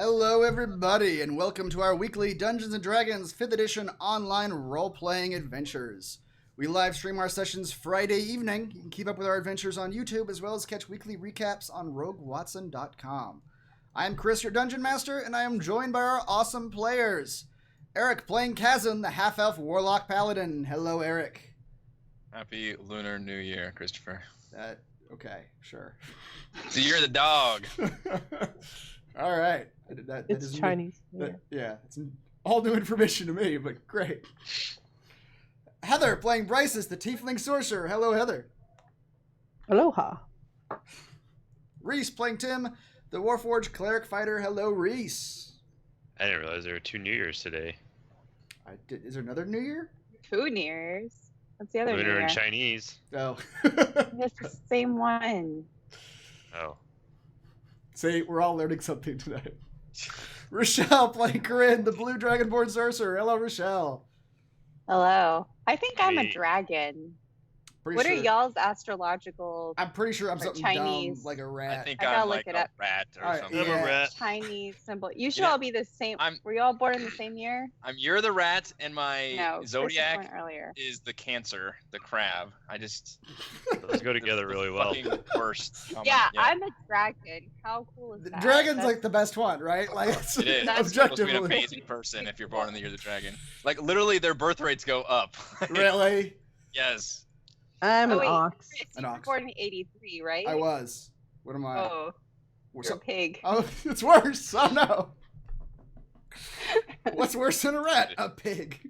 Hello everybody, and welcome to our weekly Dungeons & Dragons 5th edition online role-playing adventures. We live stream our sessions Friday evening. You can keep up with our adventures on YouTube, as well as catch weekly recaps on roguewatson.com. I'm Chris, your Dungeon Master, and I am joined by our awesome players. Eric playing Kazan, the half-elf warlock paladin. Hello, Eric. Happy Lunar New Year, Christopher. Okay, sure. So you're the dog. All right. It's Chinese. It's all new information to me, but great. Heather playing Bryces, the tiefling sorcerer. Hello, Heather. Aloha. Reese playing Tim, the Warforged cleric fighter. Hello, Reese. I didn't realize there were 2 New Years today. Is there another New Year? 2 New Years. What's the other New Lunar Year? in Chinese. Oh. It's the same one. Oh. See, we're all learning something tonight. Rochelle playing Corinne, the blue dragonborn sorcerer. Hello, Rochelle. Hello. I think I'm a Hey. dragon. Pretty What sure, are y'all's astrological I'm pretty sure I'm or something Chinese? dumb, like a I rat. think I gotta I'm look like it a up. rat or All right, something. I'm a rat. Chinese symbol? You should Yeah. all be the same. I'm- Were you all born in the same year? You're the rat, and my No. Chris was zodiac born earlier. is the Cancer, the crab. Those go together really well. Fucking worst. Yeah, I'm a dragon. How cool is The that? dragon's That's- like the best one, right? Like, it's It is. That's You're supposed to be an objectively. amazing person if you're born in the year of the dragon. Like literally, their birth rates go up. Really? Yes. I'm Oh, an wait. ox. Chris, An you were ox. born in '83, right? I was. What am I? Oh, We're you're a pig. Oh, it's worse. Oh no. What's worse than a rat? A pig.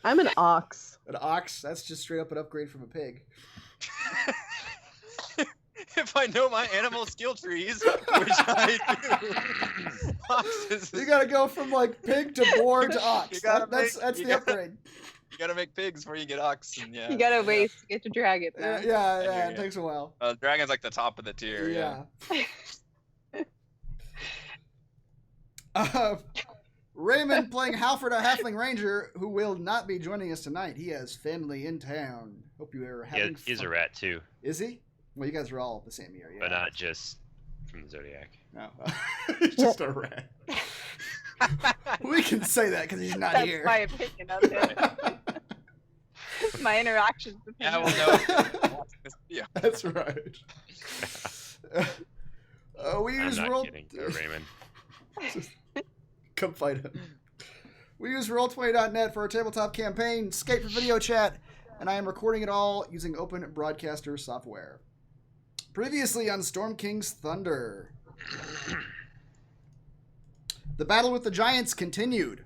I'm an ox. An ox? That's just straight up an upgrade from a pig. If I know my animal skill trees, which I do, oxes. You gotta go from like pig to boar to ox. You gotta That's make- the you gotta- upgrade. You gotta make pigs before you get ox. And yeah. You gotta wait to get to dragon. Yeah, man. yeah, hear it ya. takes a while. Dragon's like the top of the tier. Yeah. Raymond playing Halford, a halfling ranger, who will not be joining us tonight. He has family in town. Hope you are Yeah, having he's fun. a rat too, Is he? Well, you guys are all the same year, yeah. but not just from the Zodiac. No, he's just a rat. We can say that because he's not That's here. my opinion of it. My interactions with him. Yeah, well, no. Watching this video. That's right. We I'm use not roll. kidding. Raymond. Come fight him. We use Roll20.net for our tabletop campaign, Skype for video chat, and I am recording it all using Open Broadcaster software. Previously on Storm King's Thunder. The battle with the giants continued.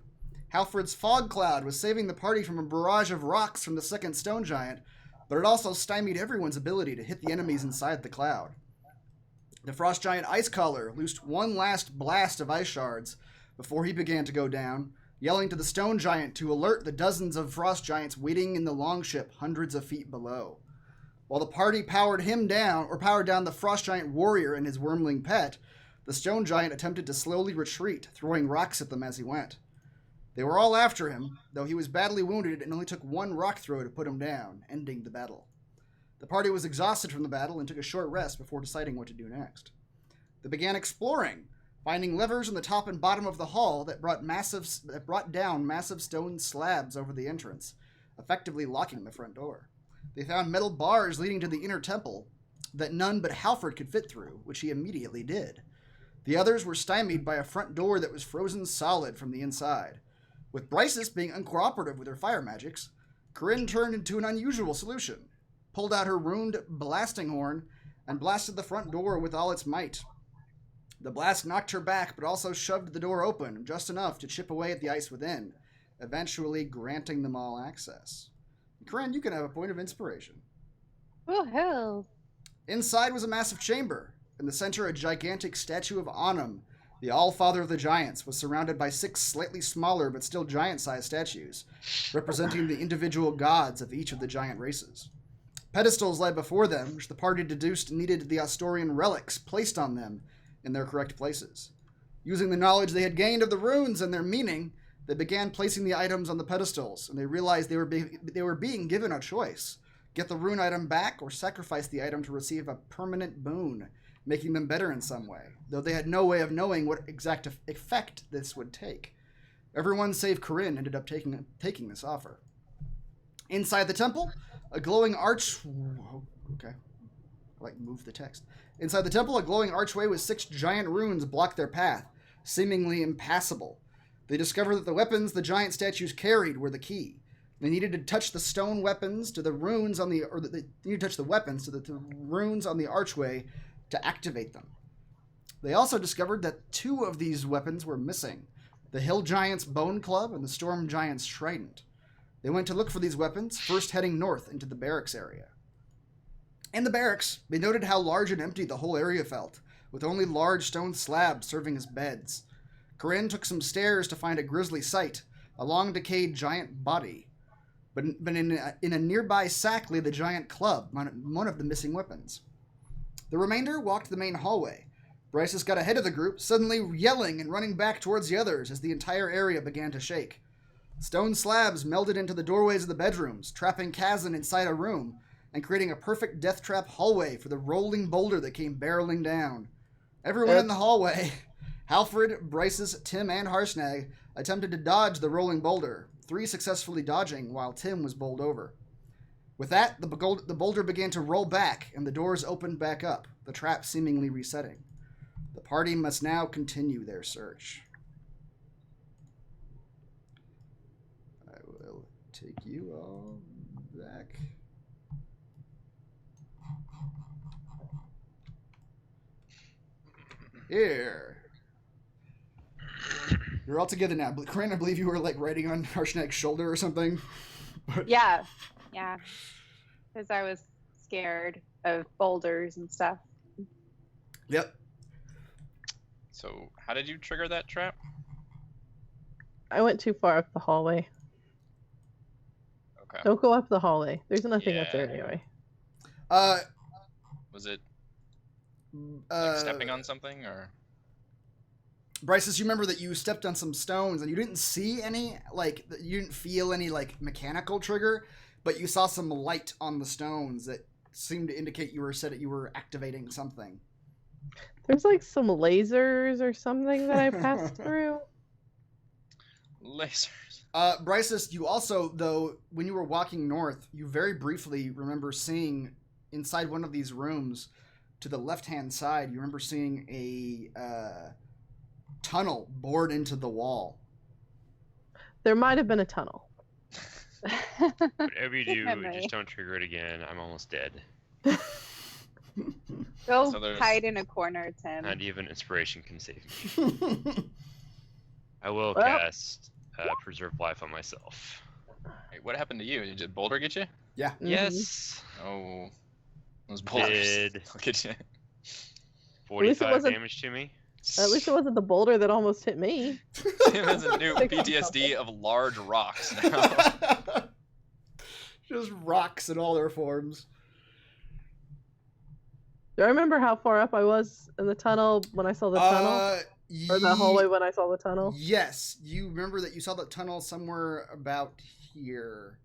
Halford's fog cloud was saving the party from a barrage of rocks from the second stone giant, but it also stymied everyone's ability to hit the enemies inside the cloud. The frost giant Ice Collar loosed one last blast of ice shards before he began to go down, yelling to the stone giant to alert the dozens of frost giants waiting in the longship hundreds of feet below. While the party powered down the frost giant warrior and his wormling pet, the stone giant attempted to slowly retreat, throwing rocks at them as he went. They were all after him, though he was badly wounded and only took one rock throw to put him down, ending the battle. The party was exhausted from the battle and took a short rest before deciding what to do next. They began exploring, finding levers in the top and bottom of the hall that brought down massive stone slabs over the entrance, effectively locking the front door. They found metal bars leading to the inner temple that none but Halford could fit through, which he immediately did. The others were stymied by a front door that was frozen solid from the inside. With Bryces being uncooperative with her fire magics, Corinne turned into an unusual solution, pulled out her ruined blasting horn, and blasted the front door with all its might. The blast knocked her back, but also shoved the door open just enough to chip away at the ice within, eventually granting them all access. Corinne, you can have a point of inspiration. Oh, hell. Inside was a massive chamber. In the center, a gigantic statue of Anum, the All-Father of the Giants, was surrounded by 6 slightly smaller but still giant-sized statues, representing the individual gods of each of the giant races. Pedestals lay before them, which the party deduced needed the Astorian relics placed on them in their correct places. Using the knowledge they had gained of the runes and their meaning, they began placing the items on the pedestals, and they realized they were being given a choice. Get the rune item back or sacrifice the item to receive a permanent boon, making them better in some way, though they had no way of knowing what exact effect this would take. Everyone save Corinne ended up taking this offer. Inside the temple, a glowing okay. Move the text. Inside the temple, a glowing archway with 6 giant runes blocked their path, seemingly impassable. They discovered that the weapons the giant statues carried were the key. They needed to touch the stone weapons to the runes on the, or they needed to touch the weapons to the runes on the archway to activate them. They also discovered that 2 of these weapons were missing: the Hill Giant's Bone Club and the Storm Giant's Trident. They went to look for these weapons, first heading north into the barracks area. In the barracks, they noted how large and empty the whole area felt, with only large stone slabs serving as beds. Corinne took some stairs to find a grisly sight, a long decayed giant body. But in a nearby sack lay the giant club, one of the missing weapons. The remainder walked the main hallway. Bryces got ahead of the group, suddenly yelling and running back towards the others as the entire area began to shake. Stone slabs melded into the doorways of the bedrooms, trapping Kazan inside a room, and creating a perfect death trap hallway for the rolling boulder that came barreling down. Everyone in the hallway, Halford, Bryces, Tim, and Harsnag, attempted to dodge the rolling boulder, 3 successfully dodging while Tim was bowled over. With that, the boulder began to roll back, and the doors opened back up, the trap seemingly resetting. The party must now continue their search. I will take you all back. Here. You're all together now. Corinne, I believe you were riding on Harshnag's shoulder or something. Yeah. Because I was scared of boulders and stuff. Yep. So, how did you trigger that trap? I went too far up the hallway. Okay. Don't go up the hallway. There's nothing up there Yeah. anyway. Was it Uh, stepping on something, or? Bryces, you remember that you stepped on some stones and you didn't see any, you didn't feel any, mechanical trigger, but you saw some light on the stones that seemed to indicate you were activating something. There's some lasers or something that I passed through. Lasers. Bryces, you also, though, when you were walking north, you very briefly remember seeing inside one of these rooms to the left-hand side, you remember seeing a tunnel bored into the wall. There might have been a tunnel. Whatever you do, Memory. just don't trigger it again. I'm almost dead. Go So there's- hide in a corner, Tim. Not even inspiration can save me. I will Well- cast Preserve Life on myself. Wait, what happened to you? Did Boulder get you? Yeah. Mhm. Yes. Oh, those boulders. Did Look at you. 45 wasn't- damage to me. At least it wasn't the boulder that almost hit me. Tim has a new PTSD of large rocks now. Just rocks in all their forms. Do I remember how far up I was in the tunnel when I saw the tunnel? Or the hallway when I saw the tunnel? Yes, you remember that you saw the tunnel somewhere about here,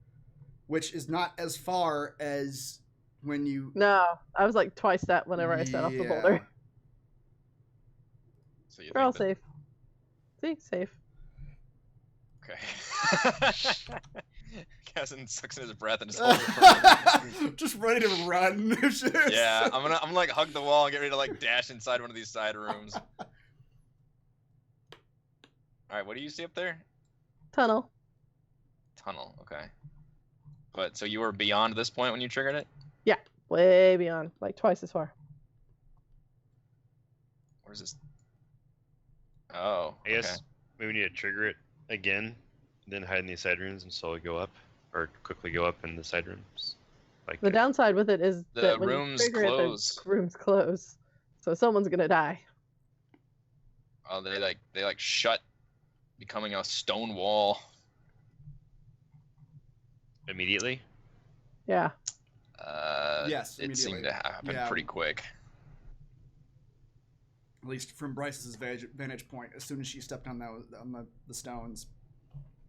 which is not as far as when you. No, I was twice that whenever I set off the Yeah. boulder. So you We're all think safe. See, safe. that... Okay. Kazan sucks in his breath and just holds it for Just ready to run. Yeah, I'm gonna hug the wall and get ready to dash inside one of these side rooms. All right, what do you see up there? Tunnel. Tunnel. Okay. But so you were beyond this point when you triggered it? Way beyond. Twice as far. Where's this? Oh. I guess maybe we need to trigger it again, then hide in these side rooms and slowly go up, or quickly go up in the side rooms. The downside with it is The that when rooms you trigger close. it, the rooms close. So someone's gonna die. Oh, they shut, becoming a stone wall. immediately. Yeah. Yes, It seemed immediately. to happen Yeah. pretty quick. At least from Bryce's vantage point, as soon as she stepped on the stones.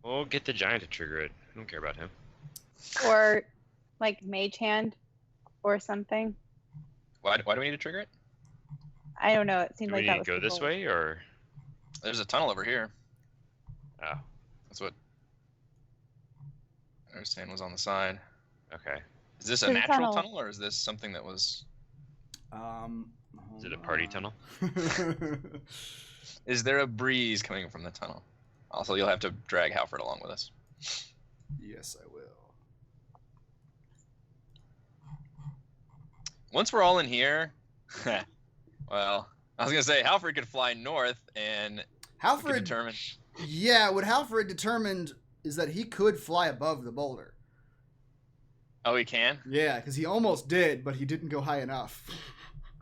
We'll get the giant to trigger it. I don't care about him. Or mage hand or something. Why do we need to trigger it? I don't know. It seemed Do we like need that to was go the this goal. way, or? There's a tunnel over here. Oh, That's what I understand was on the side. okay. Is this a There's a natural tunnel. tunnel, or is this something that was... Is it a party tunnel? Is there a breeze coming from the tunnel? Also, you'll have to drag Halford along with us. Yes, I will. Once we're all in here, well, I was gonna say Halford could fly north, and we could Halford, determine. yeah, what Halford determined is that he could fly above the boulder. Oh, he can. Yeah, because he almost did, but he didn't go high enough.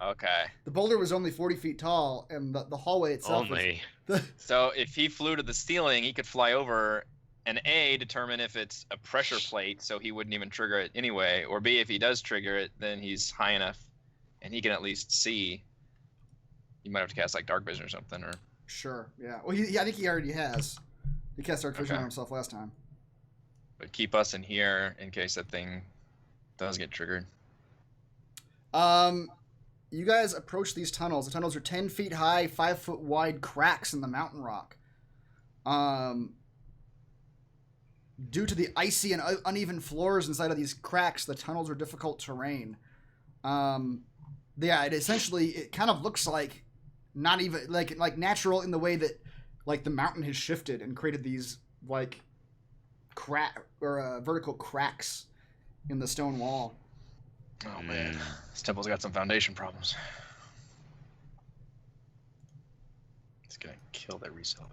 Okay. The boulder was only 40 feet tall, and the hallway itself Only. was... So if he flew to the ceiling, he could fly over and A, determine if it's a pressure plate, so he wouldn't even trigger it anyway, or B, if he does trigger it, then he's high enough and he can at least see. You might have to cast like dark vision or something, or... Sure, yeah. Well, I think he already has. He cast Dark Vision on himself last time. But keep us in here in case that thing does get triggered. You guys approach these tunnels. The tunnels are 10 feet high, 5 foot wide cracks in the mountain rock. Due to the icy and uneven floors inside of these cracks, the tunnels are difficult terrain. Yeah, it kind of looks like not even like natural in the way that like the mountain has shifted and created these like vertical cracks in the stone wall. Oh man, this temple's got some foundation problems. It's gonna kill that resale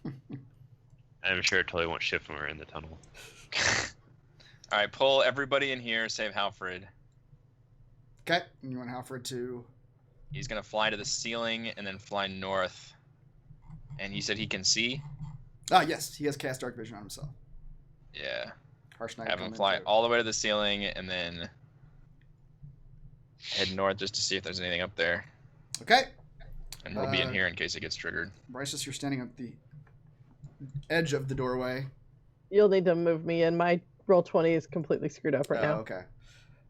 value. I'm sure it totally won't shift when we're in the tunnel. All right, pull everybody in here, save Halford. Okay, and you want Halford to... He's gonna fly to the ceiling and then fly north. And he said he can see? Ah, yes, he has cast Dark Vision on himself. Yeah. Harsh Knight. Have him fly all the way to the ceiling and then head north just to see if there's anything up there. Okay. And we'll be in here in case it gets triggered. Bryce, you're standing at the edge of the doorway. You'll need to move me in. My Roll20 is completely screwed up right now. Okay.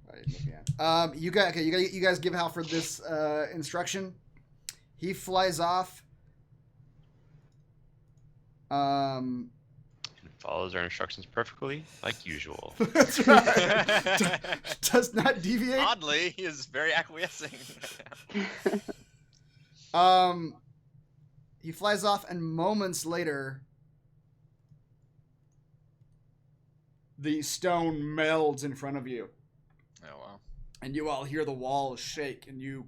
All right, move me in. You guys give Halford this instruction. He flies off. Follows our instructions perfectly, like usual. That's right. Does not deviate. Oddly, he is very acquiescing. He flies off, and moments later, the stone melds in front of you. Oh, wow. And you all hear the walls shake, and you,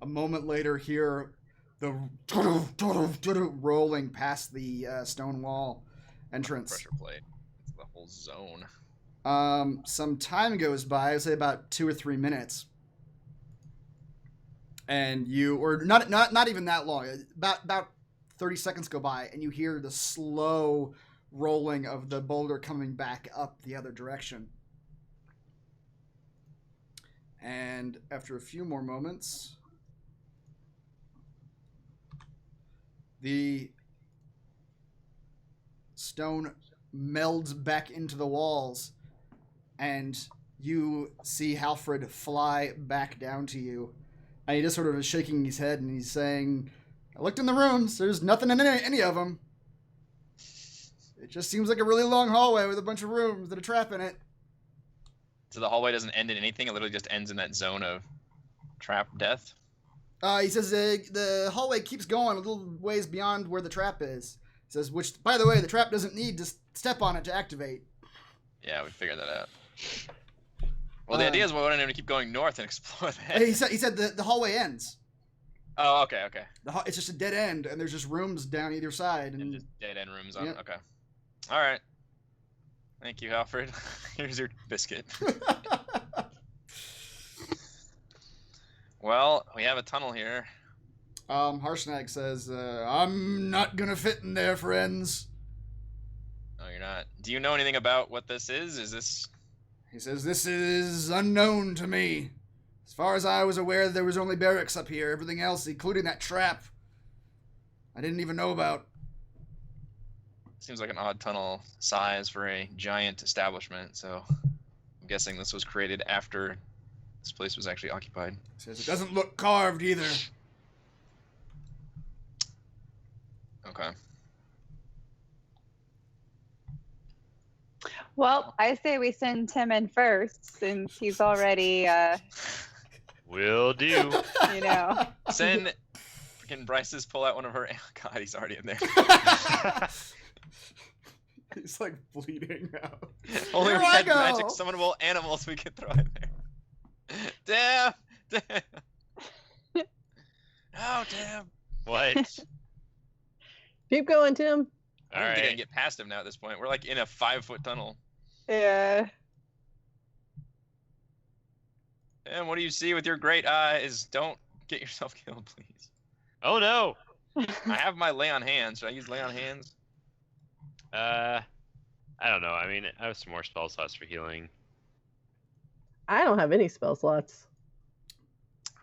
a moment later, hear the rolling past the stone wall entrance. Pressure plate. It's the whole zone. Some time goes by, I'd say about 2 or 3 minutes. And or not even that long, about 30 seconds go by, and you hear the slow rolling of the boulder coming back up the other direction. And after a few more moments, the stone melds back into the walls, and you see Halford fly back down to you. And he just sort of is shaking his head, and he's saying, I looked in the rooms, there's nothing in any of them. It just seems like a really long hallway with a bunch of rooms that are trap in it. So the hallway doesn't end in anything? It literally just ends in that zone of trap death? He says the hallway keeps going a little ways beyond where the trap is. He says, which, by the way, the trap doesn't need to step on it to activate. Yeah, we figured that out. Well, the idea is we want him to keep going north and explore that. He said the hallway ends. Oh, okay. It's just a dead end, and there's just rooms down either side. And just dead end rooms on. Yep. Okay. All right. Thank you, Halford. Here's your biscuit. Well, we have a tunnel here. Harshnag says, I'm not gonna fit in there, friends. No, you're not. Do you know anything about what this is? He says, this is unknown to me. As far as I was aware, there was only barracks up here. Everything else, including that trap, I didn't even know about. Seems like an odd tunnel size for a giant establishment, so I'm guessing this was created after this place was actually occupied. He says, it doesn't look carved either. Okay. Well, I say we send Tim in first since he's already, Will do. you know. Send. Can Bryce's pull out one of her? God, he's already in there. He's like bleeding out. Only Here we I had go. magic summonable animals we could throw in there. Damn! Damn! Oh, damn! What? Keep going, Tim. I don't think I can get past him now at this point. We're like in a 5-foot tunnel. Yeah. And what do you see with your great eyes? Don't get yourself killed, please. Oh no! I have my lay on hands. Should I use lay on hands? I don't know. I mean, I have some more spell slots for healing. I don't have any spell slots.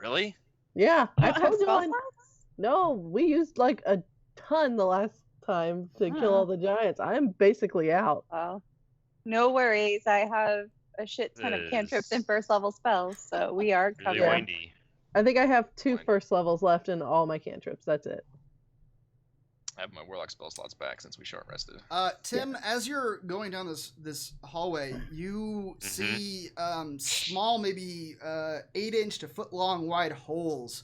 Really? Yeah, You I don't have told you. spell I- slots? No, we used like a ton the last time to kill Huh. all the giants. I'm basically out. Well, no worries. I have a shit ton of cantrips and first level spells, so we are Really covered. windy. I think I have 2 Fine. first levels left in all my cantrips. That's it. I have my warlock spell slots back since we short rested. Tim, as you're going down this hallway, you see small, maybe 8-inch to foot-long wide holes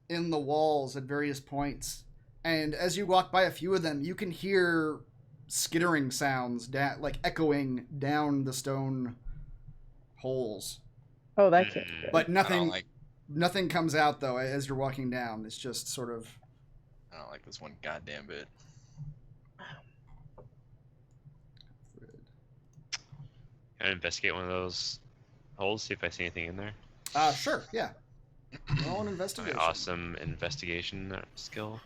in the walls at various points. And as you walk by a few of them, you can hear skittering sounds, like echoing down the stone holes. Oh, that can't be good. But I don't nothing comes out though as you're walking down. It's just sort of. I don't like this one goddamn bit. Can I investigate one of those holes? See if I see anything in there. Sure, yeah. Roll an My investigation. awesome investigation skill.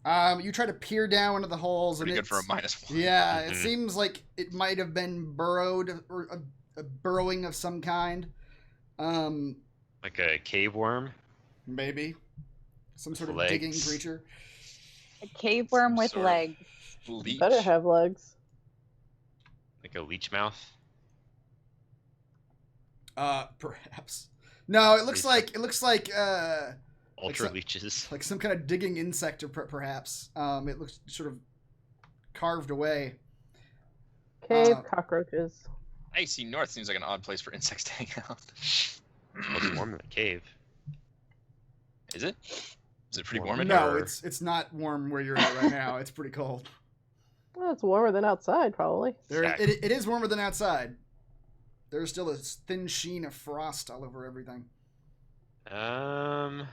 You try to peer down into the holes, Pretty and good for a it's- -1. Yeah, it seems like it might have been burrowed or a burrowing of some kind. Like a cave worm. Maybe some sort of Legs. digging creature. A cave worm with Sort of legs. Leech. Better have legs. Like a leech mouth. Perhaps. No, it looks like Ultra some- leeches. like some kind of digging insect, or perhaps. It looks sort of carved away. Cave cockroaches. Icy North seems like an odd place for insects to hang out. Well, it's warm in the cave. Is it? Is it pretty warm Warm. in No, here? it's not warm where you're at right now. It's pretty cold. Well, it's warmer than outside, probably. It is warmer than outside. There's still a thin sheen of frost all over everything. I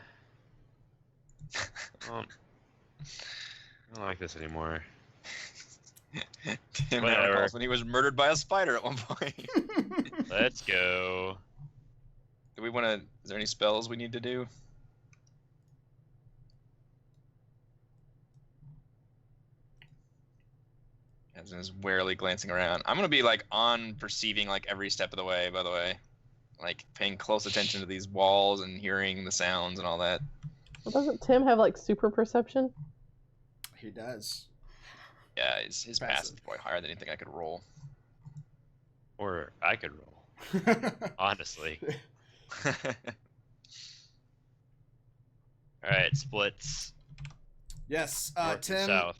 don't like this anymore. Tim Whatever. recalls when he was murdered by a spider at one point. Let's go. Do we want to? Is there any spells we need to do? As is warily glancing around. I'm gonna be like on perceiving like every step of the way. By the way, like paying close attention to these walls and hearing the sounds and all that. Well, doesn't Tim have like super perception? He does. Yeah, his Passive. passive probably higher than anything I could roll. Or I could roll. Honestly. Alright, splits. Yes, North and Tim. south.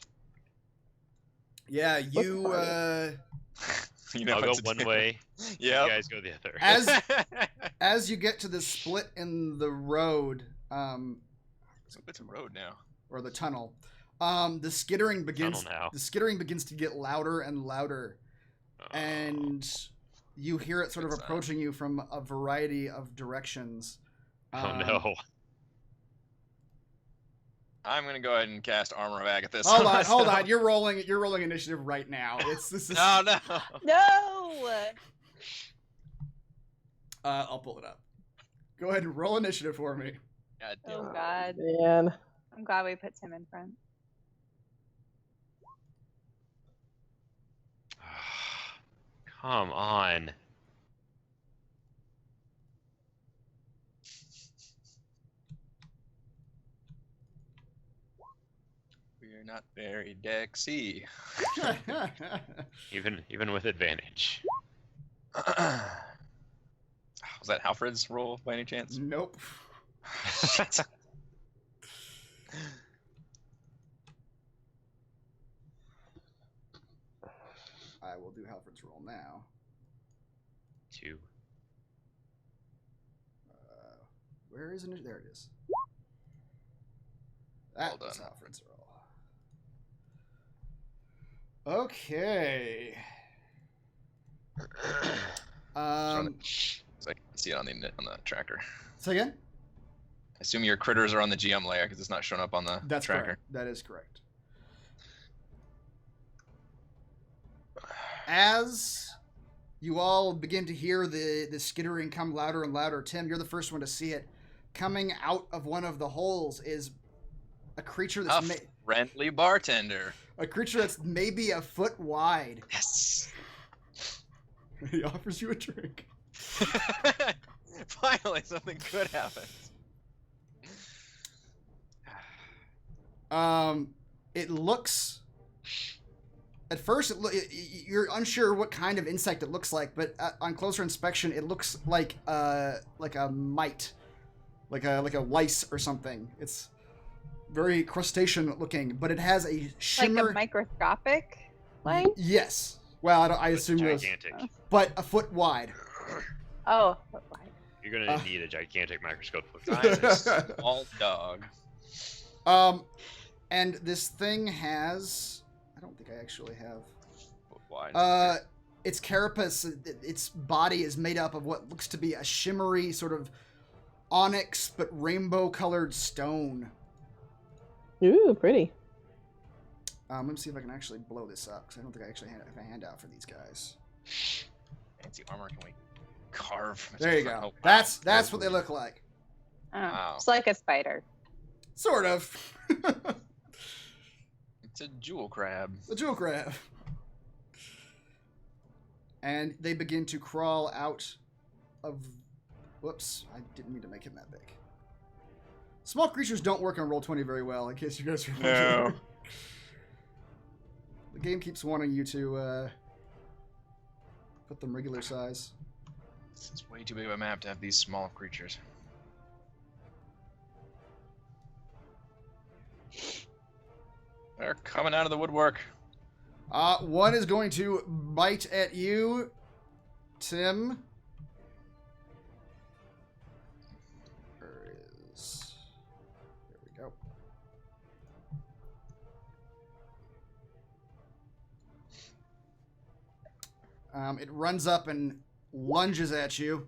Yeah, you. You know I'll what go to one do. way. Yeah. You guys go the other. As you get to the split in the road, So it's a road now. or the tunnel, the skittering begins. Tunnel now. The skittering begins to get louder and louder, and you hear it sort of Good sign. approaching you from a variety of directions. Oh no. I'm gonna go ahead and cast Armor of Agathis. Hold on, myself. hold on. You're rolling initiative right now. This is. No, no. No! I'll pull it up. Go ahead and roll initiative for me. God damn. Oh god. Man. I'm glad we put Tim in front. Come on. We're not very Dexy. Even with advantage. Was that Halford's roll by any chance? Nope. I will do Halford's roll now. 2. Where is it? There it is. Well That was done. Halford's roll. Okay. So I can see it on the tracker. Say again? I assume your critters are on the GM layer because it's not showing up on the That's tracker. correct. That is correct. As you all begin to hear the skittering come louder and louder, Tim, you're the first one to see it. Coming out of one of the holes is a creature A that's friendly bartender. a creature that's maybe a foot wide. Yes. He offers you a drink. Finally, something good happens. It looks. At first, you're unsure what kind of insect it looks like, but on closer inspection, it looks like a mite, like a lice or something. It's very crustacean looking, but it has a shimmer. Like a microscopic lice? Yes. Well, I assume it was, gigantic. but a foot wide. Oh, You're gonna need a gigantic microscope. Small dog. And this thing has. I don't think I actually have. Wide. Its carapace, its body is made up of what looks to be a shimmery sort of onyx but rainbow-colored stone. Ooh, pretty. Let me see if I can actually blow this up, because I don't think I actually have a handout for these guys. Fancy armor. Can we carve? There you go. Oh, wow. That's what they look like. oh. Wow. It's like a spider. Sort of. It's a jewel crab. The jewel crab. And they begin to crawl out of... Whoops, I didn't mean to make him that big. Small creatures don't work on Roll20 very well, in case you guys are wondering. No. The game keeps wanting you to put them regular size. This is way too big of a map to have these small creatures. They're coming out of the woodwork. One is going to bite at you, Tim. Where is... There we go. It runs up and lunges at you.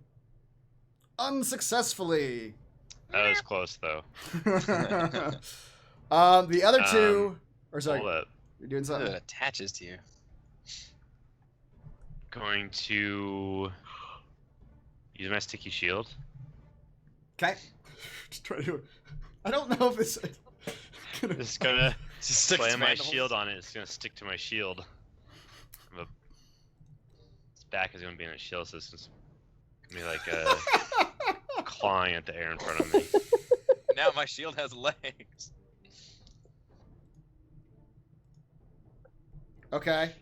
Unsuccessfully. That was close, though. The other two... Or sorry, Hold up. you're doing something? It attaches to you. Going to use my sticky shield. Okay. Just try to... I don't know if it's... Just gonna Just stick slam to my mandibles. shield on it. It's gonna stick to my shield. Its back is gonna be in its shield, so it's just gonna be like clawing at the air in front of me. Now my shield has legs. Okay.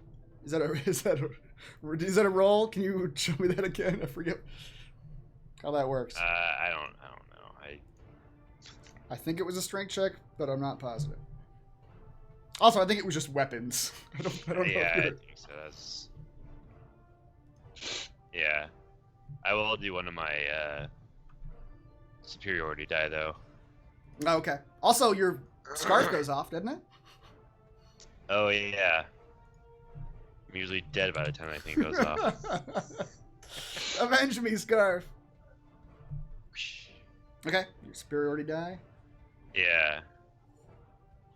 Is that a roll? Can you show me that again? I forget how that works. I don't know. I think it was a strength check, but I'm not positive. Also, I think it was just weapons. I don't know. Yeah, I think so. Yeah. I will do one of my superiority die though. Oh, okay. Also, your scarf goes off, doesn't it? Oh yeah. I'm usually dead by the time that thing goes off. Avenge me, scarf. Okay. Your superiority die. Yeah.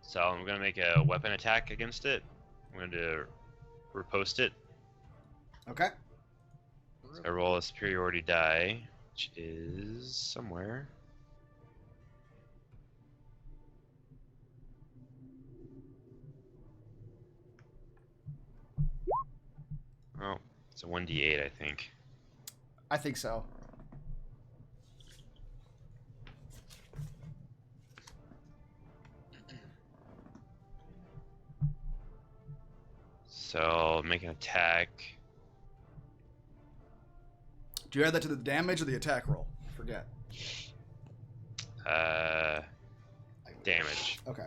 So I'm gonna make a weapon attack against it. I'm going to riposte it. Okay. So I roll a superiority die, which is somewhere. Oh, it's a 1d8, I think. I think so. So I'll make an attack. Do you add that to the damage or the attack roll? I forget. Damage. Okay.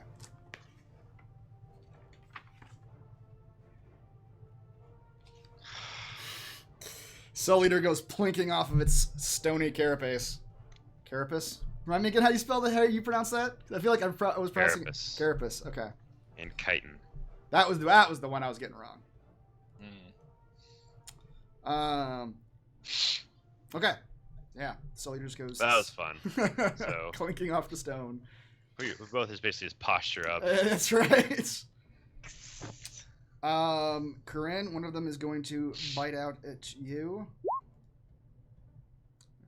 Soul Eater goes plinking off of its stony carapace. Carapace? Remind me again how you spell how you pronounce that? I feel like I was pronouncing Carapace. Carapace. Okay. And chitin. That was the one I was getting wrong. Okay. Yeah. Soul Eater just goes. That was fun. So clinking off the stone. we both is basically his posture up. That's right. Corinne, one of them is going to bite out at you.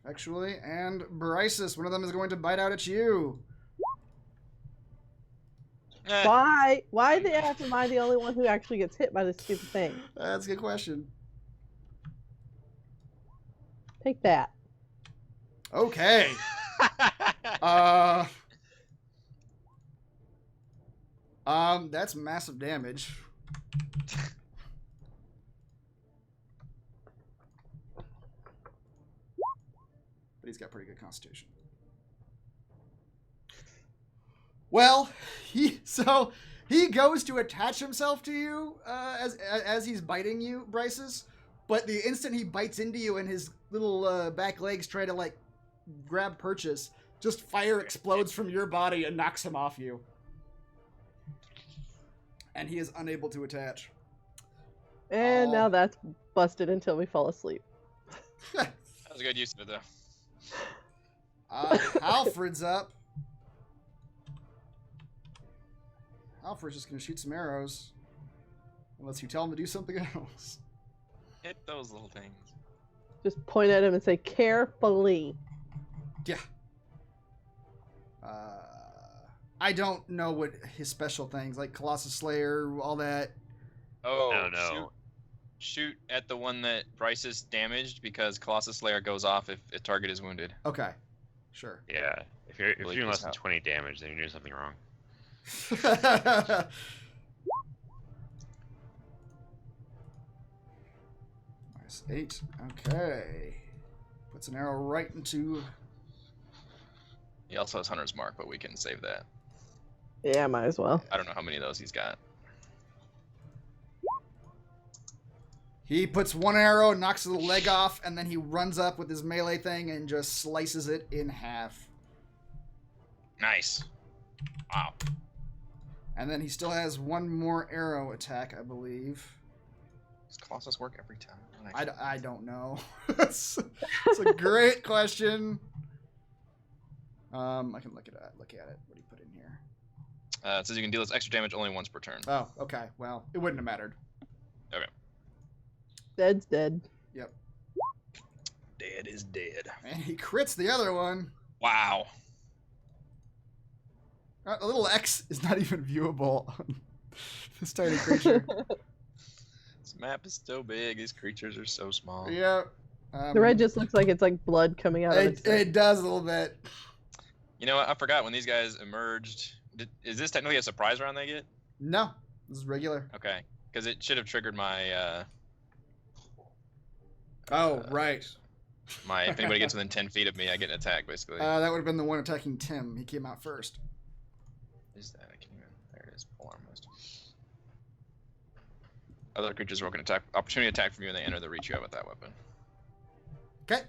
Actually, and Brysis, one of them is going to bite out at you. Why? Why the F am I the only one who actually gets hit by this stupid thing? That's a good question. Take that. Okay. That's massive damage. But he's got pretty good constitution. Well, he goes to attach himself to you as he's biting you, Bryces. But the instant he bites into you and his little back legs try to like grab purchase, just fire explodes from your body and knocks him off you. And he is unable to attach. And now that's busted until we fall asleep. That was a good use of it, though. Halford's up. Halford's just going to shoot some arrows. Unless you tell him to do something else. Hit those little things. Just point at him and say, carefully. Yeah. I don't know what his special things, like Colossus Slayer, all that. Oh, no. Shoot at the one that Bryce's damaged because Colossus Slayer goes off if a target is wounded. Okay. Sure. Yeah. If you're Believe doing this less than out. 20 damage, then you're doing something wrong. -8. Okay. Puts an arrow right into... He also has Hunter's Mark, but we can save that. Yeah, might as well. I don't know how many of those he's got. He puts one arrow, knocks the leg off, and then he runs up with his melee thing and just slices it in half. Nice. Wow. And then he still has one more arrow attack, I believe. Does Colossus work every time? I don't know. It's a great question. I can look at it. What do you put in here? It says you can deal this extra damage only once per turn. Oh, okay. Well, it wouldn't have mattered. Okay. Dead's dead. Yep. Dead is dead. And he crits the other one. Wow. A little X is not even viewable on this tiny creature. This map is so big. These creatures are so small. Yep. The red just looks like it's like blood coming out of its It does a little bit. You know what? I forgot when these guys emerged. Is this technically a surprise round they get? No. This is regular. Okay. Because it should have triggered my... right. If anybody gets within 10 feet of me, I get an attack, basically. That would have been the one attacking Tim. He came out first. Is that? I can't even... There it is. Polearm list. Other creatures will can opportunity attack from you when they enter the reach you have with that weapon. Okay.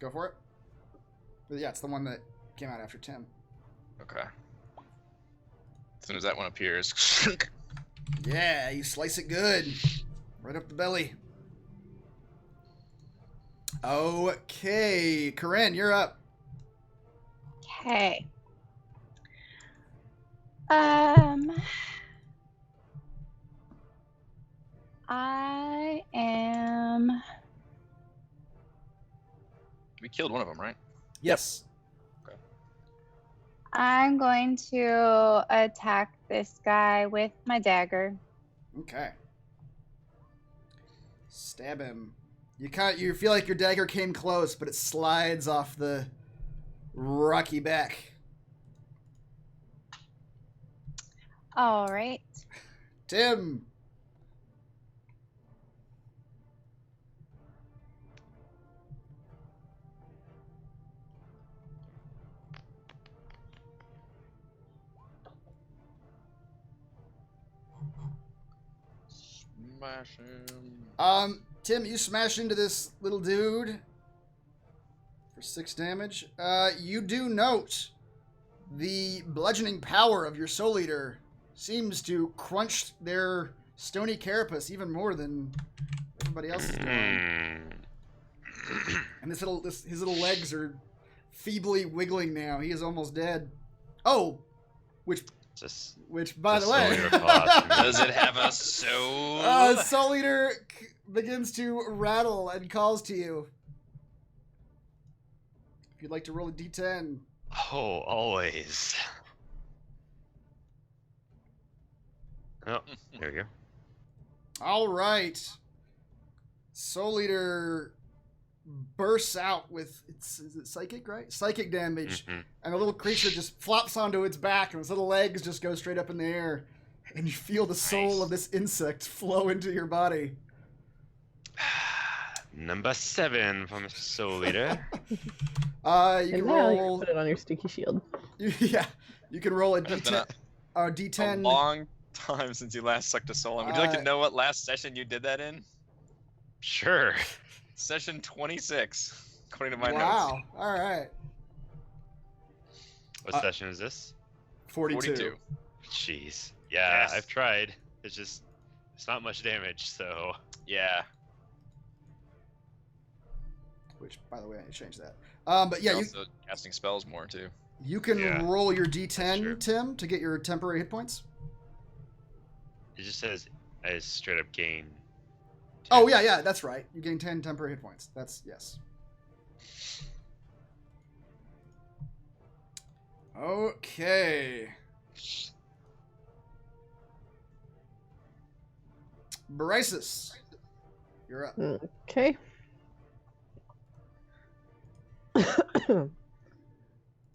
Go for it. But yeah, it's the one that came out after Tim. Okay. As soon as that one appears... Yeah, you slice it good. Right up the belly. Okay. Corinne, you're up. Okay. I am. We killed one of them, right? Yes. I'm going to attack this guy with my dagger. Okay. Stab him. You feel like your dagger came close, but it slides off the rocky back. All right. Tim. Smash him. Tim, you smash into this little dude for 6 damage. You do note the bludgeoning power of your Soul Eater seems to crunch their stony carapace even more than everybody else is doing. And his little legs are feebly wiggling now. He is almost dead. Oh, which by the way, does it have a soul? Soul Eater begins to rattle and calls to you. If you'd like to roll a d10. Oh, always. Oh, there we go. All right. Soul Eater bursts out with is it psychic, right? Psychic damage, and the little creature just flops onto its back, and its little legs just go straight up in the air, and you feel the soul of this insect flow into your body. Number 7 from Soul Eater. You can roll. You can put it on your sticky shield. Yeah, you can roll a d10. A long time since you last sucked a soul. Would you like to know what last session you did that in? Sure. Session 26, according to my notes. Wow. All right. What session is this? 42. Jeez. Yeah, Yes. I've tried. It's not much damage, so. Yeah. Which, by the way, I changed that. But yeah, You're also casting spells more too. you can roll your d10, Sure. Tim, to get your temporary hit points. It just says I straight up gain. 10. Oh, yeah, that's right. You gain 10 temporary hit points. That's, yes. Okay. Brysis, you're up. Okay.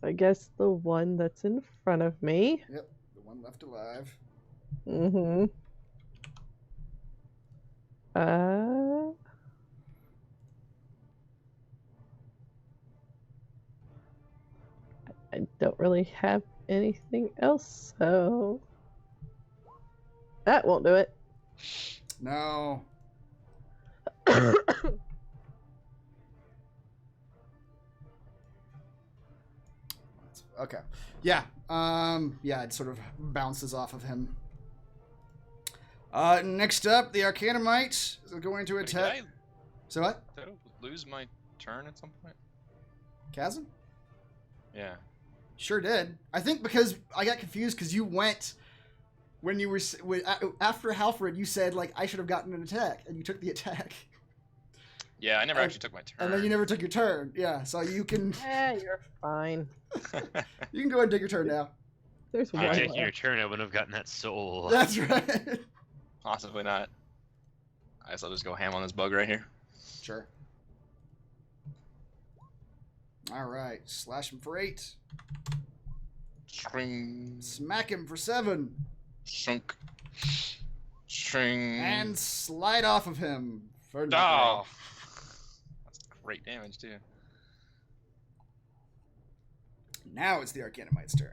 I guess the one that's in front of me. Yep, the one left alive. Mm-hmm. I don't really have anything else, so that won't do it. No. Okay. Yeah. Yeah, it sort of bounces off of him. Next up, the Arcana Mite is going to attack. Did So what? I lose my turn at some point? Chasm? Yeah. Sure did. I think because I got confused because you went when you were after Halford. You said like I should have gotten an attack, and you took the attack. Yeah, I never actually took my turn. And then you never took your turn. Yeah, so you can You're fine. you can go ahead and take your turn now. There's If one you're taking your left. turn, I wouldn't have gotten that soul. That's right. Possibly not. I guess I'll just go ham on this bug right here. Sure. All right, slash him for 8. String. Smack him for 7. Shunk. String. And slide off of him for 9. Oh. That's great damage, too. Now it's the Arcana Mite's turn.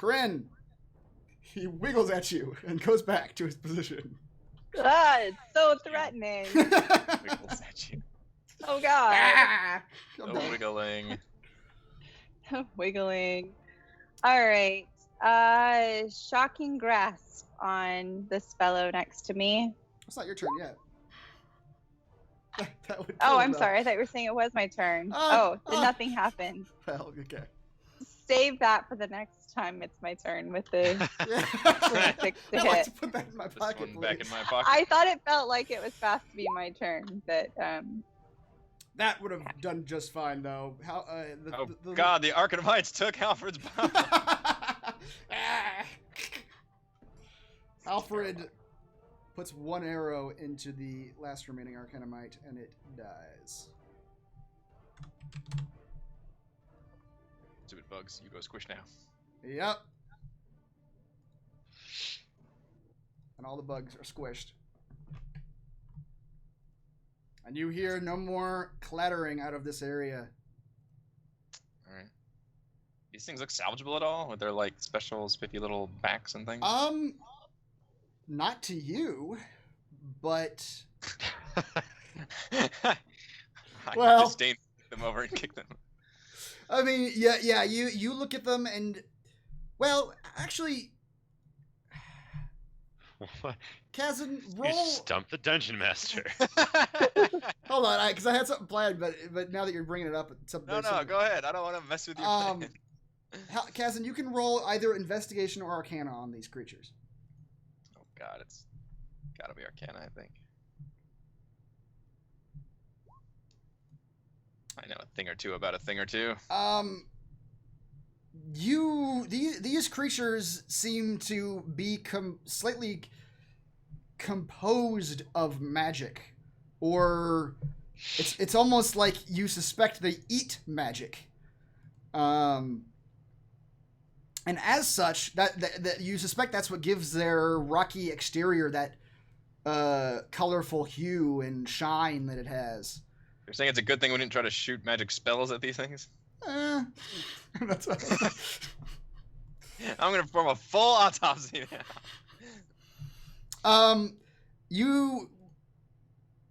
Corinne! He wiggles at you and goes back to his position. Ah, it's so threatening. Wiggles at you. Oh god. Ah! No wiggling. Wiggling. Alright. Shocking grasp on this fellow next to me. It's not your turn yet. That would Oh, kill I'm him, sorry. I thought you were saying it was my turn. Then nothing happened. though. Well, okay. Save that for the next time it's my turn with the Yeah. 6 to I'd like hit. to put that in my This pocket, one back please. in my pocket. I thought it felt like it was fast to be my turn, but That would have done just fine, though. How? Oh god, the Arcana Mites took Halford's bow. Alfred puts one arrow into the last remaining Arcana Mite, and it dies. Stupid bugs, you go squish now. Yep. And all the bugs are squished. And you hear no more clattering out of this area. Alright. These things look salvageable at all? With their like special spiffy little backs and things? Not to you, But I Well- disdain them over and kick them. I mean, yeah. You look at them and, well, actually, What? Kazan, You roll. stumped the dungeon master. Hold on, because I had something planned, but now that you're bringing it up, No, go ahead. I don't want to mess with your plan. Kazan, you can roll either investigation or Arcana on these creatures. Oh god, it's gotta be Arcana, I think. I know a thing or two about a thing or two. These creatures seem to be slightly composed of magic, or it's almost like you suspect they eat magic. And as such, that you suspect that's what gives their rocky exterior that colorful hue and shine that it has. You're saying it's a good thing we didn't try to shoot magic spells at these things? That's I'm gonna perform a full autopsy now.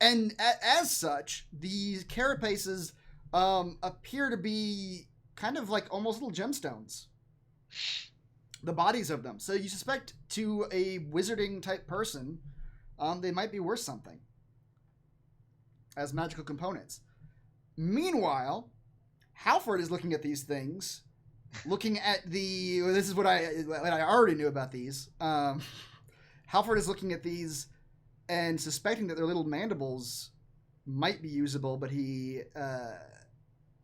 As such, these carapaces appear to be kind of like almost little gemstones. The bodies of them. So you suspect to a wizarding type person, they might be worth something as magical components. Meanwhile, Halford is looking at these things, looking at this is what I already knew about these. Halford is looking at these and suspecting that their little mandibles might be usable, but he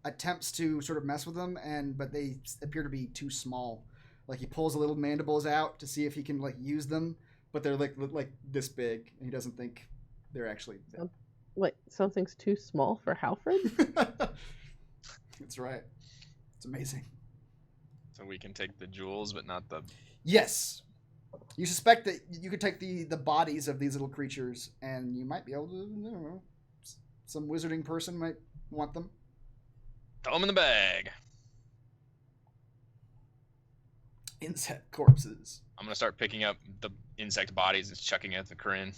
attempts to sort of mess with them, but they appear to be too small. Like he pulls the little mandibles out to see if he can like use them, but they're like this big, and he doesn't think they're actually. Wait, something's too small for Halford? That's right. It's amazing. So we can take the jewels, but not the... Yes. You suspect that you could take the bodies of these little creatures, and you might be able to, I don't know, some wizarding person might want them. Throw them in the bag. Insect corpses. I'm gonna start picking up the insect bodies and chucking it at the Corinne.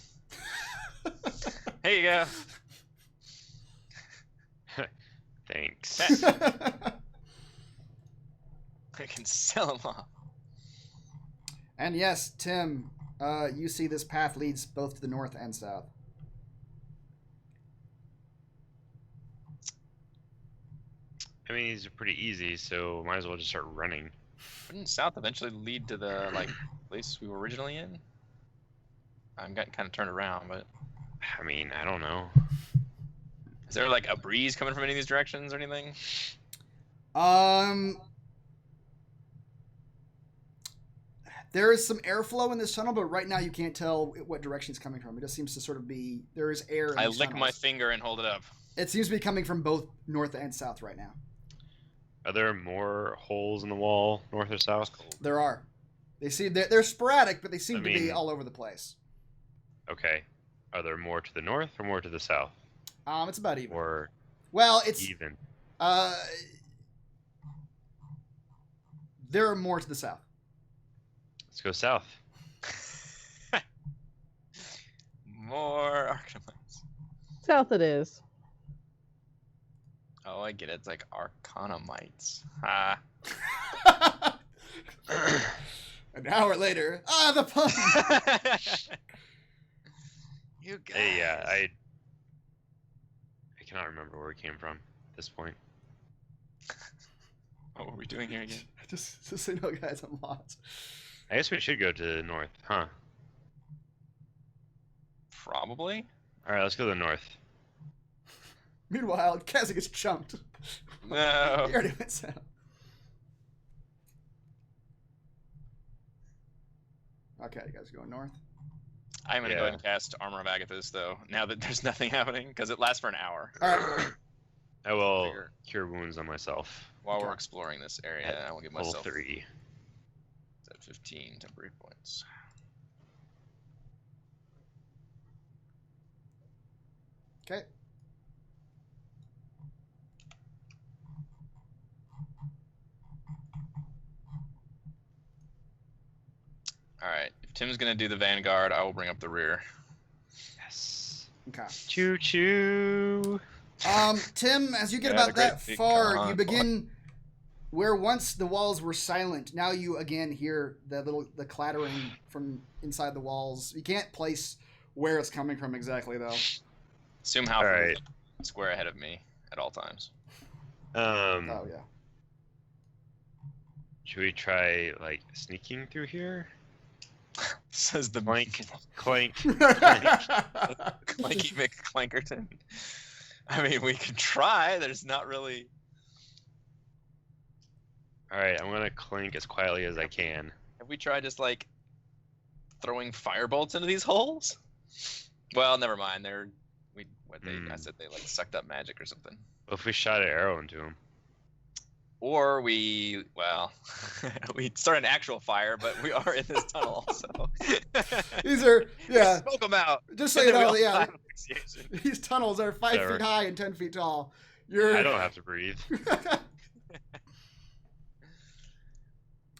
Here you go. Thanks. I can sell them off. And yes, Tim, you see this path leads both to the north and south. I mean, these are pretty easy, so might as well just start running. Wouldn't south eventually lead to the place we were originally in? I'm getting kind of turned around, but I mean, I don't know. is there like a breeze coming from any of these directions or anything? There is some airflow in this tunnel, but right now you can't tell what direction it's coming from. It just seems to sort of be, there is air in I these lick my tunnels. finger and hold it up. It seems to be coming from both north and south right now. Are there more holes in the wall, north or south? There are. They're sporadic, but they seem to be mean- all over the place. Okay. Are there more to the north or more to the south? It's about even. Or Well, it's even? there are more to the south. Let's go south. More Arcana Mites. South it is. Oh, I get it. It's like Arcana Mites. Ah. An hour later, the pun. You guys. Hey, yeah, I cannot remember where it came from at this point. What were we doing here again? just so you know, guys, I'm lost. I guess we should go to the north, huh? Probably. All right, let's go to the north. Meanwhile, Kazzy gets chunked. No. He already went south. Okay, you guys are going north. I'm gonna go Yeah. ahead and cast Armor of Agathis though. Now that there's nothing happening, because it lasts for an hour. All right. I will Figure. cure wounds on myself. While we're Okay. exploring this area, At I will give level myself 3. at 15 temporary points. Okay. All right. If Tim's gonna do the vanguard, I will bring up the rear. Yes. Okay. Choo choo. Tim, as you get Yeah, about that the great big far, con- you begin where once the walls were silent. Now you again hear the clattering from inside the walls. You can't place where it's coming from exactly, though. Assume Halford Alright. is a square ahead of me at all times. Oh yeah. Should we try like sneaking through here? Says the Clank, clank. Clanky McClankerton. I mean, we could try. There's not really. All right, I'm gonna clink as quietly as I can. Have we tried just like throwing firebolts into these holes? Well, never mind. I said they like sucked up magic or something. What if we shot an arrow into him? Or we start an actual fire, but we are in this tunnel, so. These are Smoke them out. Just so you know, yeah. Asphyxiation. These tunnels are 5 Whatever. feet high and 10 feet tall. I don't have to breathe.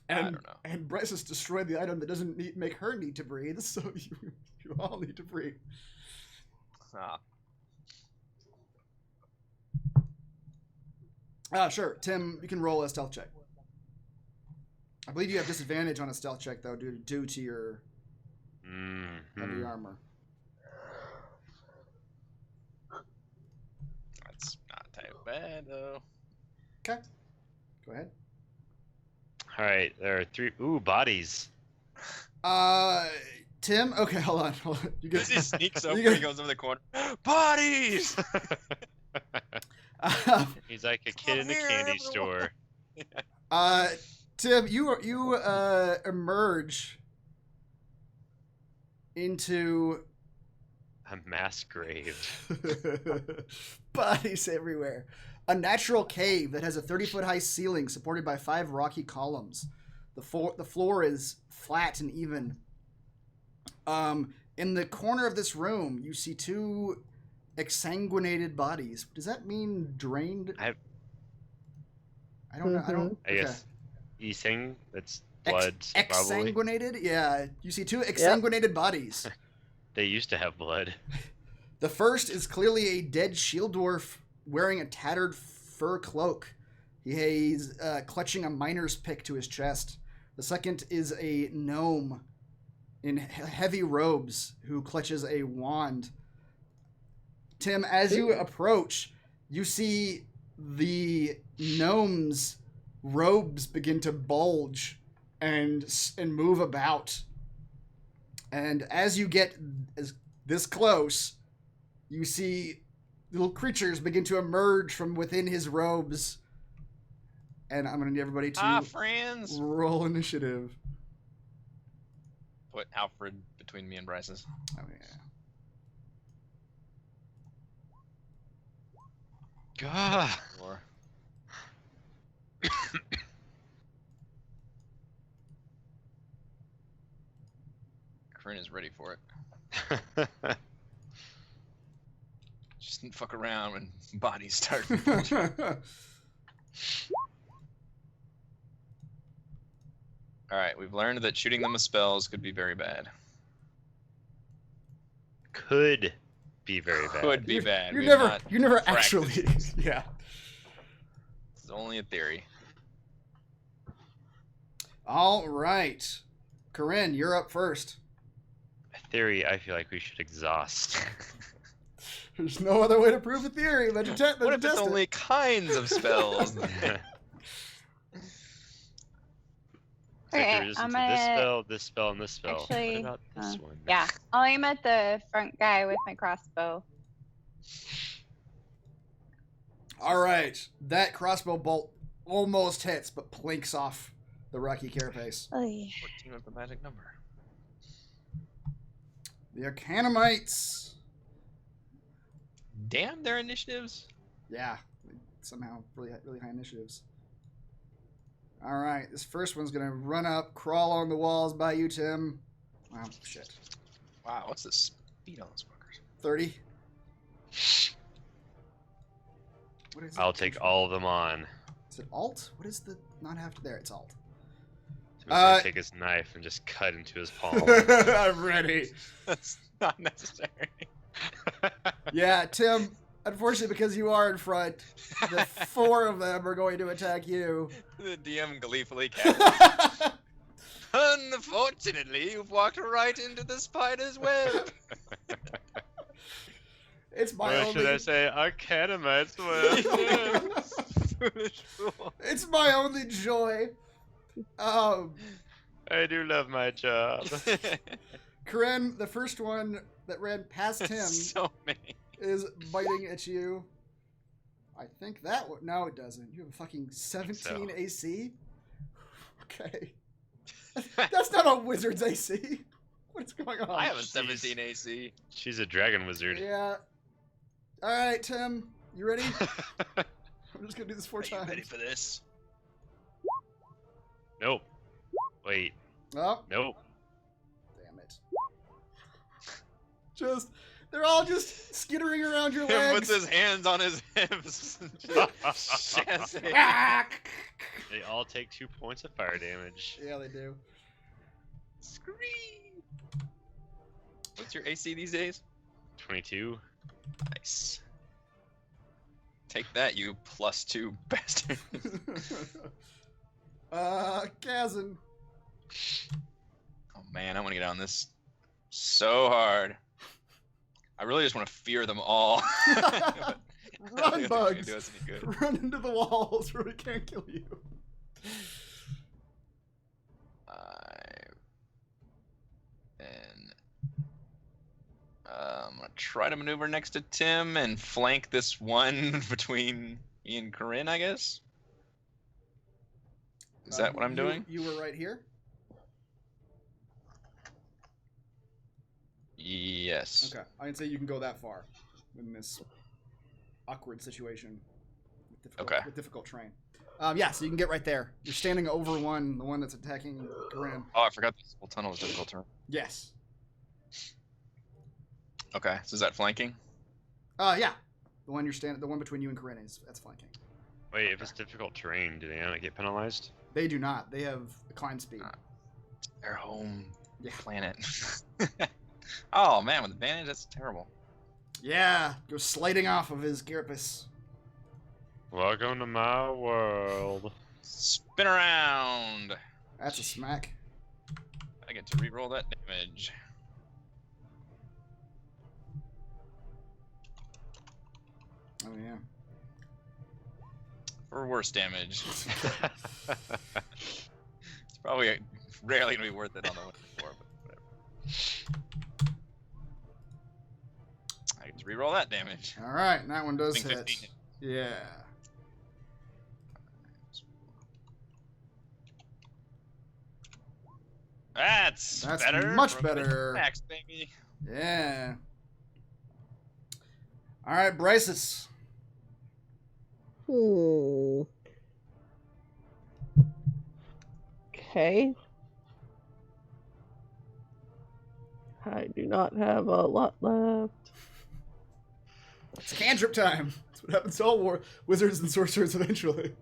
I don't know. And Bryce has destroyed the item that doesn't make her need to breathe, so you all need to breathe. Sure. Tim, you can roll a stealth check. I believe you have disadvantage on a stealth check, though, due to your heavy armor. That's not too bad, though. Okay. Go ahead. All right, there are 3 bodies. Tim? Okay, hold on. You get, As he sneaks over, you get- he goes over the corner. Bodies! He's like a kid in a here, candy everyone. store. Tim, you emerge into A mass grave. bodies everywhere. A natural cave that has a 30-foot high ceiling supported by 5 rocky columns. The floor is flat and even. In the corner of this room, you see 2 exsanguinated bodies. Does that mean drained? I don't know. I don't. I guess Esang, that's blood, probably. Exsanguinated? Yeah. You see 2 exsanguinated bodies. They used to have blood. The first is clearly a dead shield dwarf wearing a tattered fur cloak. He's clutching a miner's pick to his chest. The second is a gnome in heavy robes who clutches a wand. Tim, as you approach, you see the gnome's robes begin to bulge and move about. And as you get this close, you see little creatures begin to emerge from within his robes. And I'm going to need everybody to friends! roll initiative. Put Halford between me and Bryce's. Oh, yeah. God. Or... Corinne is ready for it. Just didn't fuck around when bodies start. Alright, we've learned that shooting them with spells could be very bad. Could be very bad. Could be bad. You We've never not actually. practiced. Yeah. It's only a theory. All right. Corinne, you're up first. Theory, I feel like we should exhaust. There's no other way to prove a theory but to test What if it's it. only kinds of spells? Okay, Resistance I'm to this gonna- spell, this spell, and this spell. Actually, what about this one? Yeah, I'll aim at the front guy with my crossbow. All right. That crossbow bolt almost hits, but plinks off the rocky carapace. Oy. 14 with the magic number. The Arcana Mites. Damn their initiatives. Yeah. Somehow really high initiatives. All right. This first one's going to run up, crawl on the walls by you, Tim. Wow, shit. Wow, what's the speed on those fuckers? 30. What is it? I'll take all of them on. Is it alt? What is the not have to there? It's alt. So he's gonna take his knife and just cut into his palm. I'm ready. That's not necessary. Yeah, Tim, unfortunately, because you are in front, the 4 of them are going to attack you. The DM gleefully cackles. Unfortunately, you've walked right into the spider's web. It's my Or only... should I say Arcana Mite's web? Foolish fool. It's my only joy. I do love my job. Corinne, the first one that ran past him So many. is biting at you. I think that one... No, it doesn't. You have a fucking 17 so. AC? Okay. That's not a wizard's AC. What's going on? I have a 17 AC. She's a dragon wizard. Yeah. Alright, Tim. You ready? I'm just gonna do this 4 Are you times. ready for this? Nope. Wait. Oh, Nope. damn it. They're all just skittering around your Tim legs. puts his hands on his hips. Chasse. They all take 2 points of fire damage. Yeah, they do. Scream. What's your AC these days? 22. Nice. Take that, you +2 bastard. Kazan. Oh man, I want to get on this so hard. I really just want to fear them all. But I don't Run, think it's bugs. gonna do us any good. Run into the walls where we can't kill you. I'm gonna try to maneuver next to Tim and flank this one between me and Corinne, I guess. Is that what I'm doing? You were right here? Yes. Okay. I didn't say you can go that far in this awkward situation with difficult terrain. Yeah, so you can get right there. You're standing over the one that's attacking Corinne. Oh, I forgot this whole tunnel was difficult terrain. Yes. Okay, so is that flanking? Yeah. The one between you and Corinne that's flanking. Wait, if it's difficult terrain, do they not get penalized? They do not. They have a climb speed. Their home Yeah. planet. Oh man, with advantage, that's terrible. Yeah, goes sliding off of his carapace. Welcome to my world. Spin around. That's a smack. I get to re-roll that damage. Oh yeah. For worse damage. It's probably rarely gonna be worth it on the one before, but whatever. I get to re-roll that damage. All right, that one does Thing hit. 15. Yeah. That's better. much From better. Max, baby. Yeah. All right, Bryces. Okay. I do not have a lot left. It's cantrip time. That's what happens to all wizards and sorcerers eventually.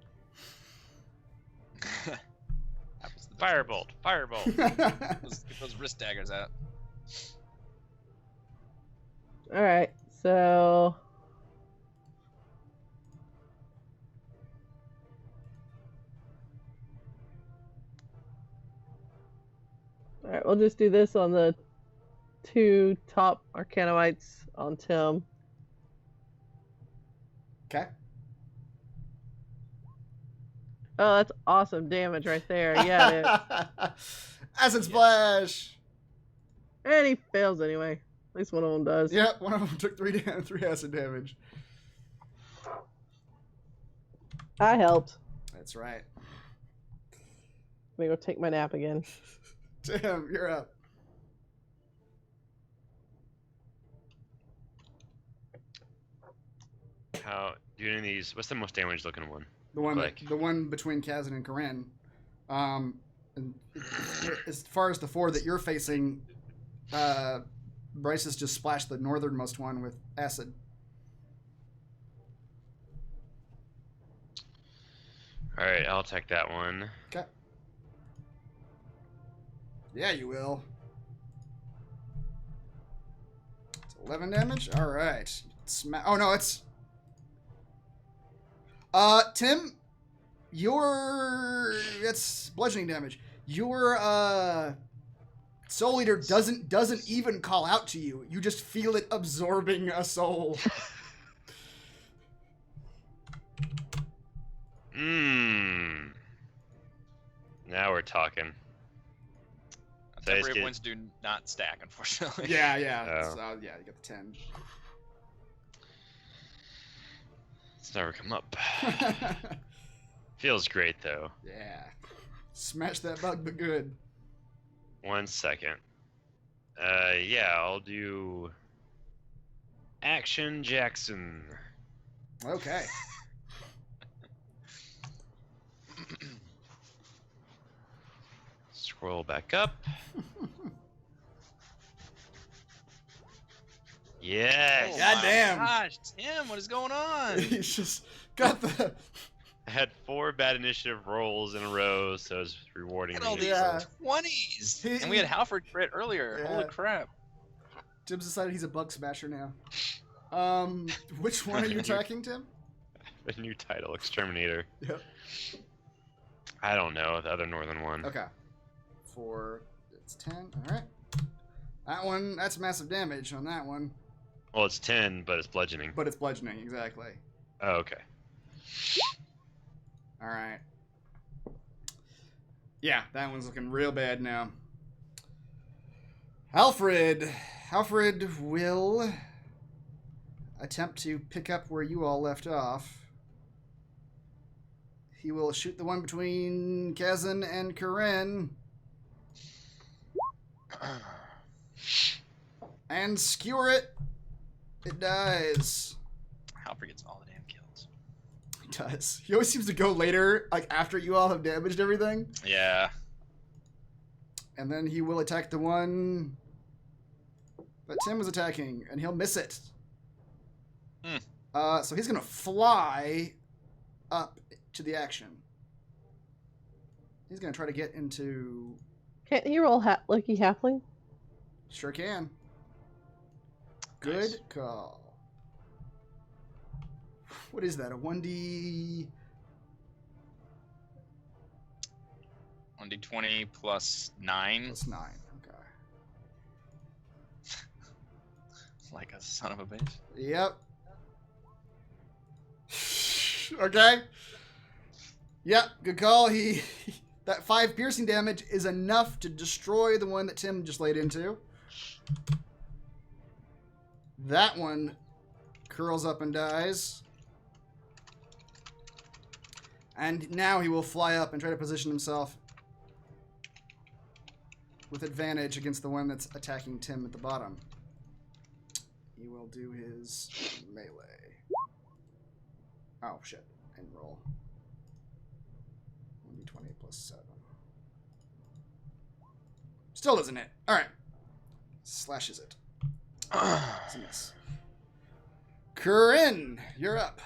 Happens to the Firebolt! Firebolt! Get those wrist daggers out. Alright, so... Alright, we'll just do this on the 2 top Arcana Mites on Tim. Okay. Oh, that's awesome damage right there. Yeah, it is. Acid splash. And he fails anyway. At least one of them does. Yep, one of them took 3 acid damage. I helped. That's right. Let me go take my nap again. Tim, you're up. How do any of these? What's the most damage looking one? The one between Kazan and Corinne. And as far as the 4 that you're facing, Bryce has just splashed the northernmost one with acid. All right, I'll attack that one. Okay. Yeah, you will. 11 damage? Alright. Oh no, it's... Tim, it's bludgeoning damage. Your, Soul Eater doesn't even call out to you. You just feel it absorbing a soul. Now we're talking. So Temporary points do not stack, unfortunately. Yeah. Oh. So, yeah, you got the 10. It's never come up. Feels great, though. Yeah. Smash that bug, but good. 1 second. Yeah, I'll do... Action Jackson. Okay. Scroll back up. Yes! Goddamn. Gosh, Tim, what is going on? He's just got the... I had 4 bad initiative rolls in a row, so it's rewarding Look at all me. these Yeah. 20s. And we had Halford crit earlier. Yeah. Holy crap. Tim's decided he's a bug smasher now. Which one are you attacking, Tim? The new title, Exterminator. Yep. I don't know, the other northern one. Okay. It's 10. Alright. That one, that's massive damage on that one. Well, it's 10, but it's bludgeoning. But it's bludgeoning, exactly. Oh, okay. Alright. Yeah, that one's looking real bad now. Halford will attempt to pick up where you all left off. He will shoot the one between Kazan and Corinne. And skewer it. It dies. Halford gets all the damn kills. He does. He always seems to go later, like after you all have damaged everything. Yeah. And then he will attack the one that Tim was attacking, and he'll miss it. So he's gonna fly up to the action. He's gonna try to get into... Can't he roll Lucky Halfling? Sure can. Good Nice. call. What is that? A 1D... 1d20 plus 9. plus 9. Okay. Like a son of a bitch. Yep. Okay. Yep, good call. That 5 piercing damage is enough to destroy the one that Tim just laid into. That one curls up and dies. And now he will fly up and try to position himself with advantage against the one that's attacking Tim at the bottom. He will do his melee. Oh, shit. And roll. 1d20 plus 7. Still doesn't hit. Alright. Slashes it. It's a miss. Corinne, you're up.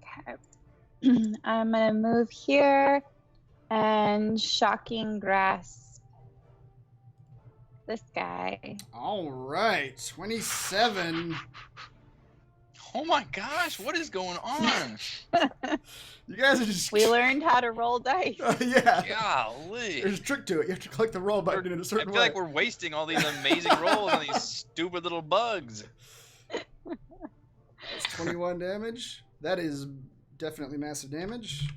Okay. I'm gonna move here and shocking grasp this guy. Alright. 27. Oh my gosh, what is going on? You guys are just... We learned how to roll dice. Yeah. Golly. There's a trick to it. You have to click the roll button in a I certain feel way. like we're wasting all these amazing rolls on these stupid little bugs. That's 21 damage. That is definitely massive damage.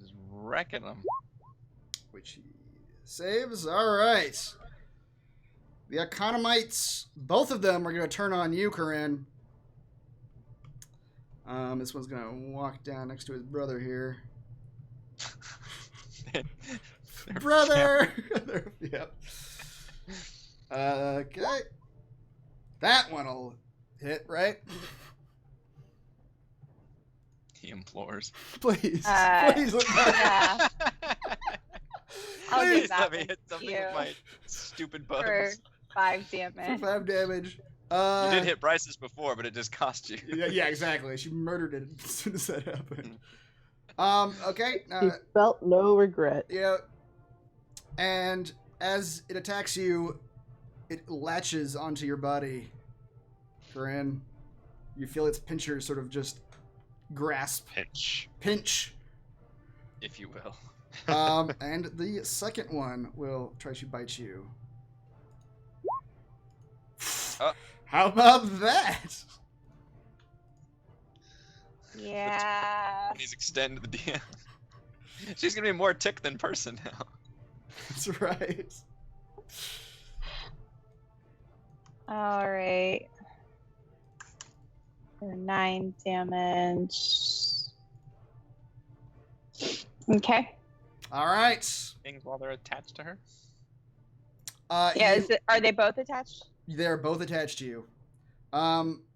Just wrecking them. Which he saves. Alright. The Arcana Mites, both of them are going to turn on you, Corinne. This one's going to walk down next to his brother here. Brother! Yep. Okay. That one will hit, right? He implores. Please. Please let Yeah. I'll Please give that let me one hit to something you with my stupid for bugs. 5 damage. 5 damage. You did hit Bryce's before, but it just cost you. Yeah, exactly. She murdered it as soon as that happened. Okay. He felt no regret. Yeah. And as it attacks you, it latches onto your body. Corinne, you feel its pinchers sort of just grasp. Pinch. If you will. And the second one will try to bite you. How about that? Yeah. He's extended the DM. She's gonna be more tick than person now. That's right. All right. For 9 damage. Okay. All right. Things while they're attached to her. Yeah. Are they both attached? They're both attached to you.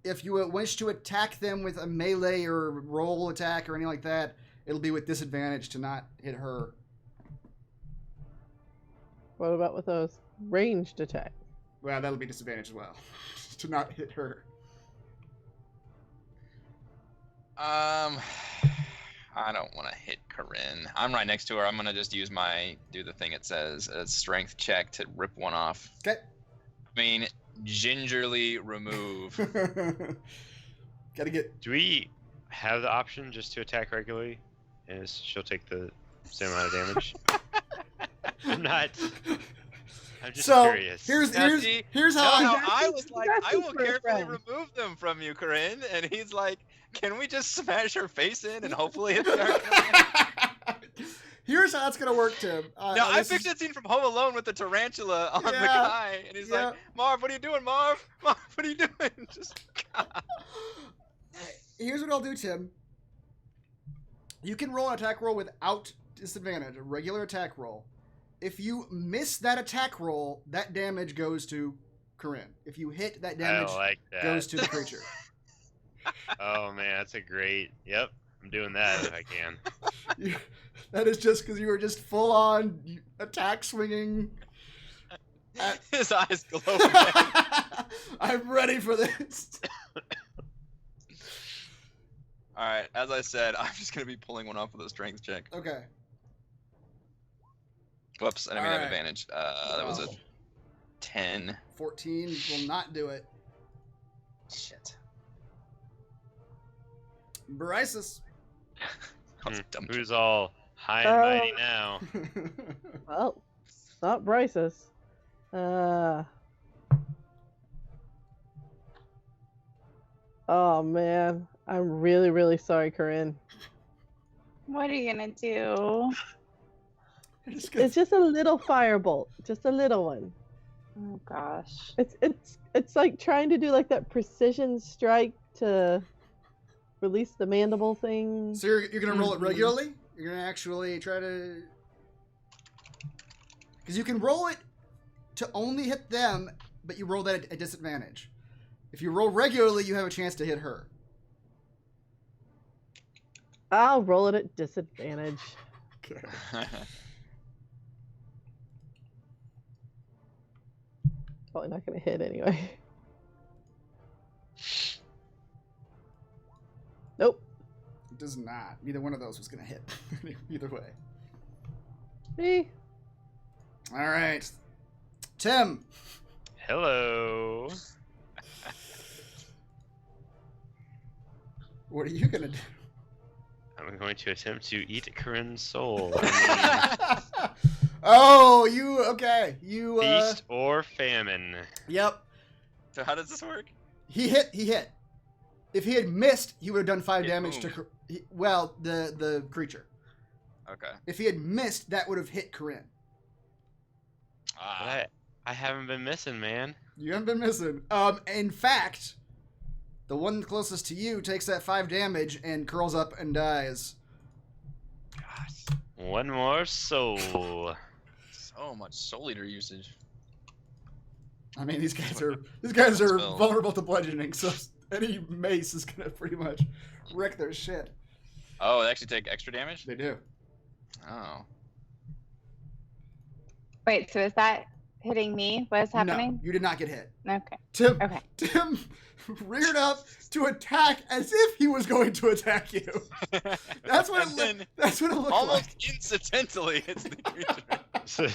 If you wish to attack them with a melee or roll attack or anything like that, it'll be with disadvantage to not hit her. What about with those ranged attacks? Well, that'll be disadvantage as well to not hit her. I don't want to hit Corinne. I'm right next to her. I'm gonna just use do the thing it says, a strength check to rip one off. Okay. I mean, gingerly remove. Gotta get. Do we have the option just to attack regularly, and she'll take the same amount of damage? I'm just curious. Here's No, how I was like, I will for a carefully friend. remove them from you, Corinne. And he's like, can we just smash her face in and hopefully hit the Arcana? Here's how it's gonna work, Tim. No, I pictured that scene from Home Alone with the tarantula on the Yeah. guy, and he's like, Marv, what are you doing, Marv? Marv, what are you doing? Just Here's what I'll do, Tim. You can roll an attack roll without disadvantage, a regular attack roll. If you miss that attack roll, that damage goes to Corinne. If you hit, that damage I like that. goes to the creature. Oh man, that's a great. Yep, I'm doing that if I can. That is just because you were just full on attack swinging. his eyes glow. I'm ready for this. All right, as I said, I'm just gonna be pulling one off with a strength check. Okay. Whoops, I didn't mean to have Alright. advantage. That was a 10. 14 will not do it. Shit. Brysis. That was a dumb Who's all high and mighty now? Well, it's not Bryce's. Oh man, I'm really, really sorry, Corinne. What are you gonna do? It's just a little firebolt, just a little one. Oh gosh. It's like trying to do like that precision strike to release the mandible thing. So you're gonna roll it regularly? You're gonna actually try to, because you can roll it to only hit them, but you roll that at a disadvantage. If you roll regularly, you have a chance to hit her. I'll roll it at disadvantage. Okay. Probably not gonna hit anyway. Nope. It does not. Neither one of those was gonna hit. Either way. Me. All right. Tim. Hello. What are you gonna do? I'm going to attempt to eat Corinne's soul. Oh, you okay? You Feast or famine. Yep. So how does this work? He hit. If he had missed, he would have done 5 Hit damage whom? to the creature. Okay. If he had missed, that would have hit Corinne. But I haven't been missing, man. You haven't been missing. In fact, the one closest to you takes that 5 damage and curls up and dies. God, One more soul. so much soul eater usage. I mean, these guys are Spell. vulnerable to bludgeoning, so any mace is gonna pretty much wreck their shit. Oh, they actually take extra damage? They do. Oh. Wait, so is that hitting me? What is happening? No, you did not get hit. Okay. Tim, Okay. Tim reared up to attack as if he was going to attack you. That's what that's what it looked almost like. incidentally hits the creature. So,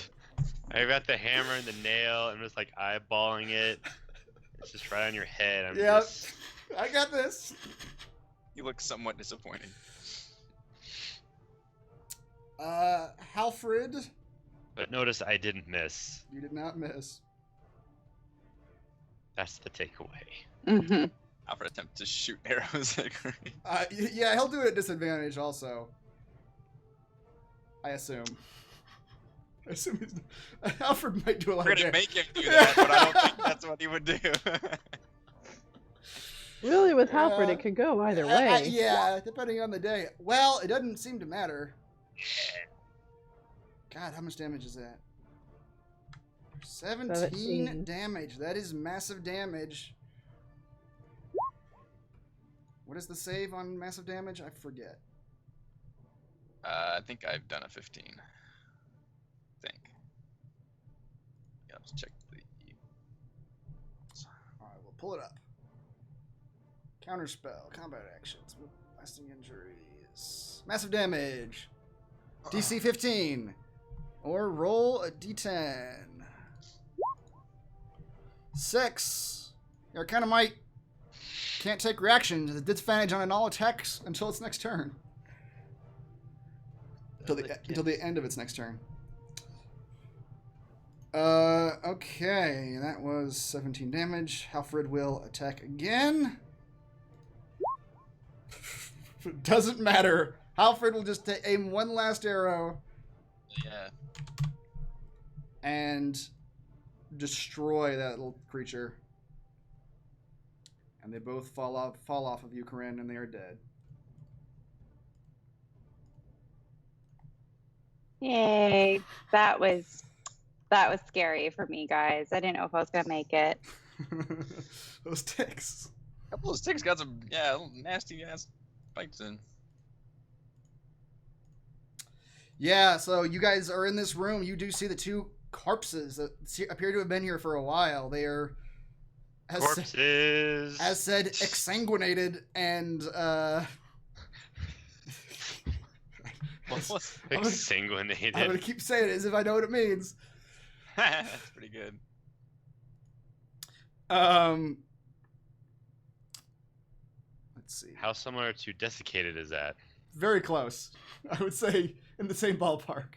I got the hammer and the nail. I'm just like eyeballing it. It's just right on your head. I'm Yep. just... I got this. You look somewhat disappointed. Halford, But notice I didn't miss. you did not miss. That's the takeaway. Mm-hmm. Alfred attempt to shoot arrows at Green. Yeah, he'll do it at disadvantage also. I assume. Alfred might do a lot We're of gonna damage. make him do that, but I don't think that's what he would do. Really, with Halford, Yeah. it could go either way. Yeah, depending on the day. Well, it doesn't seem to matter. God, how much damage is that? 17 damage. That is massive damage. What is the save on massive damage? I forget. I think I've done a 15. Yeah, let's check the. Alright, we'll pull it up. Counterspell, combat actions, lasting injuries. Massive damage. DC 15. Or roll a d10. 6. Your Arcana Mite can't take reactions. It's disadvantage on all attacks until its next turn. Until the end of its next turn. Okay, that was 17 damage. Halford will attack again. Doesn't matter. Halford will just aim one last arrow Yeah. and destroy that little creature. And they both fall off of you, Corinne, and they are dead. Yay. That was scary for me, guys. I didn't know if I was gonna make it. Those ticks. A couple of sticks got some, little nasty ass bites in. Yeah, so you guys are in this room. You do see the two corpses that appear to have been here for a while. They are, Corpses. as said, exsanguinated and Exsanguinated. I'm gonna keep saying it as if I know what it means. That's pretty good. Let's see. How similar to desiccated is that? Very close. I would say in the same ballpark.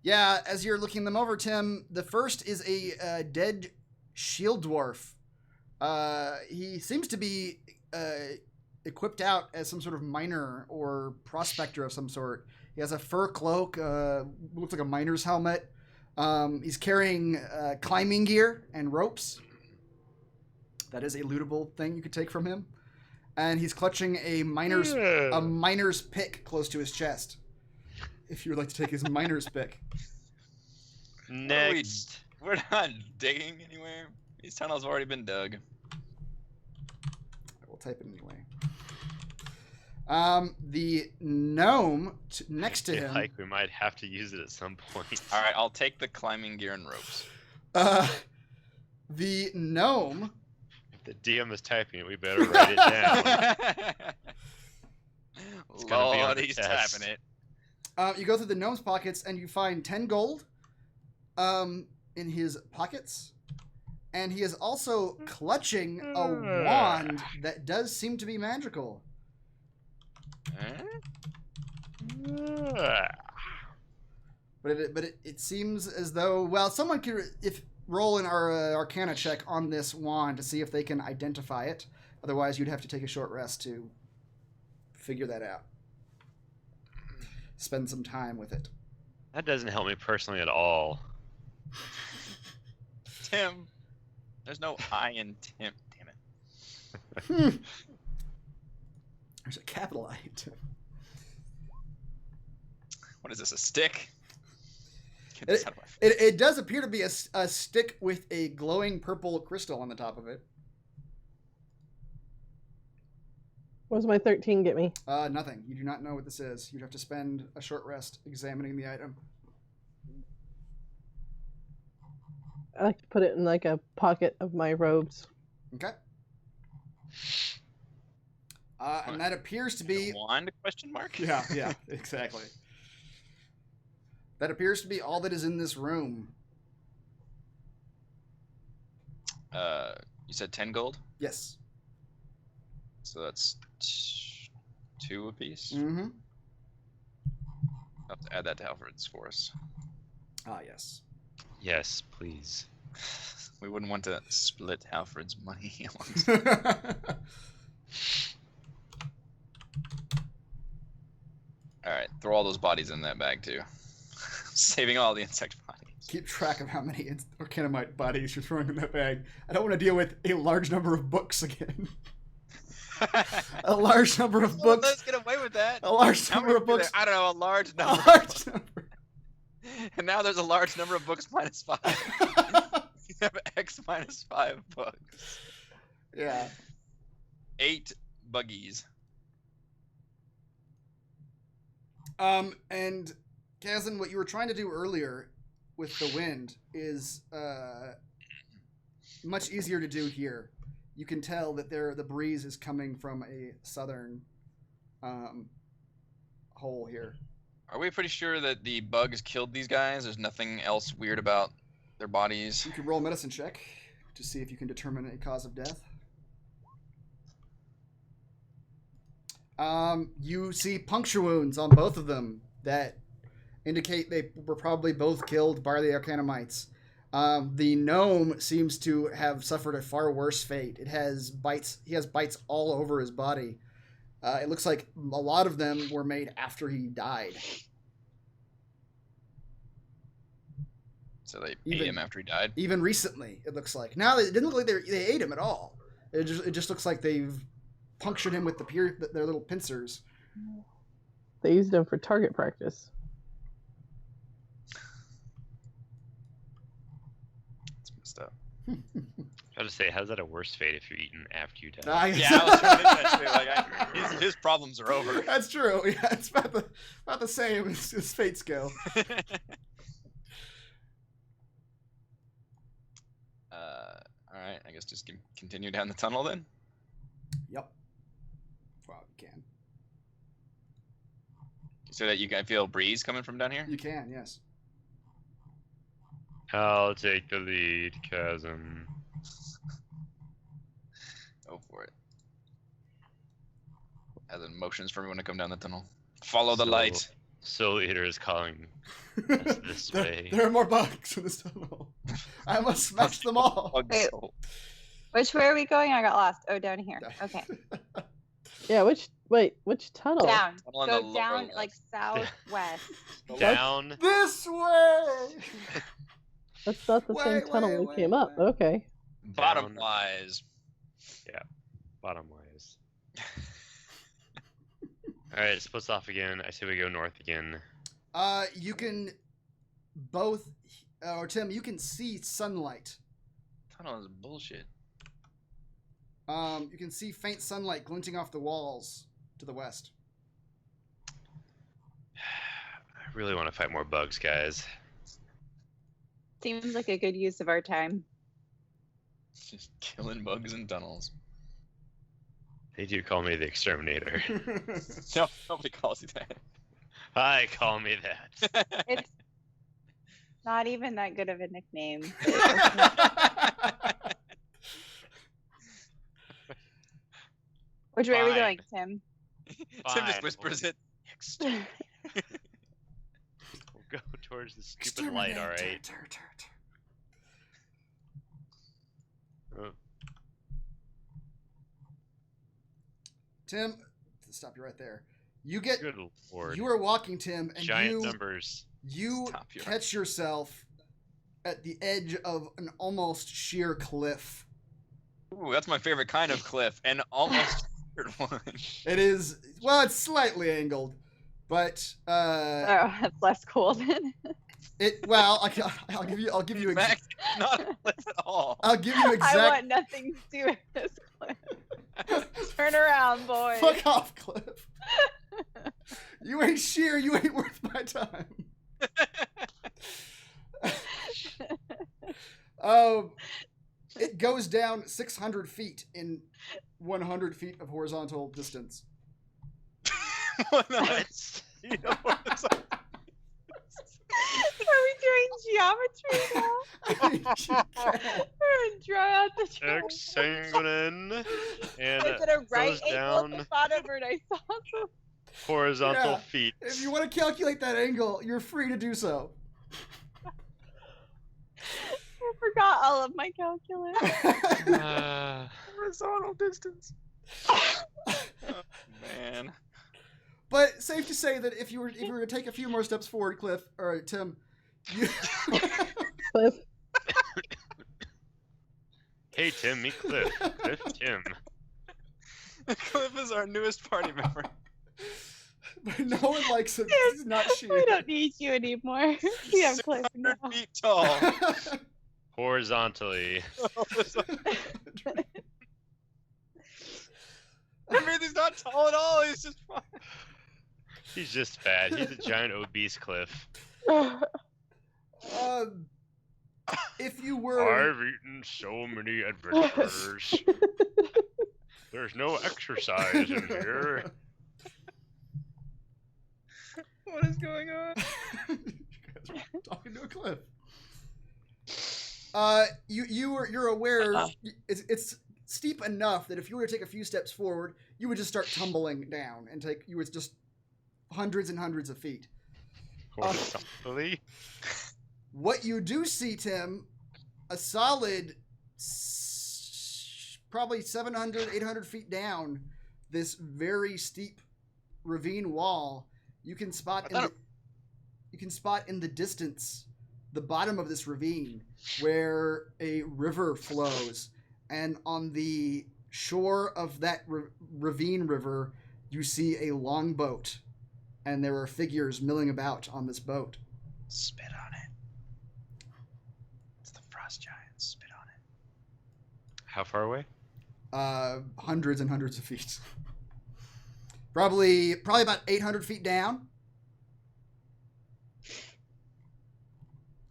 Yeah, as you're looking them over, Tim, the first is a dead shield dwarf. He seems to be equipped out as some sort of miner or prospector of some sort. He has a fur cloak, looks like a miner's helmet. He's carrying climbing gear and ropes. That is a lootable thing you could take from him. And he's clutching a miner's pick close to his chest. If you would like to take his miner's pick. Next. We're not digging anywhere. These tunnels have already been dug. I will type it anyway. The gnome next to I feel him. like we might have to use it at some point. All right, I'll take the climbing gear and ropes. The gnome. If the DM is typing it, we better write it down. It's gonna be on Lord, the he's test. tapping it. You go through the gnome's pockets and you find 10 gold in his pockets. And he is also clutching a wand that does seem to be magical. But it seems as though, well, someone could roll an Arcana check on this wand to see if they can identify it. Otherwise, you'd have to take a short rest to figure that out. Spend some time with it. That doesn't help me personally at all. Tim. There's no I in Tim. Damn it. There's a capital I. What is this, a stick? Get this out of my face. It does appear to be a stick with a glowing purple crystal on the top of it. What does my 13 get me? Nothing. You do not know what this is. You'd have to spend a short rest examining the item. I like to put it in like a pocket of my robes. Okay. And that appears to be... Wand? Question mark? Yeah, exactly. That appears to be all that is in this room. You said 10 gold? Yes. So that's 2 apiece. Mm-hmm. I'll have to add that to Halford's for us. Ah, yes. Yes, please. We wouldn't want to split Halford's money amongst. Alright, throw all those bodies in that bag too. Saving all the insect bodies. Keep track of how many Arcana Mite bodies you're throwing in that bag. I don't want to deal with a large number of books again. A large number of books. Let's get away with that. A large How number many of books. I don't know, a large A number. large number. And now there's a large number of books minus 5. You have X minus 5 books. Yeah. 8 buggies. And Kazan, what you were trying to do earlier with the wind is much easier to do here. You can tell that the breeze is coming from a southern hole here. Are we pretty sure that the bugs killed these guys? There's nothing else weird about their bodies? You can roll a medicine check to see if you can determine a cause of death. You see puncture wounds on both of them that indicate they were probably both killed by the Arcana Mites. The gnome seems to have suffered a far worse fate. It has bites. He has bites all over his body. It looks like a lot of them were made after he died. So they ate him after he died? Even recently, it looks like. Now, it didn't look like they ate him at all. It just looks like they've punctured him with their little pincers. They used them for target practice. That's messed up. I was to say, how's that a worse fate if you're eaten after you die? Yeah, I was trying to think that too. Like, his problems are over. That's true. Yeah, it's about the same as fates go. All right, I guess just continue down the tunnel then. Yep. Well, you can. So that you can feel a breeze coming from down here? You can, yes. I'll take the lead, Chasm. Go for it. As in motions for everyone to come down the tunnel. Follow the light. Soul Eater is calling us this way. There are more bugs in this tunnel. I must smash them all. Wait, which way are we going? I got lost. Oh, down here. Okay. Yeah, which tunnel? Down. Tunnel in Go the down, lower like southwest. Down. This way. That's not the same tunnel we came up. Okay. Bottom wise. Yeah, bottom wise. Alright, splits off again. I say we go north again. You can both, or Tim, you can see sunlight. Tunnel is bullshit. You can see faint sunlight glinting off the walls to the west. I really want to fight more bugs, guys. Seems like a good use of our time. Just killing bugs in tunnels. They do call me the Exterminator. No, nobody calls you that. Hi, call me that. It's not even that good of a nickname. Which way are we going, Tim? Tim just whispers it. We'll go towards the stupid light, alright? Oh. Tim, stop you right there. You get. Good lord. You are walking, Tim, and Giant numbers. You catch yourself at the edge of an almost sheer cliff. Ooh, that's my favorite kind of cliff, and almost one. It is. Well, it's slightly angled, but Oh, that's less cool then. Well, I'll give you. In fact, not a cliff at all. I'll give you exact. I want nothing to do with this cliff. Turn around, boy. Fuck off, Cliff. You ain't sheer. You ain't worth my time. It goes down 600 feet in 100 feet of horizontal distance. What? You know what it's like? Are we doing geometry now? You can't. We're gonna draw out the triangle. Hexagon and Is it a right goes angle down at the bottom or an isosceles? horizontal Yeah. feet. If you want to calculate that angle, you're free to do so. I forgot all of my calculus. Horizontal distance. Oh, man. But safe to say that if you were to take a few more steps forward, Cliff or Tim, you Cliff. Hey Tim, meet Cliff. Cliff, Tim. Cliff is our newest party member. but no one likes him. He's not she. We don't need you anymore. We have Cliff now. 600 feet tall. Horizontally. I mean, he's not tall at all. He's just fine. He's just fat. He's a giant obese Cliff. If you were, I've eaten so many adventures. There's no exercise in here. What is going on? you guys are talking to a cliff. You're aware it's steep enough that if you were to take a few steps forward, you would just start tumbling down and you would just hundreds and hundreds of feet. Horizontally. What you do see, Tim, a solid probably 700, 800 feet down this very steep ravine wall, you can spot in the distance the bottom of this ravine where a river flows, and on the shore of that ravine river you see a longboat, and there are figures milling about on this boat. Spit on it. It's the frost giant. Spit on it. How far away? Hundreds and hundreds of feet. Probably about 800 feet down.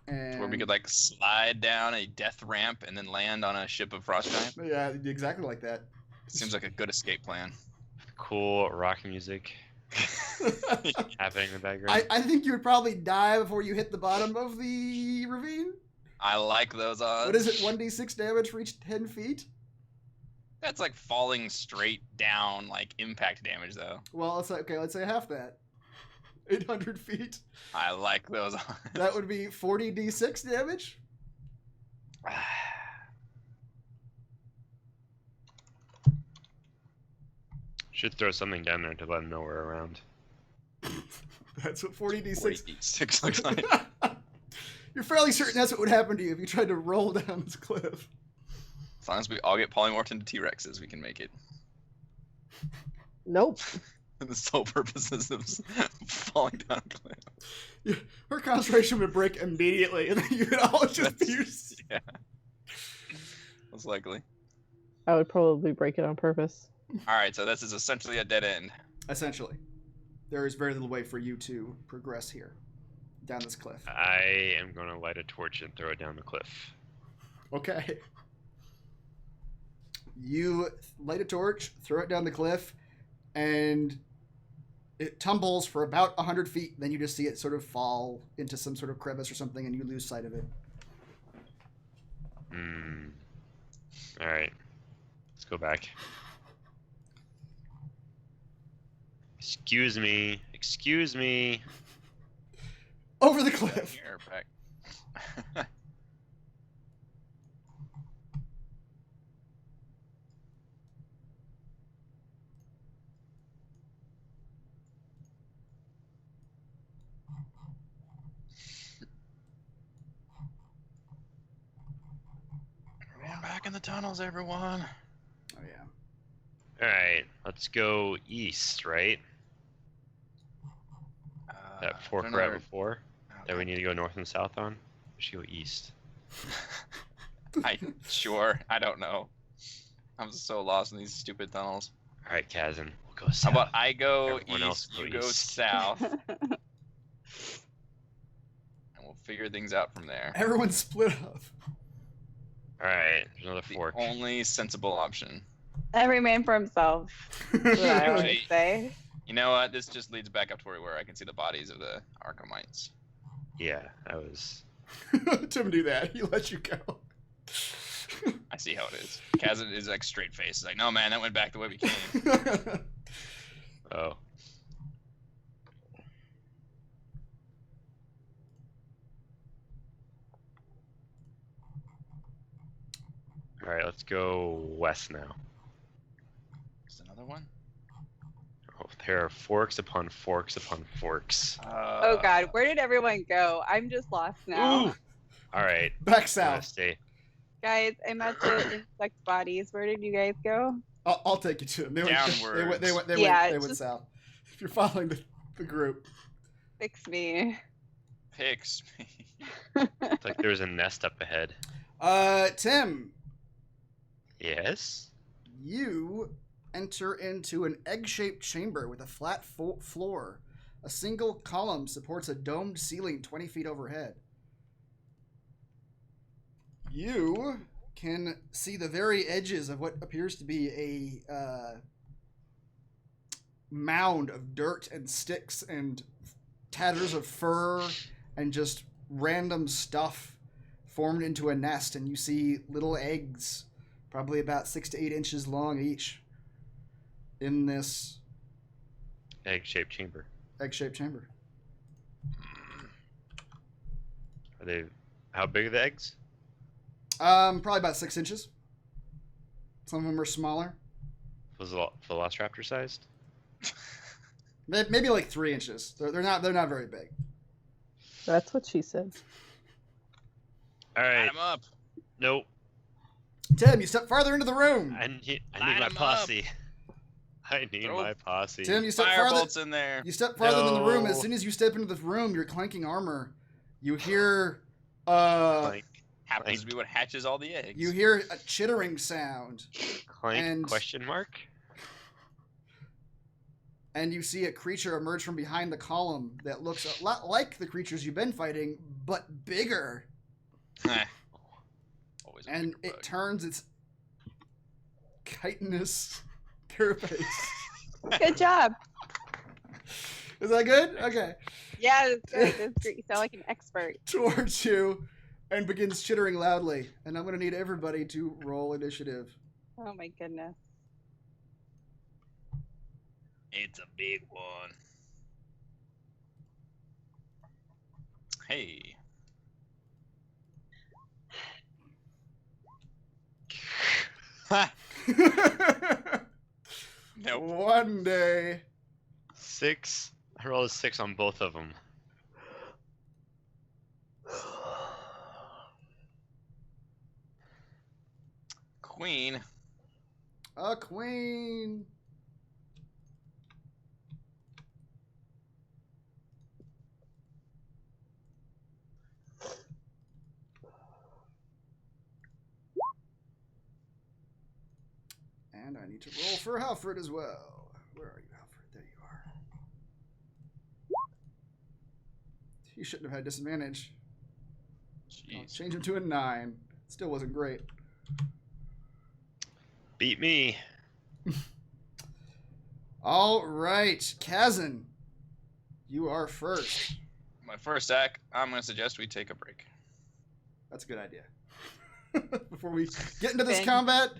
And Where we could like slide down a death ramp and then land on a ship of frost giant. yeah, exactly like that. Seems like a good escape plan. Cool rock music happening in the background. I think you would probably die before you hit the bottom of the ravine. I like those odds. What is it? 1d6 damage for each 10 feet? That's like falling straight down, like impact damage, though. Well, let's say half that. 800 feet. I like those odds. That would be 40d6 damage. Should throw something down there to let them know we're around. That's what 40d6. 46 looks like. You're fairly certain that's what would happen to you if you tried to roll down this cliff. As long as we all get polymorphed into T-Rexes, we can make it. Nope. The sole purposes of falling down a cliff. Her concentration would break immediately, and then you would all just be. Yeah. Most likely. I would probably break it on purpose. Alright, so this is essentially a dead end. Essentially, there is very little way for you to progress here, down this cliff. I am going to light a torch and throw it down the cliff. Okay. You light a torch, throw it down the cliff, and it tumbles for about 100 feet. Then you just see it sort of fall into some sort of crevice or something, and you lose sight of it. Alright. Let's go back. Excuse me. Excuse me. Over the cliff. Here, back. Everyone back in the tunnels, everyone. Oh, yeah. Alright, let's go east, right? That fork right before. That we need to go north and south on? We should go east. Sure, I don't know. I'm so lost in these stupid tunnels. Alright, Kazan, we'll go south. How about I go Everyone else east, go you go east. south, and we'll figure things out from there. Everyone's split up. All right, there's another The fork. only sensible option. Every man for himself. That's what I always Actually- say. You know what? This just leads back up to where we were. I can see the bodies of the Arcana Mites. Yeah, that was. Tim do that. He lets you go. I see how it is. Kazan is like straight face. He's like, no man, that went back the way we came. Oh. All right, let's go west now. Is another one? Oh, there are forks upon forks upon forks. Oh god, where did everyone go? I'm just lost now. Ooh! All right, Back I'm gonna south. stay. Guys, I'm at the insect bodies. Where did you guys go? I'll take you to them. They went Downwards. south. If you're following the group. Fix me. Picks me. It's like there's a nest up ahead. Tim, Yes. you enter into an egg-shaped chamber with a flat floor. A single column supports a domed ceiling 20 feet overhead. You can see the very edges of what appears to be a mound of dirt and sticks and tatters of fur and just random stuff formed into a nest, and you see little eggs, probably about 6 to 8 inches long each, in this Egg-shaped chamber. egg-shaped chamber. Are they? How big are the eggs? Probably about 6 inches. Some of them are smaller. Was the Velociraptor sized? Maybe like 3 inches. They're not very big. That's what she said. All Line right. him up. Nope. Tim, you step farther into the room. I need Line my 'em up. posse. I need Throw- my posse. Tim, you step farther. Firebolts in there. You step farther in the room. As No. soon as you step into the room, you're clanking armor. You hear Clank, Happens to be what hatches all the eggs. you hear a chittering sound, clank? and- Question mark? and you see a creature emerge from behind the column that looks a lot like the creatures you've been fighting, but bigger. Always a And bigger it bug. turns its chitinous carapace. Good job. Is that good? Okay. Yeah, that's good. That's great. You sound like an expert. Towards you and begins chittering loudly. And I'm going to need everybody to roll initiative. Oh my goodness. It's a big one. Hey. Ha! Nope. One day. 6. I rolled a 6 on both of them. Queen. A queen. And I need to roll for Halford as well. Where are you, Halford? There you are. He shouldn't have had disadvantage. I'll Jeez. change him to a 9. Still wasn't great. Beat me. All right, Kazan, you are first. My first act, I'm going to suggest we take a break. That's a good idea. Before we get into this Ben. combat,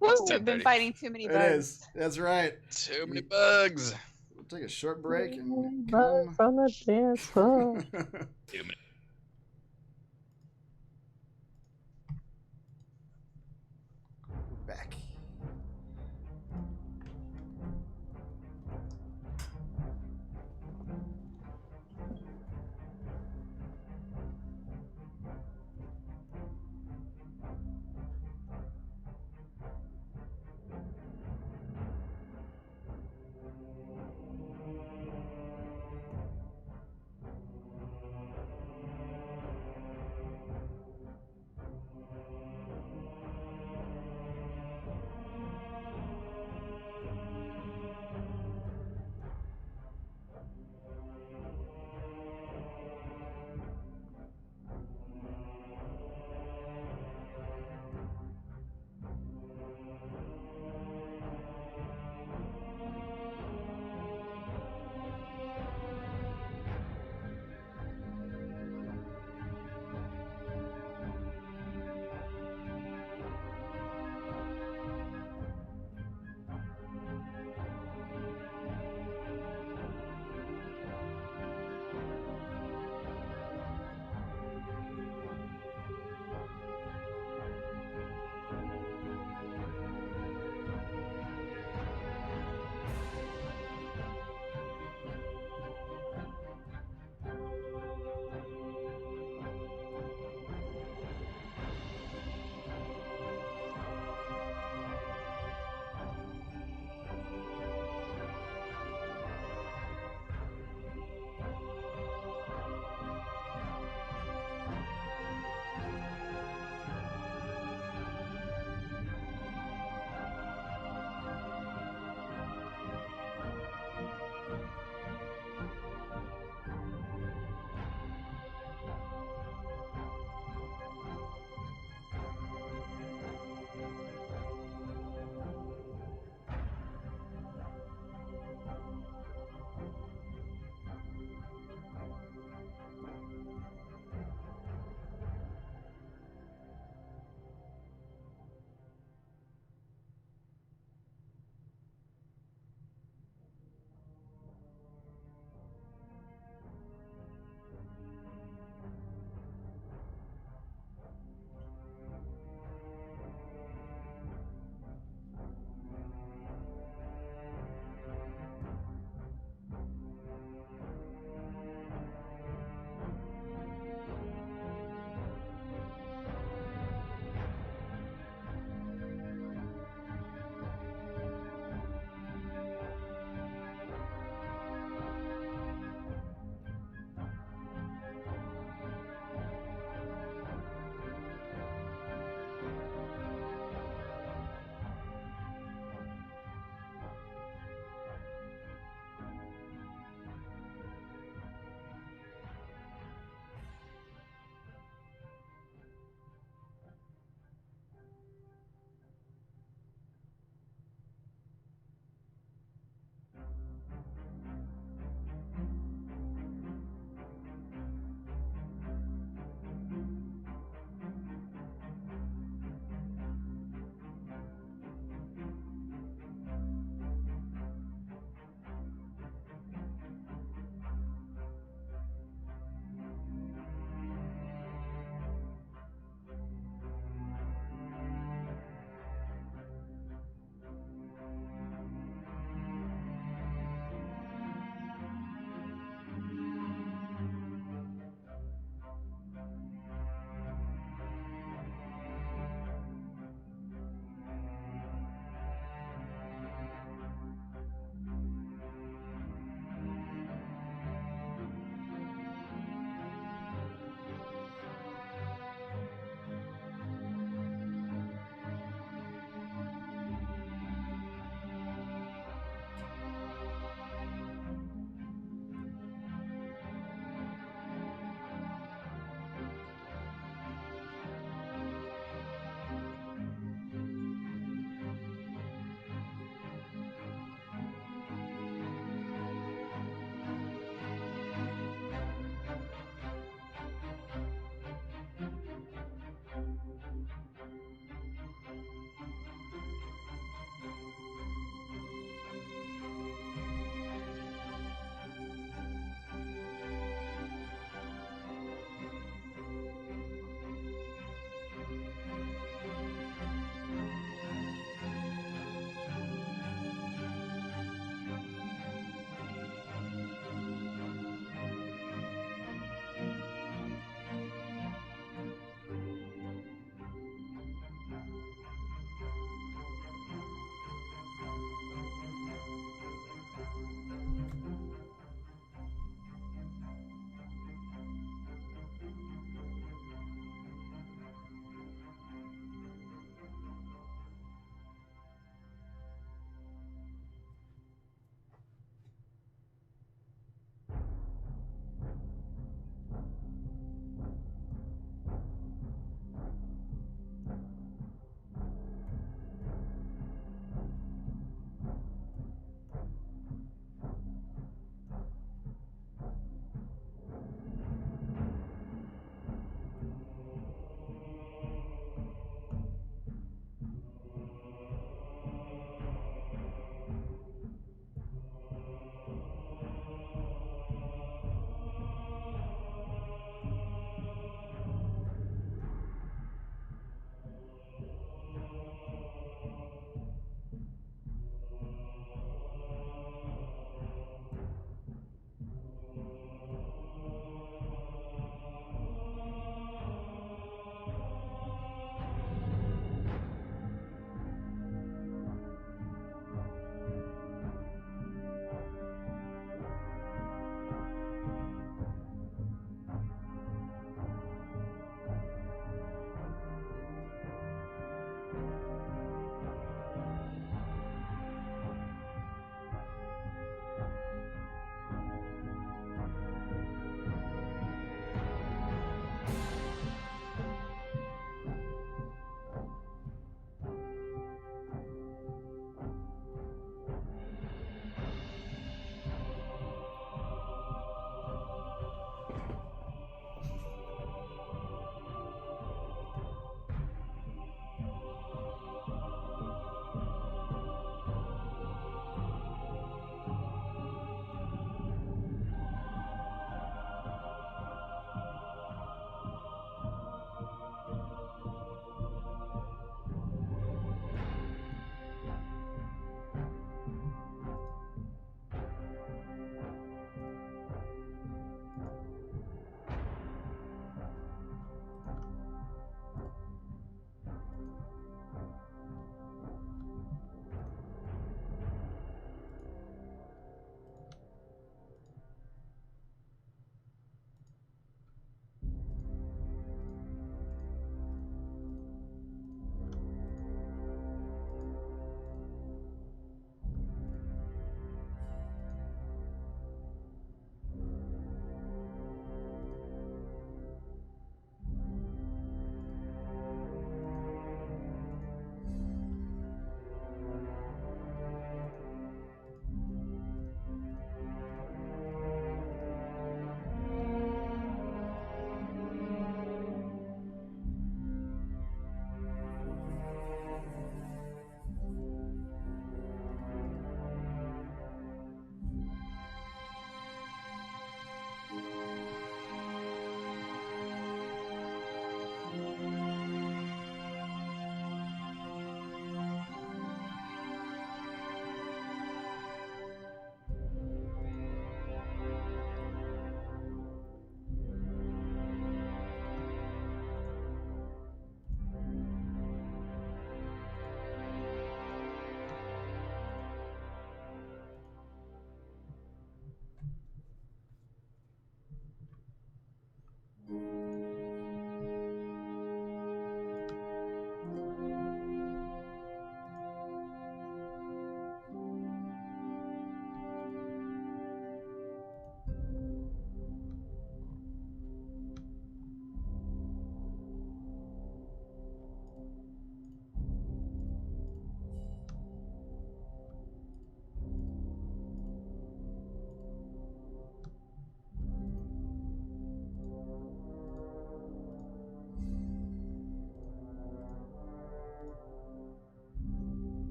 Woo, It's we've been 10:30. fighting too many it bugs. is. That's right. Too many bugs. We'll take a short break and Run come from the dance floor. Too many. back.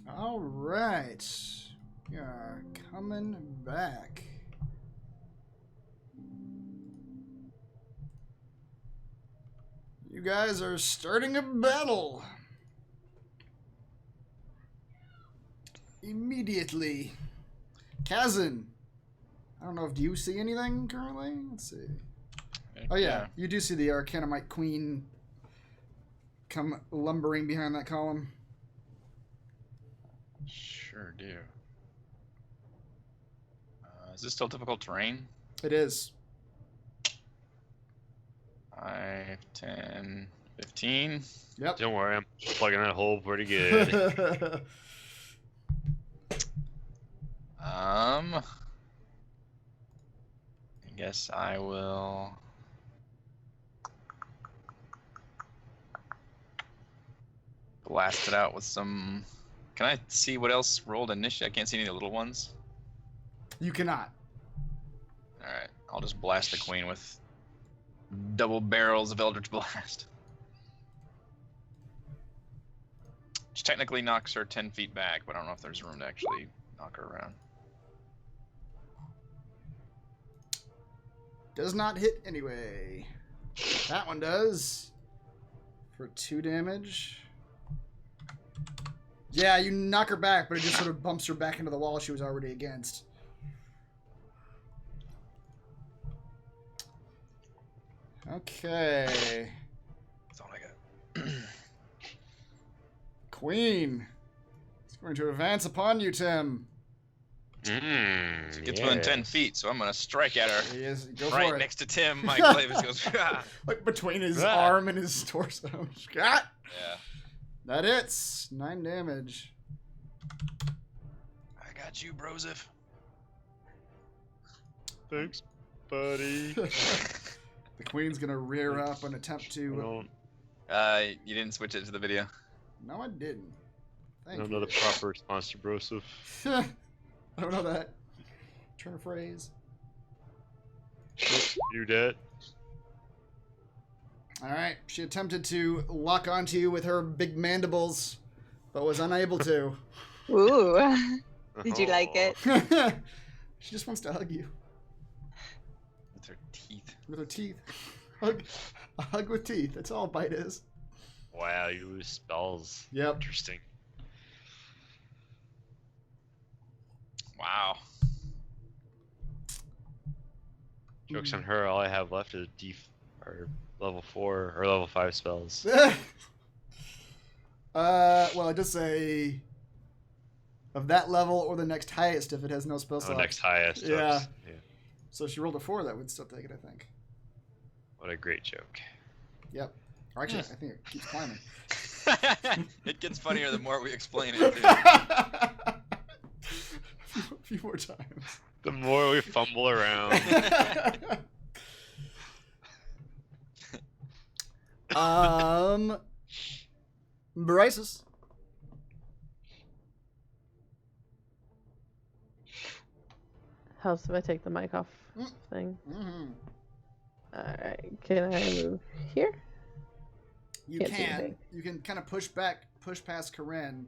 All right. We are coming back. You guys are starting a battle. Immediately. Kazan. I don't know if do you see anything currently? Let's see. Oh yeah, you do see the Arcana Mite Queen come lumbering behind that column. Sure do. Is this still difficult terrain? It is. 5, 10, 15. Yep. Don't worry, I'm plugging that hole pretty good. I guess I will blast it out with some. Can I see what else rolled initiative? I can't see any of the little ones. You cannot. All right, I'll just blast the queen with double barrels of Eldritch Blast. Which technically knocks her 10 feet back, but I don't know if there's room to actually knock her around. Does not hit anyway. That one does. For 2 damage. Yeah, you knock her back, but it just sort of bumps her back into the wall she was already against. Okay. That's all I got. Queen. It's going to advance upon you, Tim. It gets within 10 feet, so I'm going to strike at her. He is, go Right for it. next to Tim, my glaive goes, ah. Like between his Ah. arm and his torso. Scott! Yeah, That hits. 9 damage. I got you, Broseph. Thanks, buddy. The queen's gonna rear up and attempt to. You didn't switch it to the video. No, I didn't. I Thank don't you. know the proper response to Broseph. I don't know that. Turn a phrase. Do that. All right. She attempted to lock onto you with her big mandibles, but was unable to. Ooh. Did you like it? She just wants to hug you With her teeth. with her teeth. A hug with teeth. That's all bite is. Wow, you lose spells. Yep. Interesting. Wow. Joke's on her. All I have left is or level 4 or level 5 spells. Well, it does say of that level or the next highest if it has no spell Oh, slots. next highest. Yeah. Oops. Yeah. So if she rolled a 4, that would still take it, I think. What a great joke. Yep. Or actually, I think it keeps climbing. It gets funnier the more we explain it. Too. A few more times. The more we fumble around. Bryces. Helps if I take the mic off Mm. thing. Mm-hmm. Alright, can I move here? You Can't see can. anything. You can kind of push past Corinne.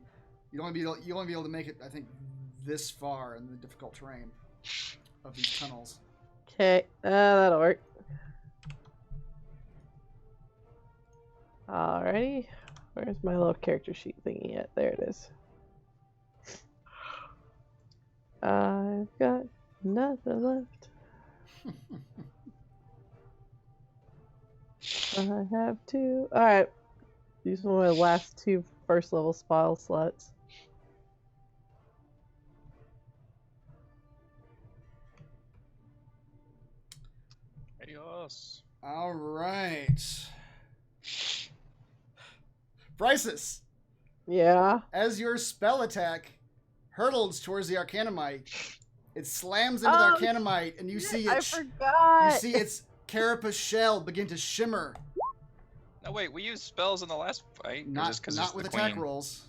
You only be able to make it, I think, this far in the difficult terrain of these tunnels. Okay, that'll work. Alrighty. Where's my little character sheet thingy at? There it is. I've got nothing left. I have 2. Alright. These are my last 2 first level spell slots. Adios. All right. Bryces, Yeah. as your spell attack hurtles towards the Arcana Mite, it slams into the Arcana Mite, and you see I it. forgot. You see its carapace shell begin to shimmer. No, wait, we used spells in the last fight. Or Not just 'cause it's with the attack queen? rolls.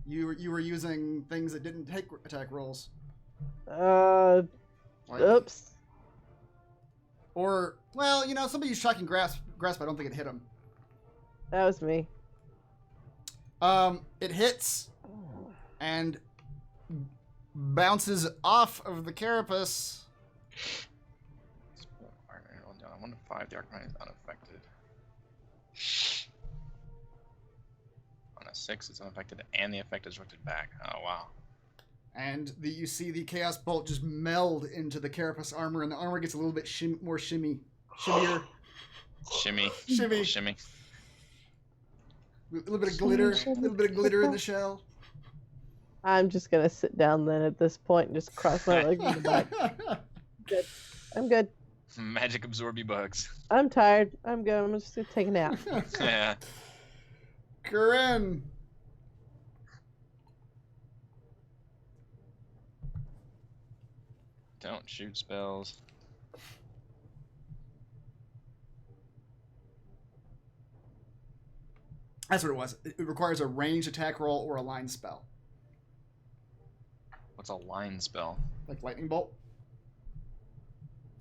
You were using things that didn't take attack rolls. Like- Oops. Or, well, somebody used shocking grasp. I don't think it hit him. That was me. It hits, and bounces off of the carapace. 1 to 5, the Arcana is unaffected. On a 6, it's unaffected, and the effect is directed back. Oh, wow. And you see the Chaos Bolt just meld into the carapace armor, and the armor gets a little bit more shimmier. Shimmy. Shimmy. Shimmy. A little bit of glitter. A little bit of glitter in the shell. I'm just gonna sit down then at this point and just cross my legs in the back. Good. I'm good. Magic absorby bugs. I'm tired. I'm good. I'm just gonna take a nap. Yeah. Corinne. Don't shoot spells. That's what it was. It requires a ranged attack roll or a line spell. What's a line spell? Like lightning bolt.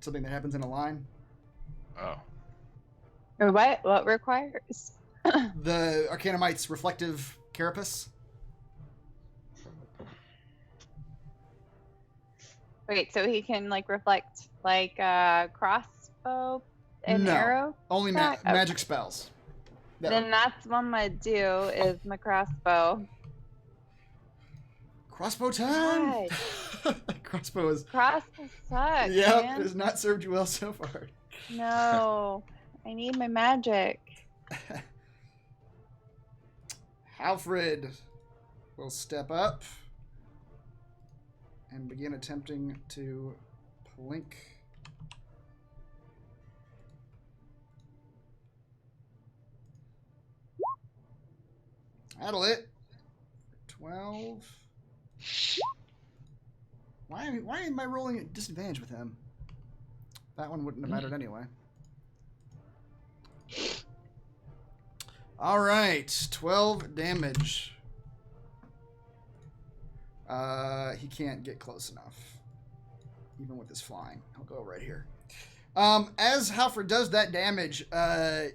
Something that happens in a line. Oh. Or what? What requires? The Arcana Mite's reflective carapace. Wait, so he can like reflect like a crossbow and No. arrow? Only Okay. magic spells. That- Then that's what I'm gonna do is my crossbow. Crossbow time! God. Crossbow is... Crossbow sucks, Yep, it man. has not served you well so far. No. I need my magic. Halford will step up and begin attempting to plink. That'll hit. 12. Why am I rolling at disadvantage with him? That one wouldn't have mattered anyway. All right, 12 damage. He can't get close enough, even with his flying. I'll go right here. As Halford does that damage, the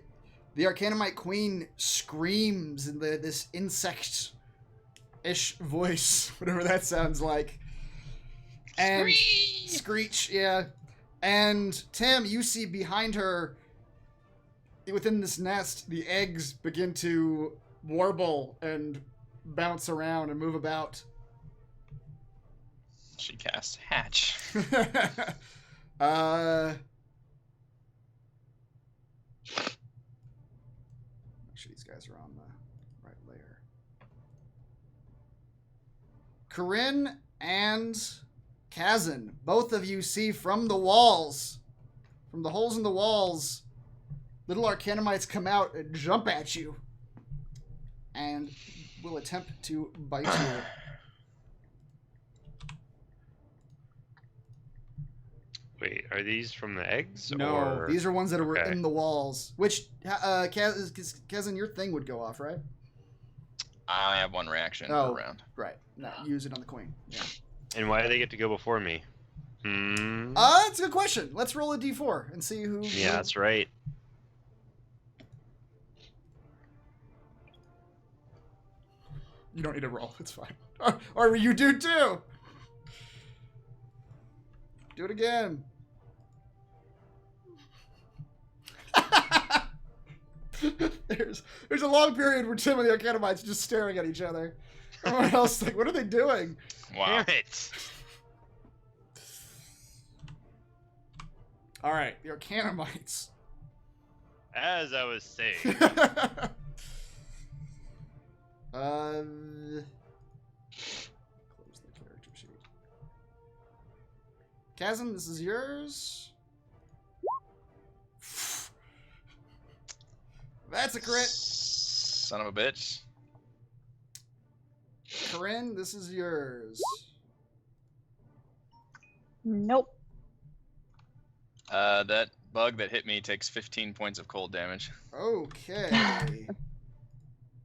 Arcana Mite Queen screams in this insect-ish voice, whatever that sounds like. And screech, yeah. And Tim, you see behind her, within this nest, the eggs begin to warble and bounce around and move about. She casts hatch. Make sure these guys are on the right layer. Corinne and Kazan, both of you see from the walls, from the holes in the walls, little Arcana Mites come out and jump at you and will attempt to bite you. Wait, are these from the eggs? No, or... these are ones that were Okay. in the walls. Which, Kazan, your thing would go off, right? I have one reaction Oh. per round. Right. No, use it on the queen. Yeah. And why do they get to go before me? That's a good question. Let's roll a d4 and see who. Yeah, that's right. You don't need to roll. It's fine. Or you do too. Do it again. There's a long period where Tim and the Arcana Mites just staring at each other. Everyone else like, what are they doing? Wow. Damn it! All right, the Arcana Mites. As I was saying. Close the character sheet. Kazan, this is yours. That's a crit. Son of a bitch. Corinne, this is yours. Nope. That bug that hit me takes 15 points of cold damage. Okay.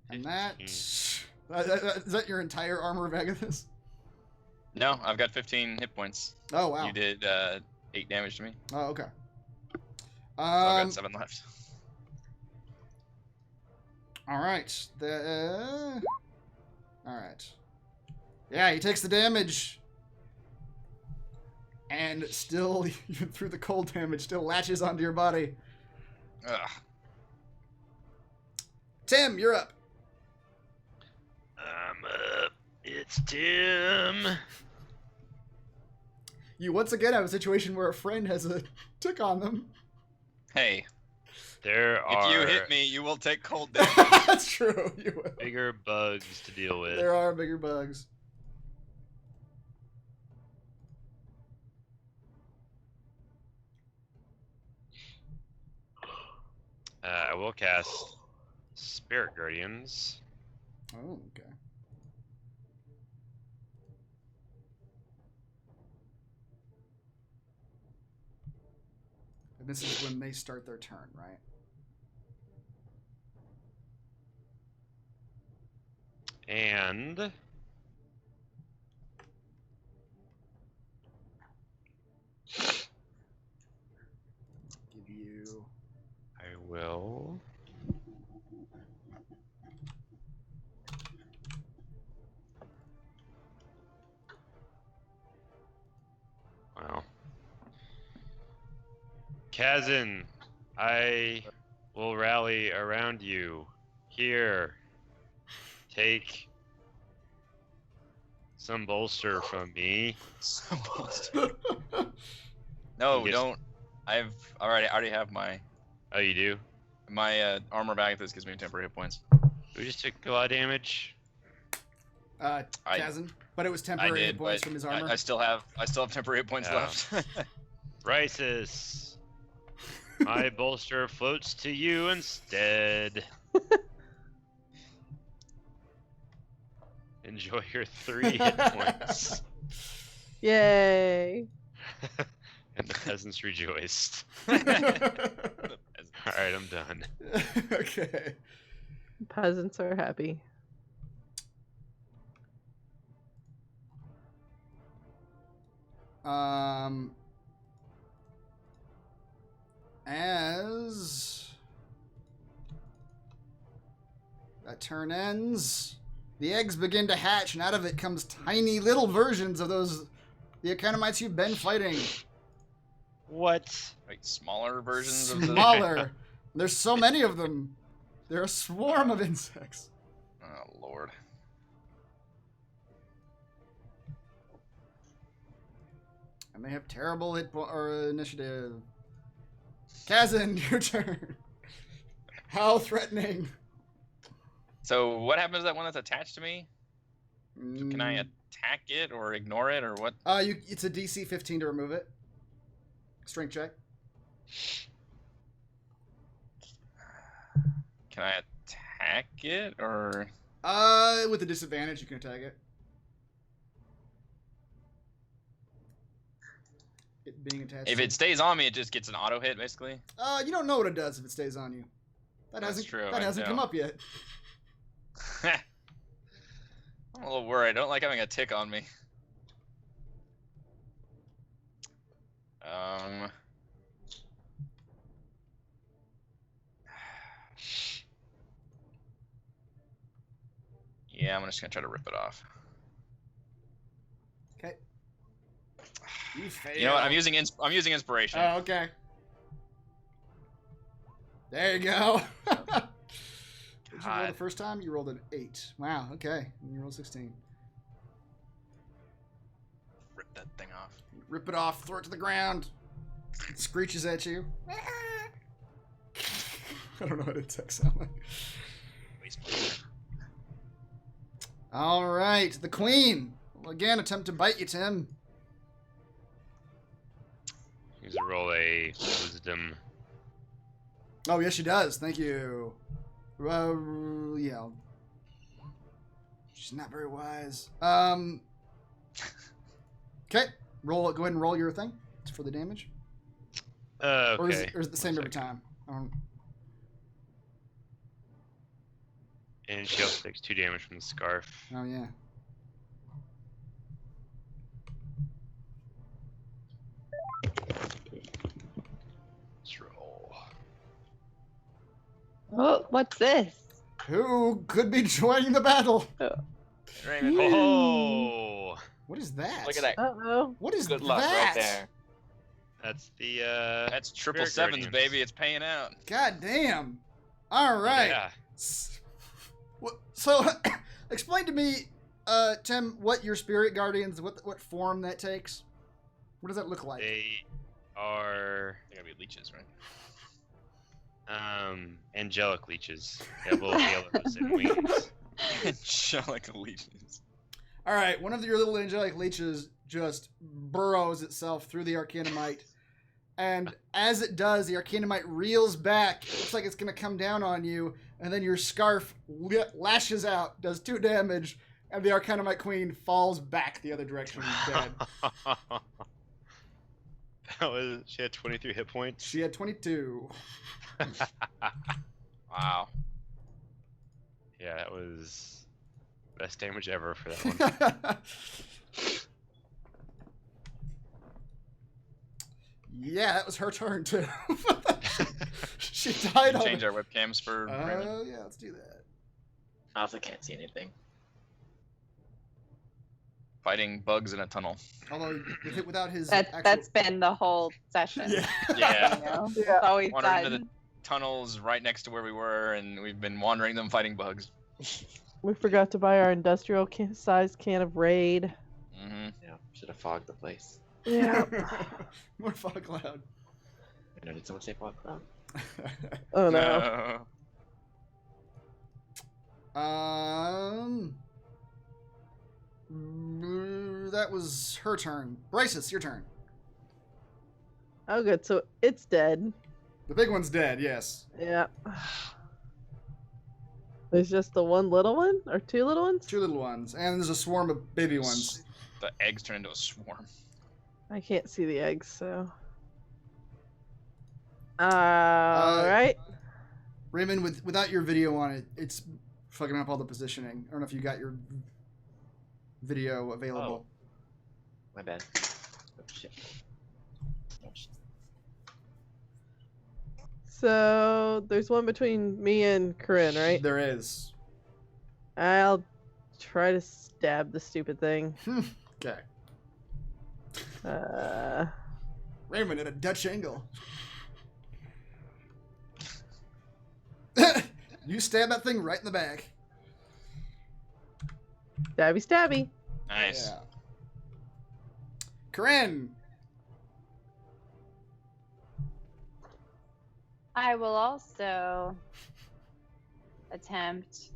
And that... is that your entire armor of Agathis? No, I've got 15 hit points. Oh, wow. You did 8 damage to me. Oh, okay. So I've got 7 left. All right. All right. Yeah, he takes the damage. And still, even through the cold damage, still latches onto your body. Ugh. Tim, you're up. I'm up. It's Tim. You once again have a situation where a friend has a tick on them. Hey, There if you are hit me, you will take cold damage. That's true. You will. bigger bugs to deal with. There are bigger bugs. I will cast Spirit Guardians. Oh, okay. And this is when they start their turn, right? And Give you. I will. Wow. Kazan, I will rally around you. Here. Take some bolster from me. No, You just- don't. I already have my Oh, you do? armor bag. This gives me temporary hit points. We just took a lot of damage. Kazan, but it was I temporary hit did, points but from his armor. I still have temporary hit points Yeah. left. Rises. My bolster floats to you instead. Enjoy your 3 hit points. Yay! And the peasants rejoiced. The Alright, I'm done. Okay. Peasants are happy. As that turn ends, the eggs begin to hatch, and out of it comes tiny little versions of the Arcana Mites you've been fighting. What? Like smaller versions of the. Smaller. There's so many of them. They're a swarm of insects. Oh lord. And they have terrible or initiative. Kazan, your turn. How threatening. So what happens to that one that's attached to me? Can I Mm, attack it or ignore it or what? it's a DC 15 to remove it. Strength check. Can I attack it or? With a disadvantage, you can attack it. It being attached. If to- it stays on me, it just gets an auto hit, basically. you don't know what it does if it stays on you. That That's hasn't. true, That I hasn't come know. up yet. I'm a little worried. I don't like having a tick on me. Yeah, I'm just gonna try to rip it off. Okay. You fail. You know what? I'm using inspiration. Oh, okay. There you go. Did you roll the God. first time? You rolled an 8. Wow, okay. And you rolled 16. Rip that thing off. Rip it off, throw it to the ground. It screeches at you. I don't know what insects sound like. All right, the queen will again attempt to bite you, Tim. He's to roll a wisdom. Oh, yes, she does. Thank you. Yeah. She's not very wise. Okay. Roll. Go ahead and roll your thing for the damage. Okay. Or is it the same One every second. time? And she also takes 2 damage from the scarf. Oh, yeah. Let's roll. Oh, what's this? Who could be joining the battle? Raymond, Oh, What is that? Look at that. Uh-oh. What is Good luck that? right there. that's the that's triple Spirit sevens, Guardians. baby. It's paying out. God damn. All right. Yeah. So, explain to me, Tim, what your spirit guardians, what form that takes. What does that look like? They are They gotta be leeches, right? angelic leeches. They have little halos and wings. Angelic leeches. All right, one of your little angelic leeches just burrows itself through the Arcana Mite, and as it does, the Arcana Mite reels back. It looks like it's going to come down on you, and then your scarf lashes out, does 2 damage, and the Arcana Mite Queen falls back the other direction, dead. She had 23 hit points. She had 22. Wow. Yeah, that was best damage ever for that one. Yeah, that was her turn too. She died on. Change our webcams for Raymond. Yeah, let's do that. I also can't see anything. Fighting bugs in a tunnel. Although without his That's been the whole session. yeah. Yeah. You know? Yeah. It's always Wandered into done. the tunnels right next to where we were, and we've been wandering them fighting bugs. We forgot to buy our industrial sized can of Raid. Mm-hmm. Yeah, should have fogged the place. Yeah. More fog cloud. I know, did someone say fog cloud? Oh no. That was her turn. Bryce, it's your turn. Oh good, so it's dead. The big one's dead. Yes. Yeah. There's just the one little one? Or 2 little ones? 2 little ones, and there's a swarm of baby ones. The eggs turn into a swarm. I can't see the eggs, so. Alright. Raymond, without your video on it, it's fucking up all the positioning. I don't know if you got your video available. My bad. Oh, shit. Oh, shit. So there's one between me and Corinne, right? There is. I'll try to stab the stupid thing. Okay. Uh, Raymond at a Dutch angle. You stab that thing right in the back. stabby stabby. Nice. Yeah. Corinne. I will also attempt.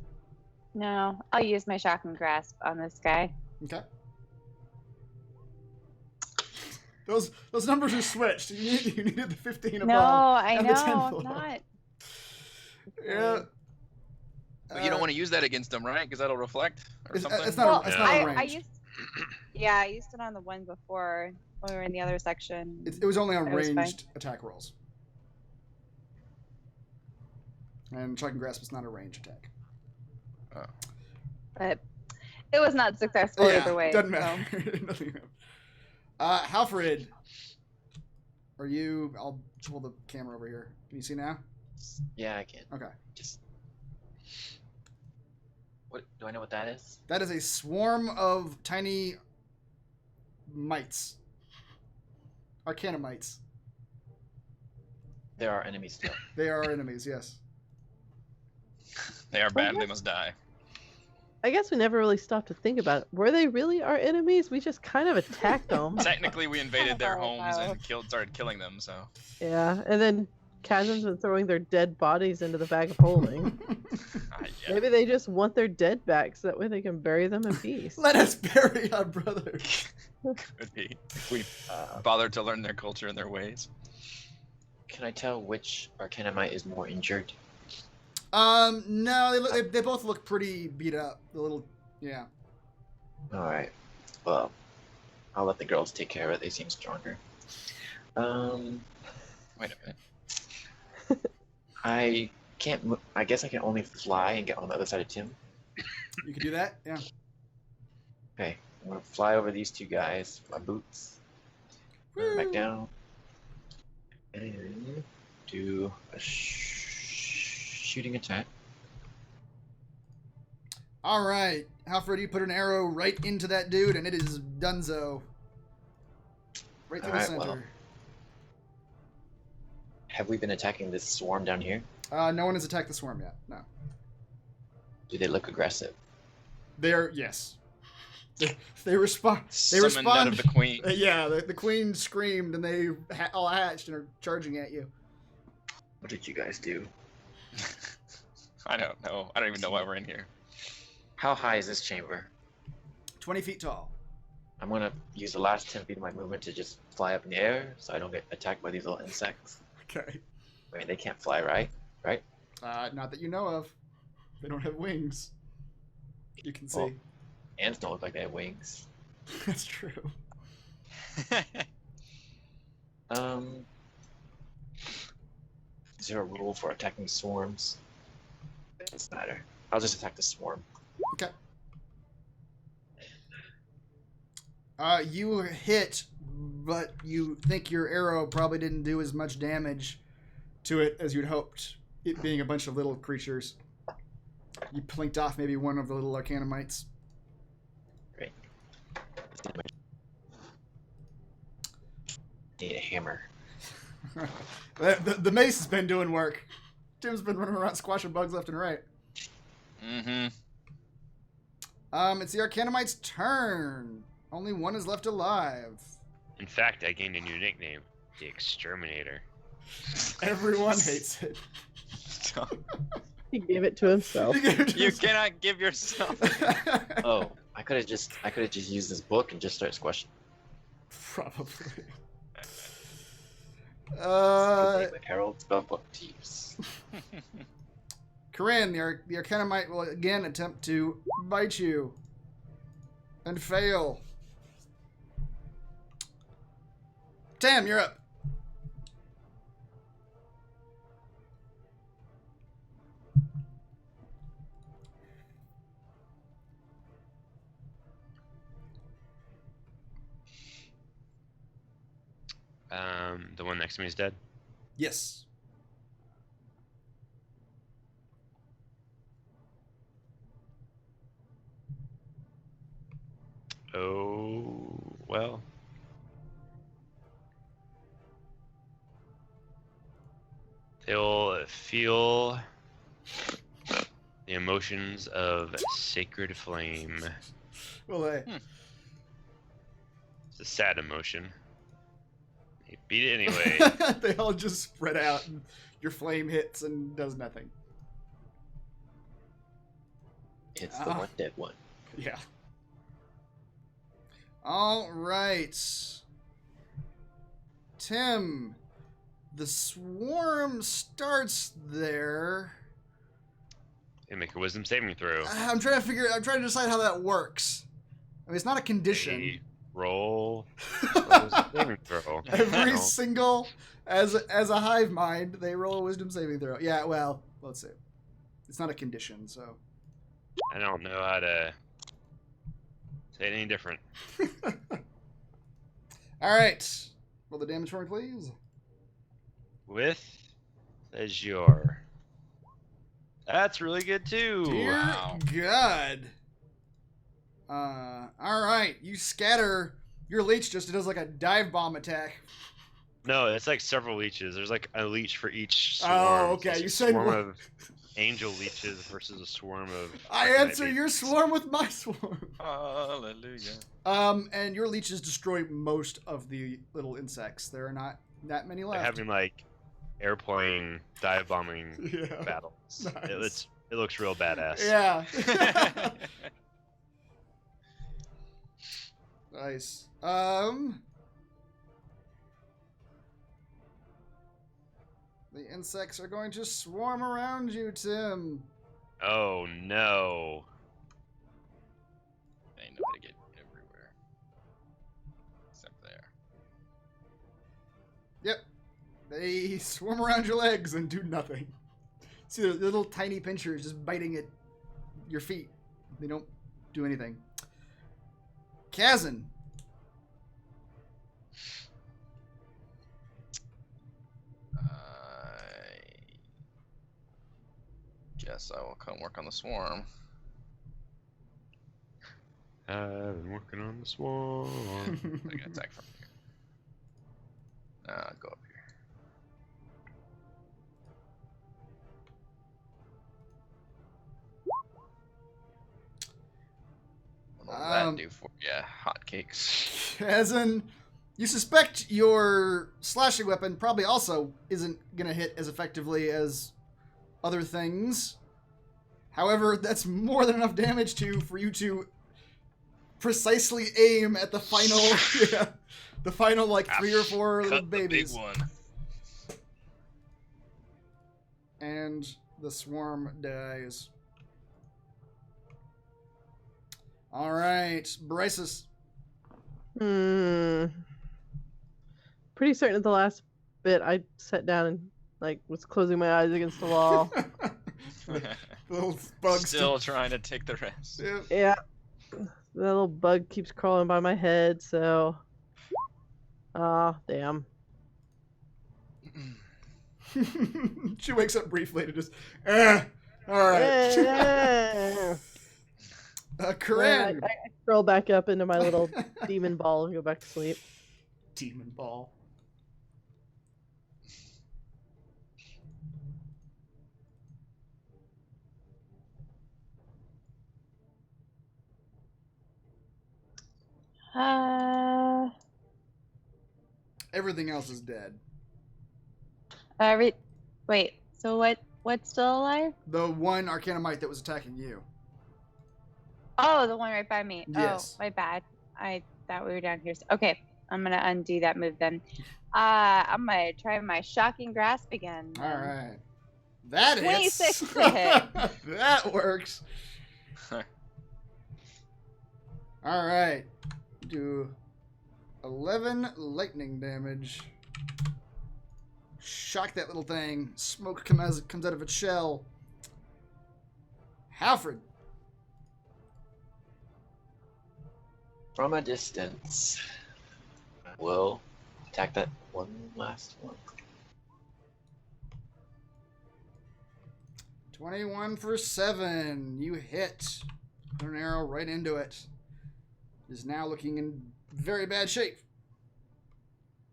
No, I'll use my shocking grasp on this guy. Okay. Those numbers are switched. You needed the 15 above. No, I and the 10 know. below. I'm not. Yeah. But you don't want to use that against them, right? Because that'll reflect or It's something. not. Well, It's not a I range. used. Yeah, I used it on the one before when we were in the other section. It was only on It was fine. ranged attack rolls. And Shocking Grasp is not a range attack. But it was not successful either way. Doesn't so. matter. Doesn't matter. Halford, are you? I'll pull the camera over here. Can you see now? Yeah, I can. Okay. Just. What do I know what that is? That is a swarm of tiny mites. Arcana mites. There are enemies still. They are our enemies, yes. They are bad. They must die. I guess we never really stopped to think about it. Were they really our enemies? We just kind of attacked them. Technically, we invaded their Oh, homes wow. and started killing them. So Yeah, and then Chasm's been throwing their dead bodies into the bag of holding. yeah. Maybe they just want their dead back so that way they can bury them in peace. Let us bury our brother. Could be if we bothered to learn their culture and their ways. Can I tell which Arcana Mite is more injured? No, they both look pretty beat up. The little, yeah. Alright. Well, I'll let the girls take care of it. They seem stronger. Wait a minute. I can't. I guess I can only fly and get on the other side of Tim. You can do that, yeah. Okay, I'm gonna fly over these 2 guys. My boots. Back down. And do a shooting attack. All right, Halford, you put an arrow right into that dude, and it is donezo. Right through the Alright, center. well. Have we been attacking this swarm down here? No one has attacked the swarm yet. No. Do they look aggressive? They're yes. They respond. They Summon none respond. of the queen. Yeah, the queen screamed, and they all hatched and are charging at you. What did you guys do? I don't know. I don't even know why we're in here. How high is this chamber? 20 feet tall. I'm gonna use the last 10 feet of my movement to just fly up in the air so I don't get attacked by these little insects. Okay. I mean, they can't fly, right? Right? Not that you know of. They don't have wings. You can see. Well, ants don't look like they have wings. That's true. Is there a rule for attacking swarms? It doesn't matter. I'll just attack the swarm. Okay. You hit, but you think your arrow probably didn't do as much damage to it as you'd hoped, it being a bunch of little creatures. You plinked off maybe one of the little Arcana Mites. Great. Need a hammer. The mace has been doing work. Tim's been running around squashing bugs left and right. Mm-hmm. It's the Arcana Mite's turn. Only one is left alive. In fact, I gained a new nickname, the Exterminator. Everyone hates it. He gave it to himself. You cannot give yourself. Oh, I could have just used this book and just start squashing. Probably. Good name, Harold Spellbook Thieves. Corinne, the Arcana Mite will again attempt to bite you. And fail. Tam, you're up. The one next to me is dead. Yes. Oh, well. They'll feel the emotions of sacred flame. Well, hey. It's a sad emotion. They beat it anyway. They all just spread out, and your flame hits and does nothing. It's the one dead one. Yeah. All right. Tim, the swarm starts there. They make a wisdom saving throw. I'm trying to decide how that works. I mean, it's not a condition. They roll a wisdom saving throw. Every No. single, as a hive mind, they roll a wisdom saving throw. Yeah, well, let's see. It's not a condition, so. I don't know how to say it any different. All right. Roll the damage for me, please. With Azure. That's really good too. Dear Wow. God. All right. You scatter. Your leech just does like a dive bomb attack. No, it's like several leeches. There's like a leech for each swarm. Oh, So okay. it's You a said swarm one. of angel leeches versus a swarm of. I Arcanite answer beasts. your swarm with my swarm. Hallelujah. And your leeches destroy most of the little insects. There are not that many They're left. having like airplane dive bombing Yeah. battles. Nice. It looks real badass. Yeah. Nice. The insects are going to swarm around you, Tim. Oh no. They know how to get everywhere. Except there. Yep. They swarm around your legs and do nothing. See the little tiny pinchers just biting at your feet. They don't do anything. Kazan. I guess I will come work on the swarm. I've been working on the swarm. I can attack from here. Go up here. What will that do for you? Hotcakes. As in, you suspect your slashing weapon probably also isn't gonna hit as effectively as other things. However, that's more than enough damage for you to precisely aim at the final, the final like 3 or 4 little babies. The big one. And the swarm dies. All right, Bryces. Pretty certain at the last bit I sat down and like was closing my eyes against the wall. The little bug Still trying to take the rest. Yep. Yeah. The little bug keeps crawling by my head, so. Damn. She wakes up briefly to just, all right. Yeah. Corinne. I scroll back up into my little demon ball and go back to sleep. Demon ball. Everything else is dead. Wait. So what's still alive? The one Arcana Mite that was attacking you. Oh, the one right by me. Yes. Oh, my bad. I thought we were down here. Okay, I'm gonna undo that move then. I'm gonna try my shocking grasp again. All right. That is 26 to hit. That works. All right. Do 11 lightning damage. Shock that little thing. Smoke comes out of its shell. Halford. From a distance, we'll attack that one last one. 21 for 7. You hit. Put an arrow right into it. It is now looking in very bad shape.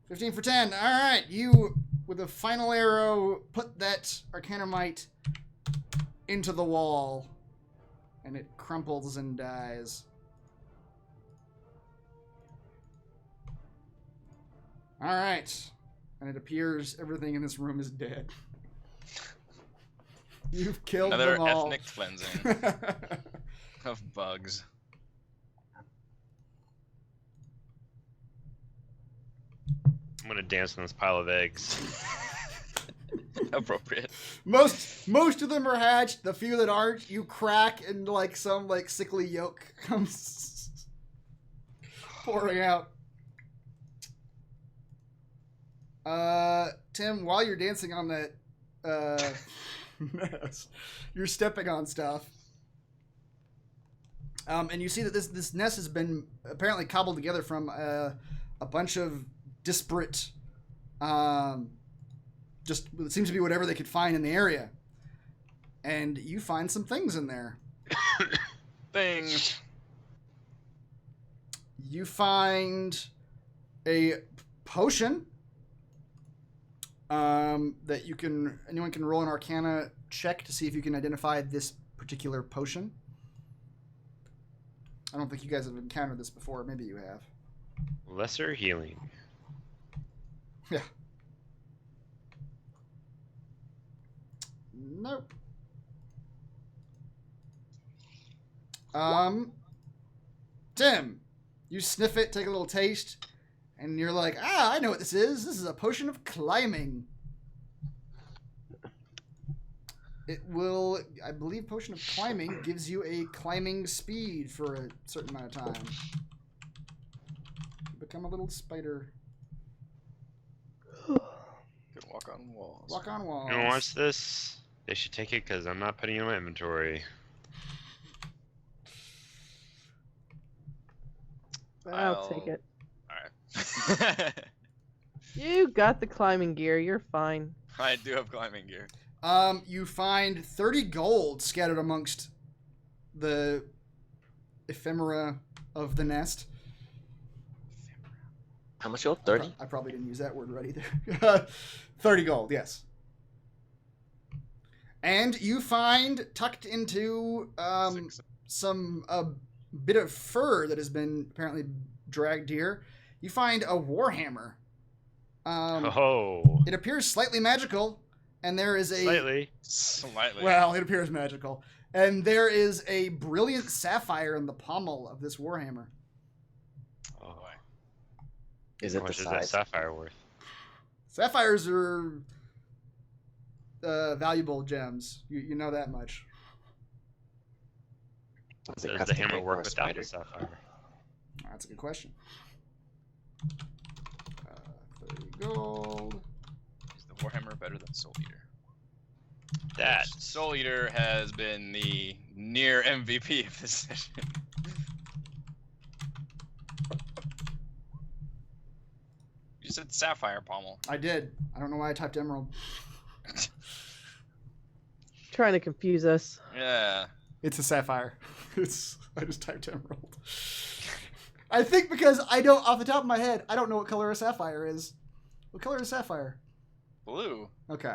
15 for 10. All right. You, with a final arrow, put that Arcana Mite into the wall. And it crumples and dies. All right. And it appears everything in this room is dead. You've killed Another them all. ethnic cleansing of bugs. I'm gonna dance on this pile of eggs. Appropriate. Most of them are hatched. The few that aren't, you crack and like some like sickly yolk comes pouring out. Tim, while you're dancing on that mess, you're stepping on stuff. And you see that this nest has been apparently cobbled together from a bunch of disparate, just it seems to be whatever they could find in the area. And you find some things in there. Things. You find a potion that anyone can roll an Arcana check to see if you can identify this particular potion. I don't think you guys have encountered this before. Maybe you have. Lesser healing. Yeah. Nope. Tim, you sniff it, take a little taste, and you're like, I know what this is. This is a potion of climbing. It will, I believe, potion of climbing gives you a climbing speed for a certain amount of time. You become a little spider. Could walk on walls. Walk on walls. Anyone wants this? They should take it because I'm not putting it in my inventory. I'll take it. Alright. You got the climbing gear. You're fine. I do have climbing gear. You find 30 gold scattered amongst the ephemera of the nest. How much gold? 30? I probably didn't use that word right either. 30 gold, yes. And you find tucked into some bit of fur that has been apparently dragged here. You find a warhammer. It appears slightly magical, and there is a Slightly. Well, it appears magical, and there is a brilliant sapphire in the pommel of this warhammer. Oh boy. Is How it the much is that size? sapphire worth? Sapphires are valuable gems. You know that much. Does it Does cut the to hammer make work more without the spider? sapphire? That's a good question. 30 gold. Is the Warhammer better than Soul Eater? That. Soul Eater has been the near MVP of this session. You said Sapphire Pommel. I did. I don't know why I typed emerald. Trying to confuse us. Yeah. It's a sapphire. I just typed emerald. I think because I don't, off the top of my head, I don't know what color a sapphire is. What color is sapphire? Blue. Okay.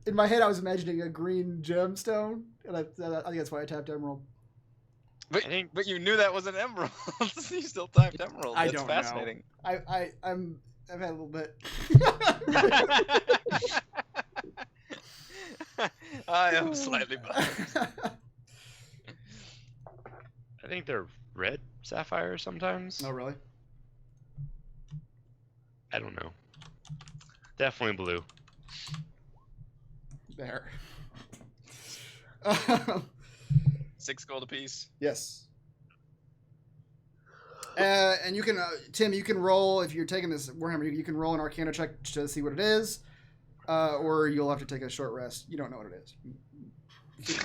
In my head, I was imagining a green gemstone, and I think that's why I tapped emerald. But you knew that was an emerald. You still typed emerald. I That's don't fascinating. know. I've had a little bit. I am slightly biased. I think they're red sapphires sometimes. Oh, really? I don't know. Definitely blue. There. 6 gold apiece. Yes. And you can, Tim, you can roll, if you're taking this Warhammer, you can roll an Arcana check to see what it is, or you'll have to take a short rest. You don't know what it is.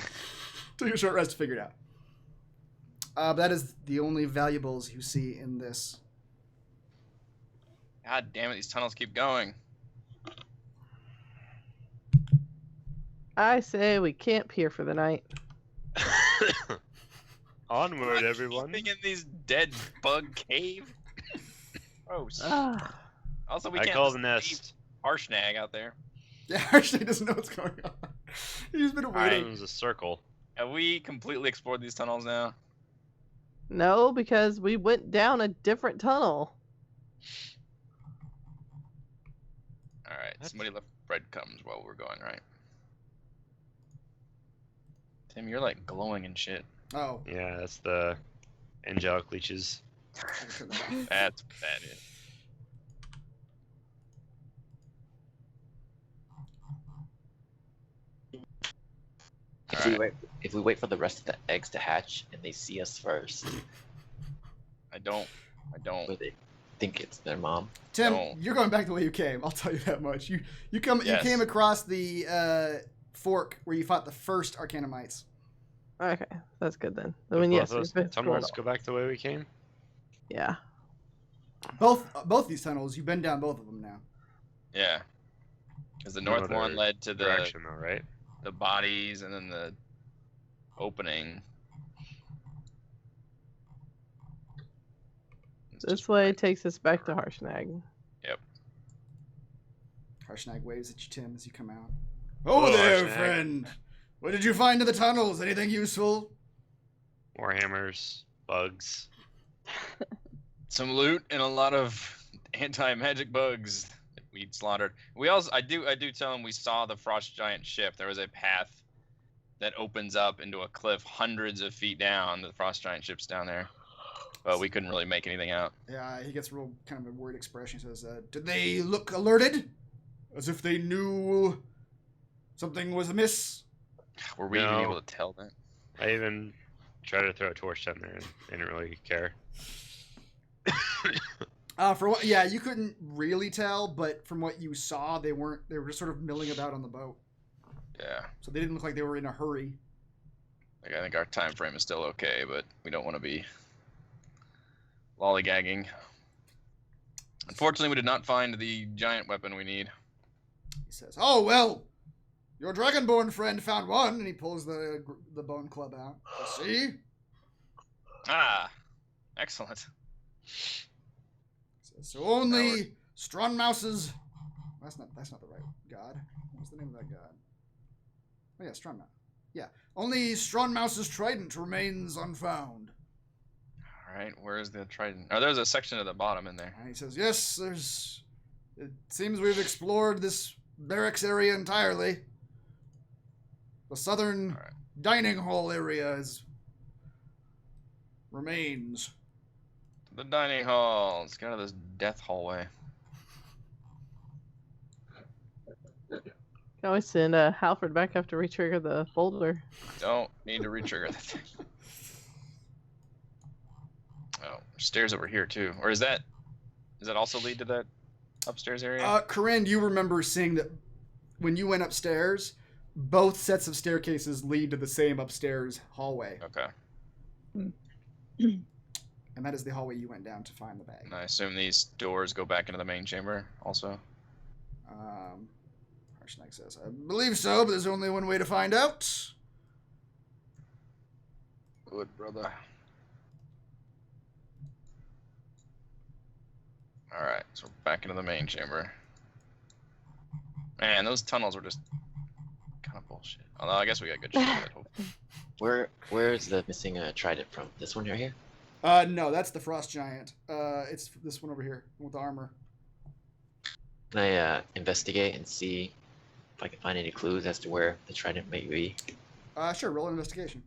Take a short rest to figure it out. But that is the only valuables you see in this. God damn it, these tunnels keep going. I say we camp here for the night. Onward, everyone. Keeping in these dead bug cave. Gross. Ah, Also, we I can't call just the leave nest. Harshnag out there. Yeah, actually doesn't know what's going on. He's been It waiting. was a circle. Have we completely explored these tunnels now? no, because we went down a different tunnel. Alright, What? somebody left breadcrumbs while we're going, right? Tim, you're like glowing and shit. Oh. Yeah, that's the angelic leeches. That's it. If we wait for the rest of the eggs to hatch and they see us first, I don't. will they think it's their mom? Tim, No. you're going back the way you came. I'll tell you that much. You Yes. came across the fork where you fought the first Arcana Mites. Okay, that's good then. I Did mean, both yes, those we've explored tunnels all. go back the way we came? Yeah. Both these tunnels, you've been down both of them now. Yeah. Because the No north one other led to Direction though, right? the bodies and then the opening. It's This just way right. takes us back to Harshnag. Harshnag waves at you, Tim, as you come out. Oh, Hello, there, Harshnag. friend. What did you find in the tunnels? Anything useful? Warhammers, bugs. Some loot and a lot of anti-magic bugs that we slaughtered. We also, I do tell him we saw the frost giant ship. There was a path that opens up into a cliff hundreds of feet down. The frost giant ship's down there, but we couldn't really make anything out. Yeah, he gets real kind of a worried expression. He says, did they look alerted? As if they knew something was amiss? Were we even No. able to tell that? I even tried to throw a torch down there and they didn't really care. For what? Yeah, you couldn't really tell, but from what you saw, they were just sort of milling about on the boat. Yeah. So they didn't look like they were in a hurry. Like, I think our time frame is still okay, but we don't want to be lollygagging. Unfortunately, we did not find the giant weapon we need. He says, "Oh well, your dragonborn friend found one," and he pulls the bone club out. See, Ah, excellent. So only strong mouses. That's not the right god. What's the name of that god? Oh yeah, strong mouse. Yeah, only strong mouse's trident remains unfound. All right, where's the trident? Oh, there's a section at the bottom in there. And he says, yes, there's. It seems we've explored this barracks area entirely. The southern dining hall area remains. The dining hall. Let's get out of this death hallway. Can always send Halford back after we trigger the boulder. Don't need to retrigger that thing. Oh, stairs over here too. Or does that also lead to that upstairs area? Corinne, you remember seeing that when you went upstairs, both sets of staircases lead to the same upstairs hallway. Okay. And that is the hallway you went down to find the bag. And I assume these doors go back into the main chamber also? Harshnag says, I believe so, but there's only one way to find out. Good, brother. Alright, so we're back into the main chamber. Man, those tunnels were just kind of bullshit. Although I guess we got good shit at it, hopefully. Where's the missing trident from? This one right here? No, that's the frost giant. It's this one over here with the armor. Can I investigate and see if I can find any clues as to where the trident may be? Sure, roll an investigation.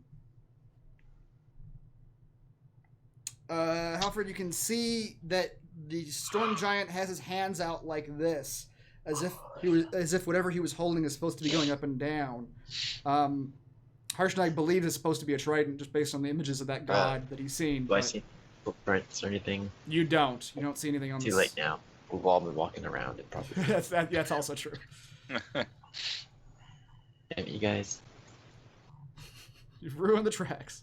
Halford, you can see that the storm giant has his hands out like this, as if whatever he was holding is supposed to be going up and down. Harshnag believes it's supposed to be a trident just based on the images of that god that he's seen. Do I see footprints or anything? You don't. You don't see anything on this. Too late now. We've all been walking around it probably. That's also true. Damn you guys. You've ruined the tracks.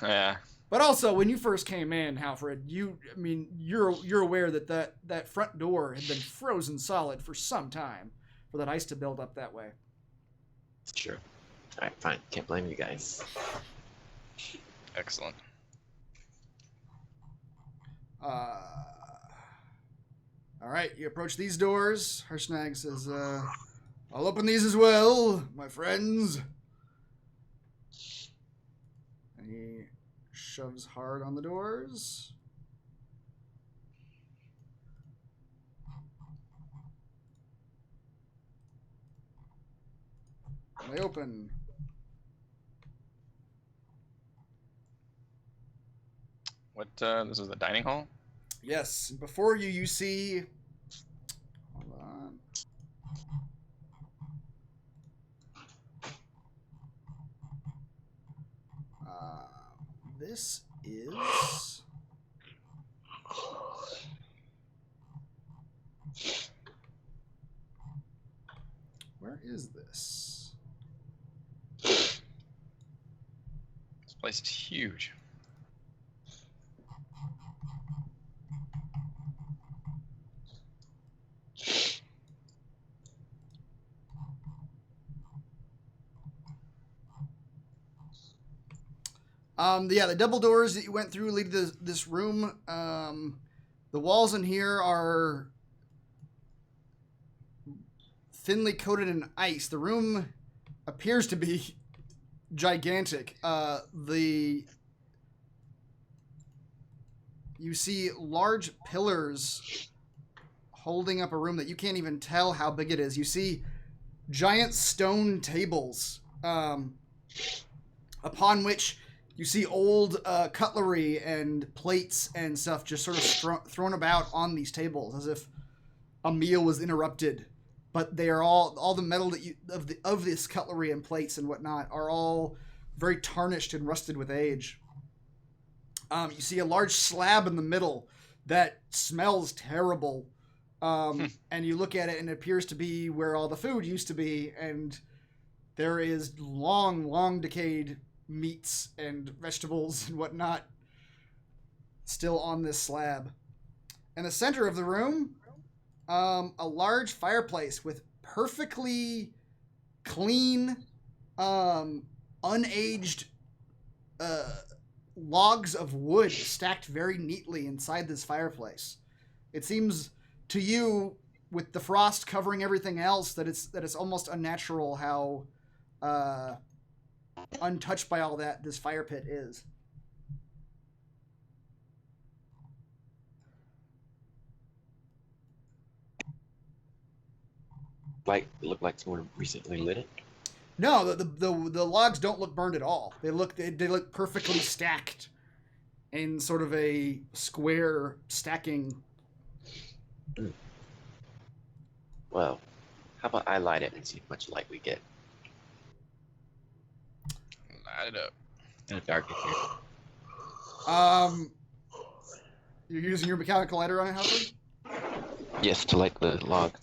Yeah. But also, when you first came in, Halford, you're aware that front door had been frozen solid for some time for that ice to build up that way. It's true. Alright, fine. Can't blame you guys. Excellent. Alright, you approach these doors. Harshnag says, I'll open these as well, my friends. And he shoves hard on the doors. And they open. What, this is the dining hall? Yes, before you see... Hold on. This is... Where is this? This place is huge. The double doors that you went through lead to this room. The walls in here are thinly coated in ice. The room appears to be gigantic. You see large pillars holding up a room that you can't even tell how big it is. You see giant stone tables upon which you see old cutlery and plates and stuff just sort of thrown about on these tables as if a meal was interrupted. But they are all the metal that of this cutlery and plates and whatnot are all very tarnished and rusted with age. You see a large slab in the middle that smells terrible. And you look at it and it appears to be where all the food used to be. And there is long decayed meats and vegetables and whatnot still on this slab. In the center of the room, a large fireplace with perfectly clean, unaged logs of wood stacked very neatly inside this fireplace. It seems to you, with the frost covering everything else, that it's almost unnatural how untouched by all that this fire pit is. Like, it looked like someone recently lit it. No, the logs don't look burned at all. They look perfectly stacked in sort of a square stacking. Well, how about I light it and see how much light we get? Light it up. Kind of dark in here. You're using your mechanical lighter on it, Halford? Yes, to light the log.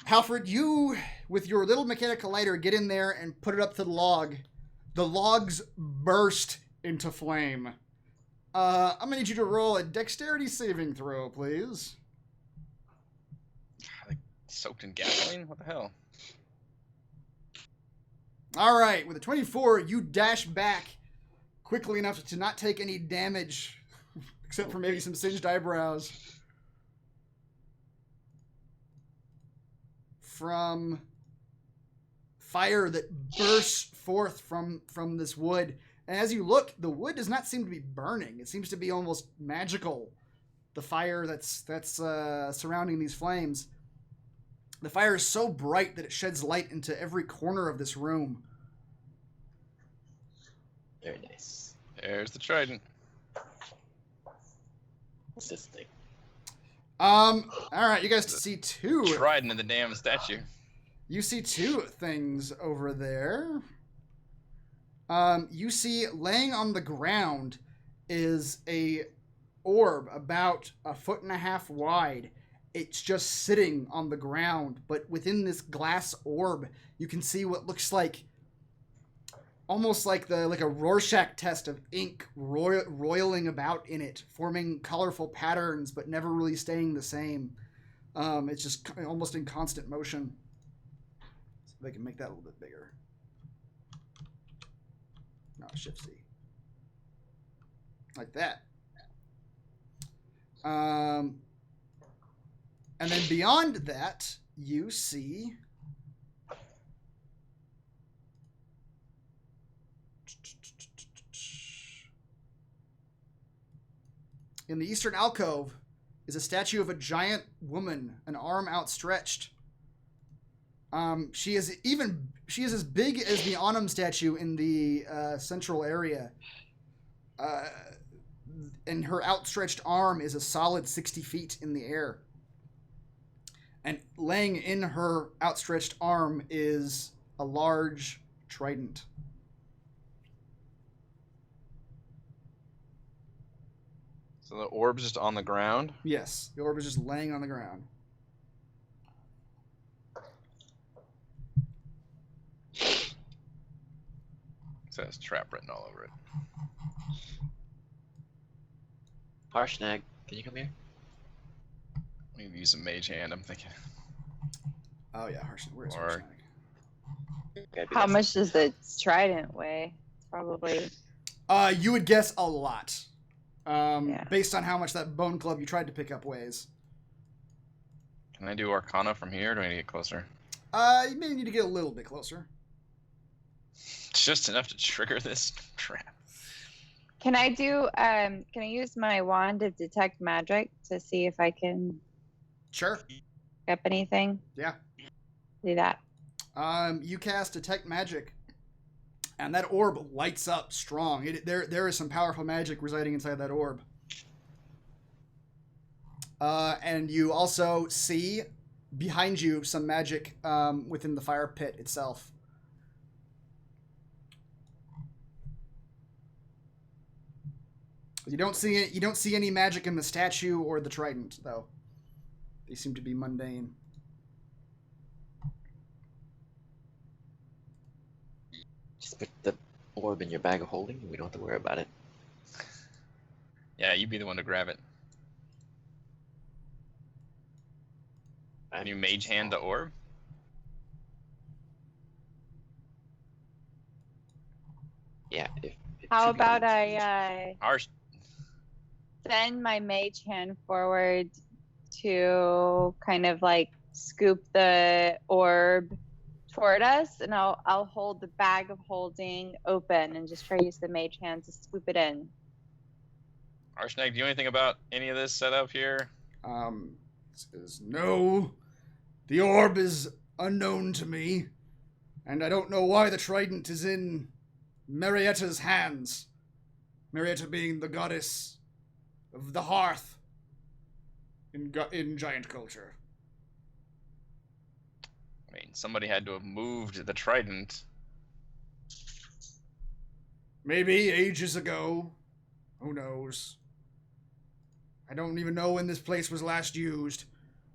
Halford, you, with your little mechanical lighter, get in there and put it up to the log. The logs burst into flame. I'm gonna need you to roll a dexterity saving throw, please. Like, soaked in gasoline? What the hell? All right, with a 24, you dash back quickly enough to not take any damage, except for maybe some singed eyebrows, from fire that bursts forth from this wood. And as you look, the wood does not seem to be burning. It seems to be almost magical, the fire that's surrounding these flames. The fire is so bright that it sheds light into every corner of this room. Very nice. There's the trident. What's this thing? All right, you guys see two. Trident in the damn statue. You see two things over there. You see laying on the ground is a orb about 1.5 feet wide. It's just sitting on the ground, but within this glass orb, you can see what looks like almost like a Rorschach test of ink roiling about in it, forming colorful patterns, but never really staying the same. It's just almost in constant motion. So they can make that a little bit bigger. No, Shift C. Like that. And then beyond that, you see in the eastern alcove is a statue of a giant woman, an arm outstretched. She is as big as the Onum statue in the central area. And her outstretched arm is a solid 60 feet in the air. And laying in her outstretched arm is a large trident. So the orb's just on the ground? Yes, the orb is just laying on the ground. It says trap written all over it. Harshnag, can you come here? We need to use a mage hand, I'm thinking. Oh yeah, Harshnag. Where's Or- Harshnag? How much does the trident weigh? Probably. You would guess a lot. Yeah. Based on how much that bone club you tried to pick up weighs. Can I do Arcana from here, or do I need to get closer? You may need to get a little bit closer. It's just enough to trigger this trap. Can I do? Can I use my wand to detect magic to see if I can Sure. pick up anything? Yeah. Do that. You cast Detect Magic, and that orb lights up strong. There is some powerful magic residing inside that orb. And you also see behind you some magic within the fire pit itself. You don't see it. You don't see any magic in the statue or the trident, though. They seem to be mundane. Just put the orb in your bag of holding and we don't have to worry about it. Yeah, you be the one to grab it. Can you mage hand the orb? Yeah, if How Should be about good. I Harsh. send my mage hand forward to kind of like scoop the orb toward us, and I'll hold the bag of holding open and just try to use the mage hand to scoop it in. Arshnag, do you know anything about any of this setup here? Says, no, the orb is unknown to me, and I don't know why the trident is in Marietta's hands. Marietta being the goddess of the hearth in giant culture. I mean, somebody had to have moved the trident. Maybe ages ago. Who knows? I don't even know when this place was last used.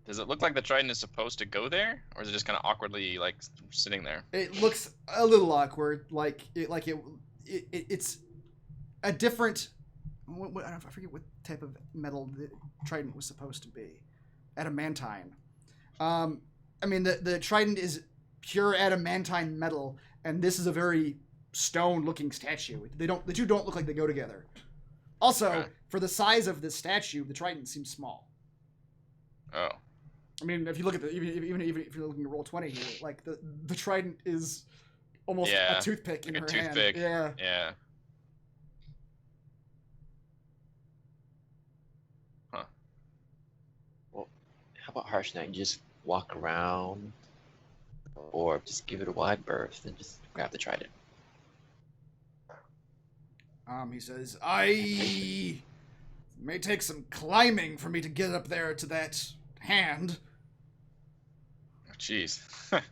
Does it look like the trident is supposed to go there, or is it just kind of awkwardly like sitting there? It looks a little awkward, it's a different. I forget what type of metal the trident was supposed to be. Adamantine. I mean, the trident is pure adamantine metal, and this is a very stone-looking statue. The two don't look like they go together. Also, Okay. for the size of this statue, the trident seems small. Oh. I mean, if you look at even if you're looking at Roll20 here, like the trident is almost Yeah, a toothpick in like her a toothpick. hand. Yeah. Yeah. Well, how about Harshnag? Just walk around, or just give it a wide berth and just grab the trident. He says, it may take some climbing for me to get up there to that hand. Jeez. The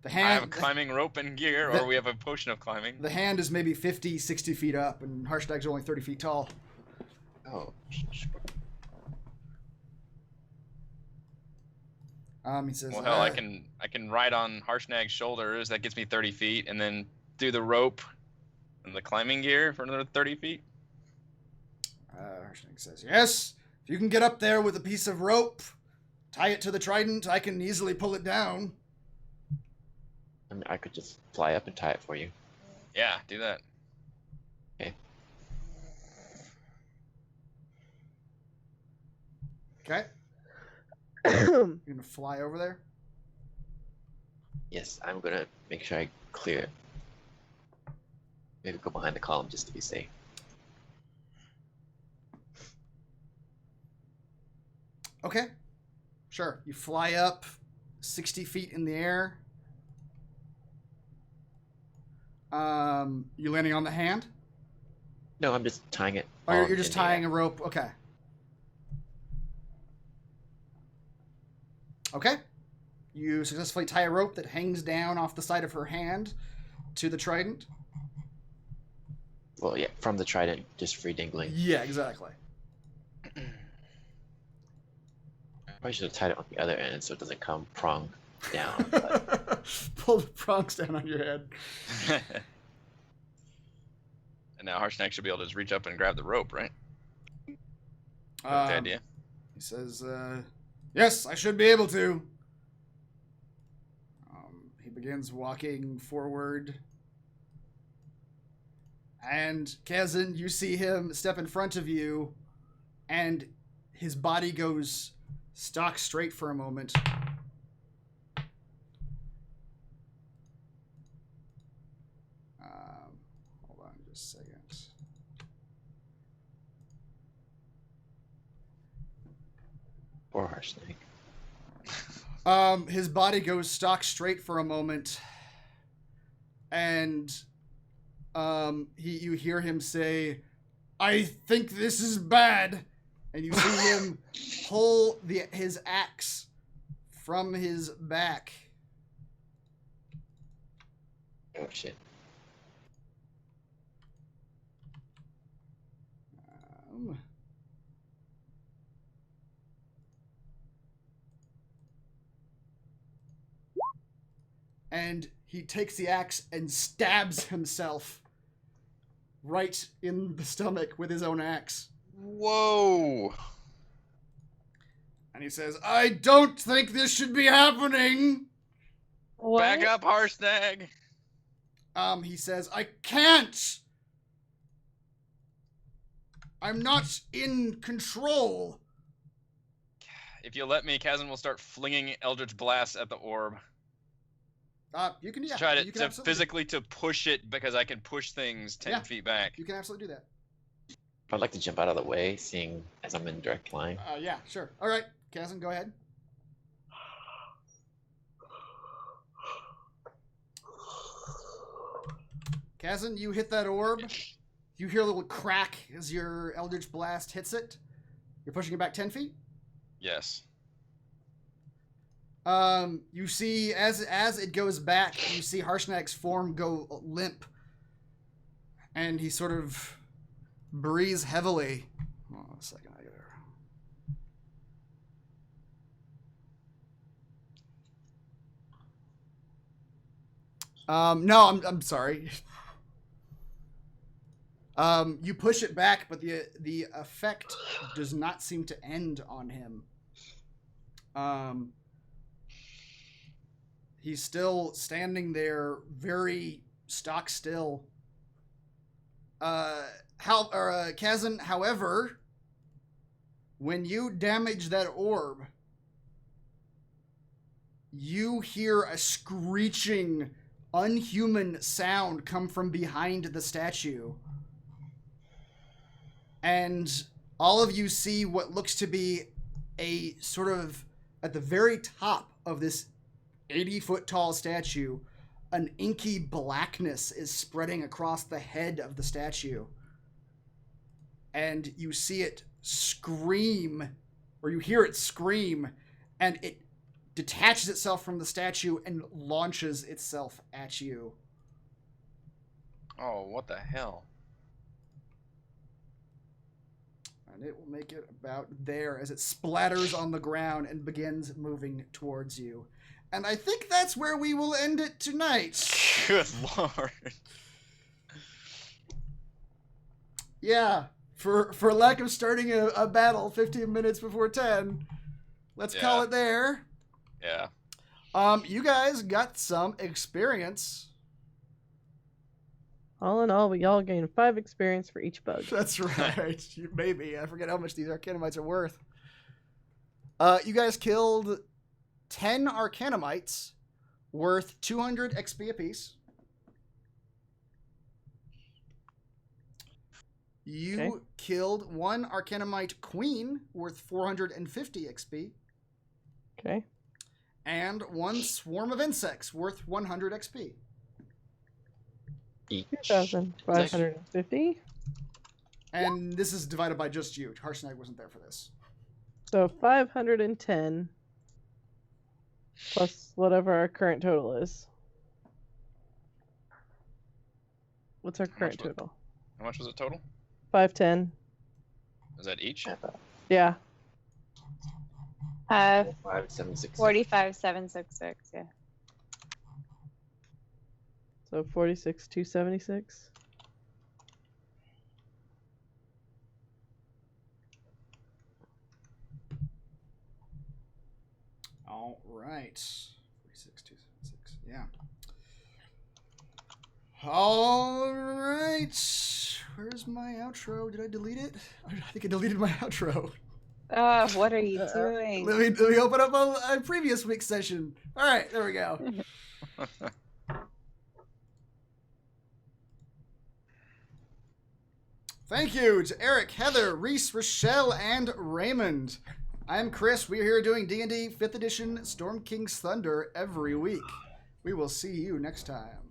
I hand. have a climbing rope and gear, or we have a potion of climbing. The hand is maybe 50, 60 feet up, and Harshnag's only 30 feet tall. Oh, He says, Well, hell, I can ride on Harshnag's shoulders. That gets me 30 feet, and then do the rope and the climbing gear for another 30 feet. Harshnag says, yes, if you can get up there with a piece of rope, tie it to the trident, I can easily pull it down. I mean, I could just fly up and tie it for you. Yeah, do that. Okay? You're gonna fly over there? Yes, I'm gonna make sure I clear it. Maybe go behind the column just to be safe. Okay. Sure. You fly up 60 feet in the air. You landing on the hand? No, I'm just tying it. Oh, on you're just in the air. tying a rope. Okay. Okay. You successfully tie a rope that hangs down off the side of her hand to the trident. Well, yeah, from the trident, just free dingling. Yeah, exactly. Probably should have tied it on the other end so it doesn't come prong down. But Pull the prongs down on your head. And now Harshnag should be able to just reach up and grab the rope, right? That's the Um, idea. He says, yes, I should be able to. He begins walking forward. And Kazan, you see him step in front of you, and his body goes stock straight for a moment. Hold on just a second. or Harshnag. His body goes stock straight for a moment, and you hear him say, "I think this is bad," and you see him pull his axe from his back. Oh shit. And he takes the axe and stabs himself right in the stomach with his own axe. Whoa! And he says, "I don't think this should be happening." What? Back up, Harshnag! He says, "I can't. I'm not in control. If you let me, Kazan will start flinging Eldritch Blasts at the orb. You can, yeah. Try you can to absolutely- physically to push it because I can push things 10 Yeah. feet back. You can absolutely do that. I'd like to jump out of the way, seeing as I'm in direct line. Yeah, sure. All right, Kazan, go ahead. Kazan, you hit that orb. You hear a little crack as your Eldritch Blast hits it. You're pushing it back 10 feet. Yes. You see, as it goes back, you see Harshnag's form go limp. And he sort of breathes heavily. Hold on a second. No, I'm sorry. You push it back, but the effect does not seem to end on him. He's still standing there, very stock still. Kazan, however, when you damage that orb, you hear a screeching, unhuman sound come from behind the statue. And all of you see what looks to be a sort of, at the very top of this 80-foot tall statue, an inky blackness is spreading across the head of the statue. And you see it scream, or you hear it scream, and it detaches itself from the statue and launches itself at you. Oh, what the hell? And it will make it about there as it splatters on the ground and begins moving towards you. And I think that's where we will end it tonight. Good lord. Yeah, for lack of starting a battle 15 minutes before 10, let's call it there. Yeah. You guys got some experience. All in all, we all gained 5 experience for each bug. That's right. Maybe. I forget how much these Arcana Mites are worth. You guys killed 10 Arcana Mites worth 200 XP apiece. You killed 1 Arcana Mite Queen worth 450 XP. Okay. And 1 Swarm of Insects worth 100 XP. Each. 2,550. And this is divided by just you. Harshnag wasn't there for this. So 510 plus whatever our current total is. What's our current total? How much was it total? 510. Is that each? Yeah. 45,766. 45,766. Yeah. So 46,276. All right. 46,276. Yeah. All right. Where's my outro? Did I delete it? I think I deleted my outro. Oh, what are you doing? Let me open up a previous week's session. All right, there we go. Thank you to Eric, Heather, Reese, Rochelle, and Raymond. I'm Chris. We're here doing D&D 5th Edition Storm King's Thunder every week. We will see you next time.